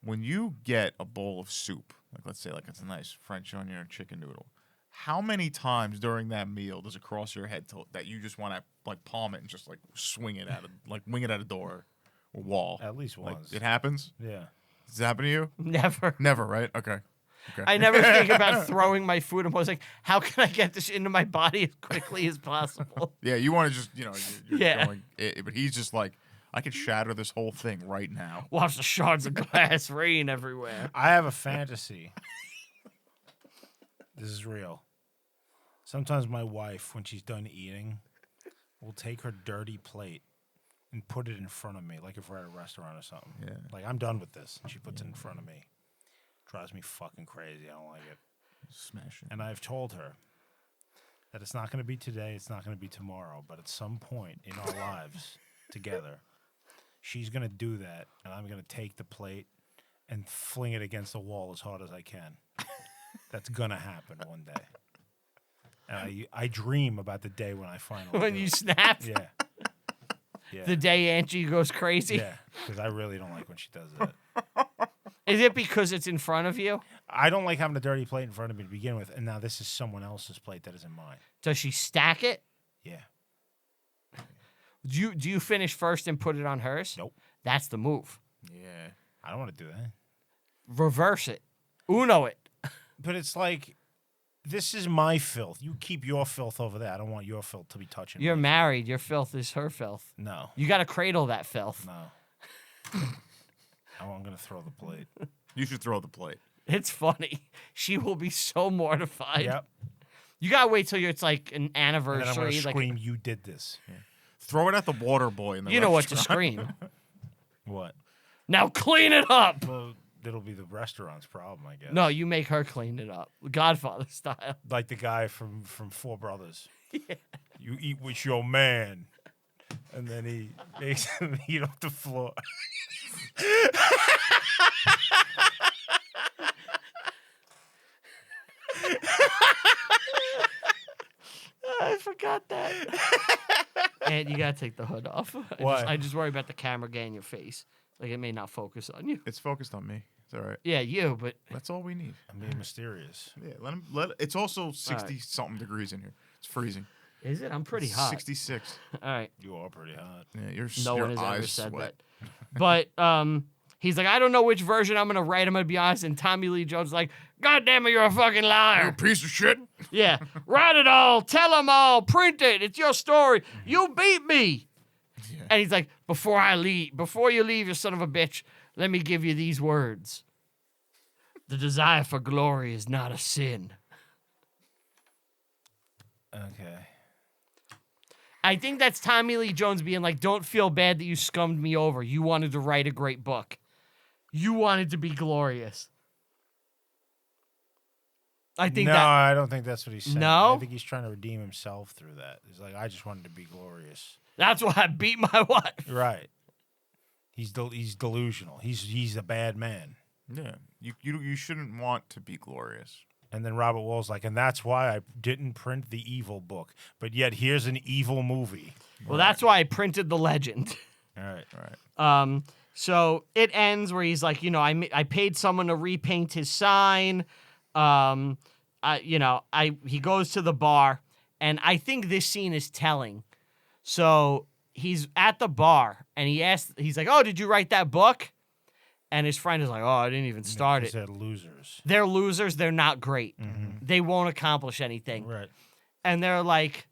when you get a bowl of soup, like let's say like it's a nice French onion or chicken noodle, how many times during that meal does it cross your head that you just want to like palm it and just like swing it at wing it at a door or wall? At least Like once. it happens? Yeah. Does it happen to you? Never. Never, right? Okay. I never think about throwing my food. I'm always like, how can I get this into my body as quickly as possible? Yeah, you want to just, you're Yeah. going, but he's just like, I could shatter this whole thing right now. Watch the shards of glass rain everywhere. I have a fantasy. This is real. Sometimes my wife, when she's done eating, will take her dirty plate and put it in front of me, like if we're at a restaurant or something. Yeah. Like, I'm done with this. And she puts it in front of me. Drives me fucking crazy. I don't like it. Smash it. And I've told her that it's not going to be today, it's not going to be tomorrow, but at some point in our lives together, she's going to do that, and I'm going to take the plate and fling it against the wall as hard as I can. That's going to happen one day. And I dream about the day when I finally When do you it. snap, Yeah. Yeah. the day Angie goes crazy. Yeah, because I really don't like when she does that. Is it because it's in front of you? I don't like having a dirty plate in front of me to begin with, and now this is someone else's plate that isn't mine. Does she stack it? Yeah. Do you finish first and put it on hers? Nope. That's the move. Yeah. I don't want to do that. Reverse it. Uno it. But it's like, this is my filth. You keep your filth over there. I don't want your filth to be touching You're me. married. Your filth is her filth. No. You got to cradle that filth. No. I'm going to throw the plate. You should throw the plate. It's funny. She will be so mortified. Yep. You got to wait till it's like an And then I'm going anniversary. to Like, scream, you did this. Throw it at the water boy in the you know what to restaurant. scream. What? Now clean it up. Well, it'll be the restaurant's problem, I guess. No, you make her clean it up. Godfather style. Like the guy from Four Brothers. Yeah. You eat with your man. And then he makes him eat off the floor. I forgot that. And you gotta take the hood off. Why? I just worry about the camera getting your face. Like it may not focus on you. It's focused on me. It's all right. Yeah, you, but That's all we need. I'm being mysterious. Yeah, let it. It's also 60 something degrees in here. It's freezing. is it? I'm pretty hot. 66. All right. You are pretty hot. Yeah, your No your one has eyes ever said sweat. that. But he's like, I don't know which version I'm gonna write. I'm gonna be honest. And Tommy Lee Jones is like, God damn it, you're a fucking You liar. piece of shit. Yeah, write it all, tell them all, print it. It's your story. You beat me. Yeah. And he's like, before you leave, you son of a bitch, let me give you these words. The desire for glory is not a sin. Okay. I think that's Tommy Lee Jones being like, don't feel bad that you scummed me over. You wanted to write a great book. You wanted to be glorious. I think no, that I don't think that's what he's saying. No? I think he's trying to redeem himself through that. He's like, I just wanted to be glorious. that's why I beat my wife. Right. He's delusional. He's a bad man. Yeah. You shouldn't want to be glorious. And then Robert Wuhl's like, and that's why I didn't print the evil book. But yet here's an evil movie. Well, that's why I printed the legend. All right. All right. So it ends where he's like, I paid someone to repaint his sign. He goes to the bar, and I think this scene is telling. So he's at the bar, and he's like, oh, did you write that book? And his friend is like, oh, I didn't even start it. They're losers. They're losers. They're not great. Mm-hmm. They won't accomplish anything. Right. And they're like,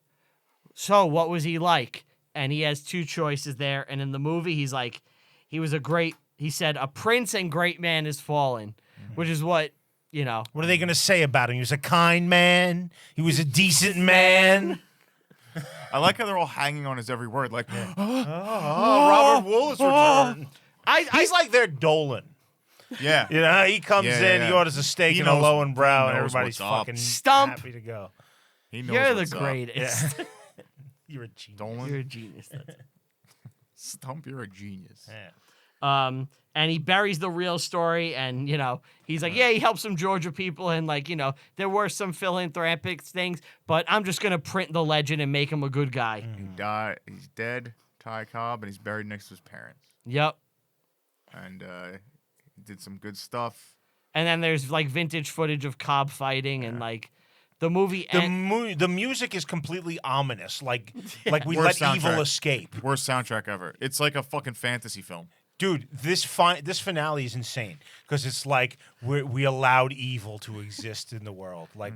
so what was he like? And he has two choices there. And in the movie, he's like, he said, a prince and great man is fallen, which is what, What are they going to say about him? He was a kind man. He was a decent man. I like how they're all hanging on his every word. Like, Robert Wuhl is returned. He's like their Dolan. Yeah. He comes in, he orders a steak He and a knows- low and brown, he and knows everybody's what's up. fucking Stump. happy to go. He knows You're the what's up. greatest. You're a genius. Dolan, You're a genius. Stump, you're a genius. Yeah. And he buries the real story, and he's like, yeah, he helped some Georgia people, and there were some philanthropic things, but I'm just gonna print the legend and make him a good guy. He died. He's dead. Ty Cobb, and he's buried next to his parents. Yep. And he did some good stuff. And then there's like vintage footage of Cobb fighting, and like the movie. The music is completely ominous, like we Worst let evil soundtrack. escape. Worst soundtrack ever. It's like a fucking fantasy film. Dude, this finale is insane because it's like we allowed evil to exist in the world. Like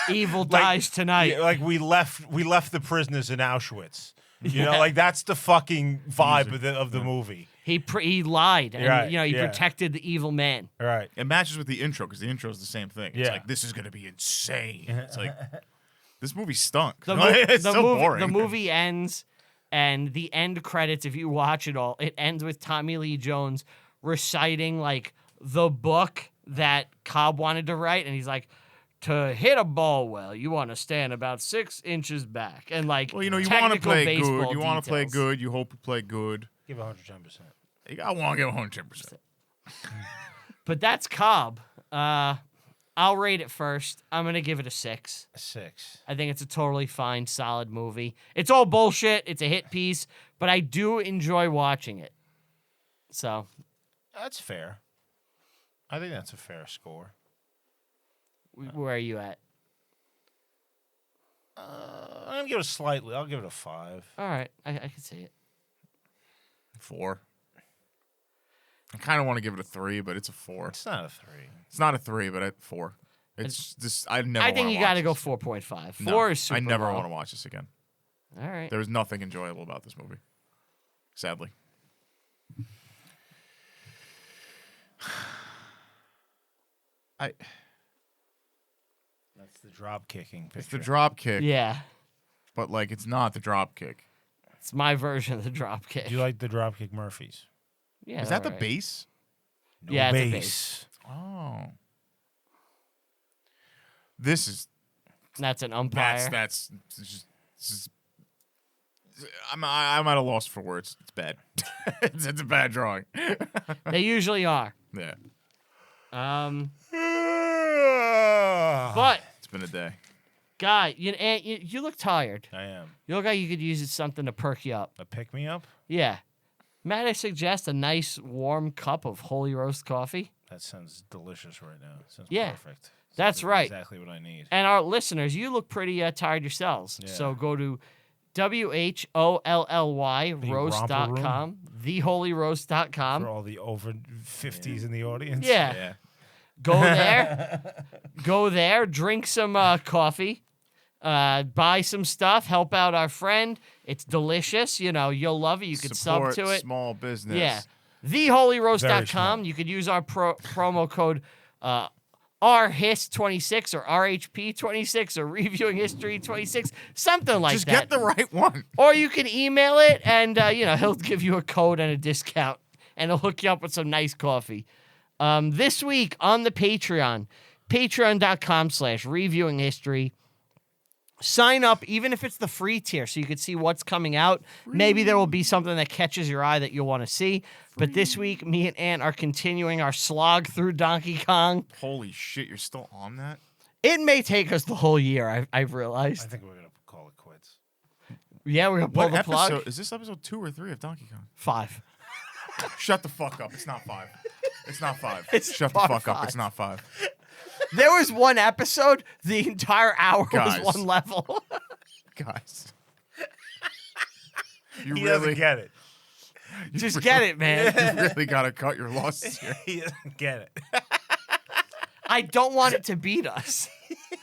Evil dies tonight. Yeah, like we left the prisoners in Auschwitz. Like that's the fucking vibe of the movie. He lied, and Right, he yeah. protected the evil man. All right. It matches with the intro because the intro is the same thing. It's Yeah. like, this is going to be insane. It's like, this movie stunk. The, It's the so movie, boring. The movie ends, and the end credits, if you watch it all, it ends with Tommy Lee Jones reciting like the book that Cobb wanted to write, and he's like, to hit a ball well, you want to stand about 6 inches back, and like, Well, you want to technical play baseball good. You want to play details. good. You hope to play good. Give 110%. I want to give 110%. But that's Cobb. I'll rate it first. I'm gonna give it a 6. A 6. I think it's a totally fine, solid movie. It's all bullshit. It's a hit piece, but I do enjoy watching it. So That's fair. I think that's a fair score. where are you at? I'm gonna give it I'll give it a 5. All right, I can see it. 4. I kind of want to give it a 3, but it's a 4. It's not a 3. It's not a 3, but a 4. It's just I never. I think you got to go 4.5. 4 No, is super I never low. want to watch this again. All right. There was nothing enjoyable about this movie. Sadly. That's the drop kicking picture. It's the drop kick, Yeah, but like it's not the drop kick. it's my version of the drop kick. Do you like the drop kick Murphys? Yeah, Is that the all right. bass? No Yeah, it's a bass. Oh. This is That's an umpire. that's just I'm at a loss for words. It's bad. it's a bad drawing. They usually are. Yeah. But, It's been a day. Guy, you look tired. I am. You look like you could use something to perk you up. A pick me up? Yeah. Might I suggest a nice warm cup of Holy Roast coffee? That sounds delicious right now. Sounds Yeah. perfect. That's right. Exactly what I need. And our listeners, you look pretty tired yourselves. Yeah. So go to WHOLLY The roast.com, theholyroast.com. For all the over 50s in the audience. Yeah. Go there, drink some coffee, buy some stuff, help out our friend. It's delicious. You'll love it. You could sub Support to it. small business. Yeah. Very Theholyroast.com. small. You could use our promo code RHIS26 or RHP26 or Reviewing History 26, something like Just that. get the right one. Or you can email it and, he'll give you a code and a discount and he'll hook you up with some nice coffee. This week on the Patreon, patreon.com/Reviewing History. Sign up, even if it's the free tier, so you can see what's coming out. Maybe there will be something that catches your eye that you'll want to see. But this week, me and Ant are continuing our slog through Donkey Kong. Holy shit, you're still on that? It may take us the whole year, I've I realized. think we're going to call it quits. Yeah, we're going to pull What the episode? plug. Is this episode 2 or 3 of Donkey Kong? 5. Shut the fuck up. It's not 5. It's not 5. It's Shut the part fuck up. 5. It's not 5. There was one episode, the entire hour Guys. was one level. Guys. You He really, doesn't get it. Just get it, man. you really got to cut your losses here. He doesn't get it. I don't want it to beat us.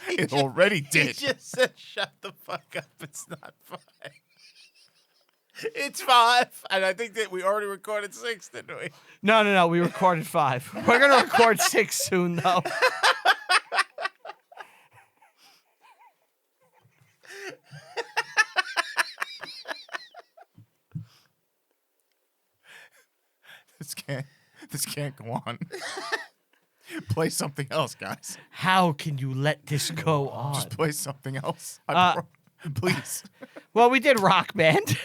It already He did. just said, shut the fuck up. It's not 5. It's 5. And I think that we already recorded 6, didn't we? No. We recorded 5. We're going to record 6 soon, though. This can't go on. Play something else, guys. How can you let this go on? Just play something else. Please. Well, we did Rock Band.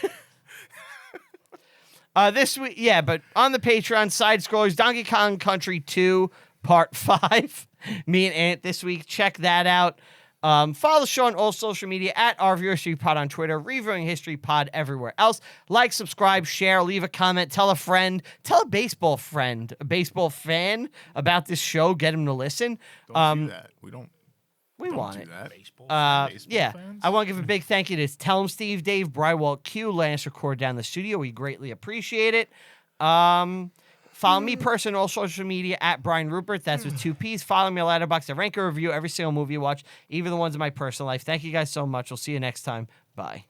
This week, but on the Patreon, side scrollers, Donkey Kong Country 2, Part 5. Me and Ant this week. Check that out. Follow the show on all social media at Review History Pod on Twitter, Reviewing History Pod everywhere else. Like, subscribe, share, leave a comment, tell a friend, tell a baseball friend, a baseball fan about this show, get him to listen. Don't do that. We don't want do it. that. Baseball. Yeah, fans? I want to give a big thank you to Tell 'em Steve, Dave, Brywalt, Q, Lance Record down the studio. We greatly appreciate it. Follow me personally on all social media at Brian Rupert. That's with 2 P's. Follow me on Letterboxd. I rank and review every single movie you watch, even the ones in my personal life. Thank you guys so much. We'll see you next time. Bye.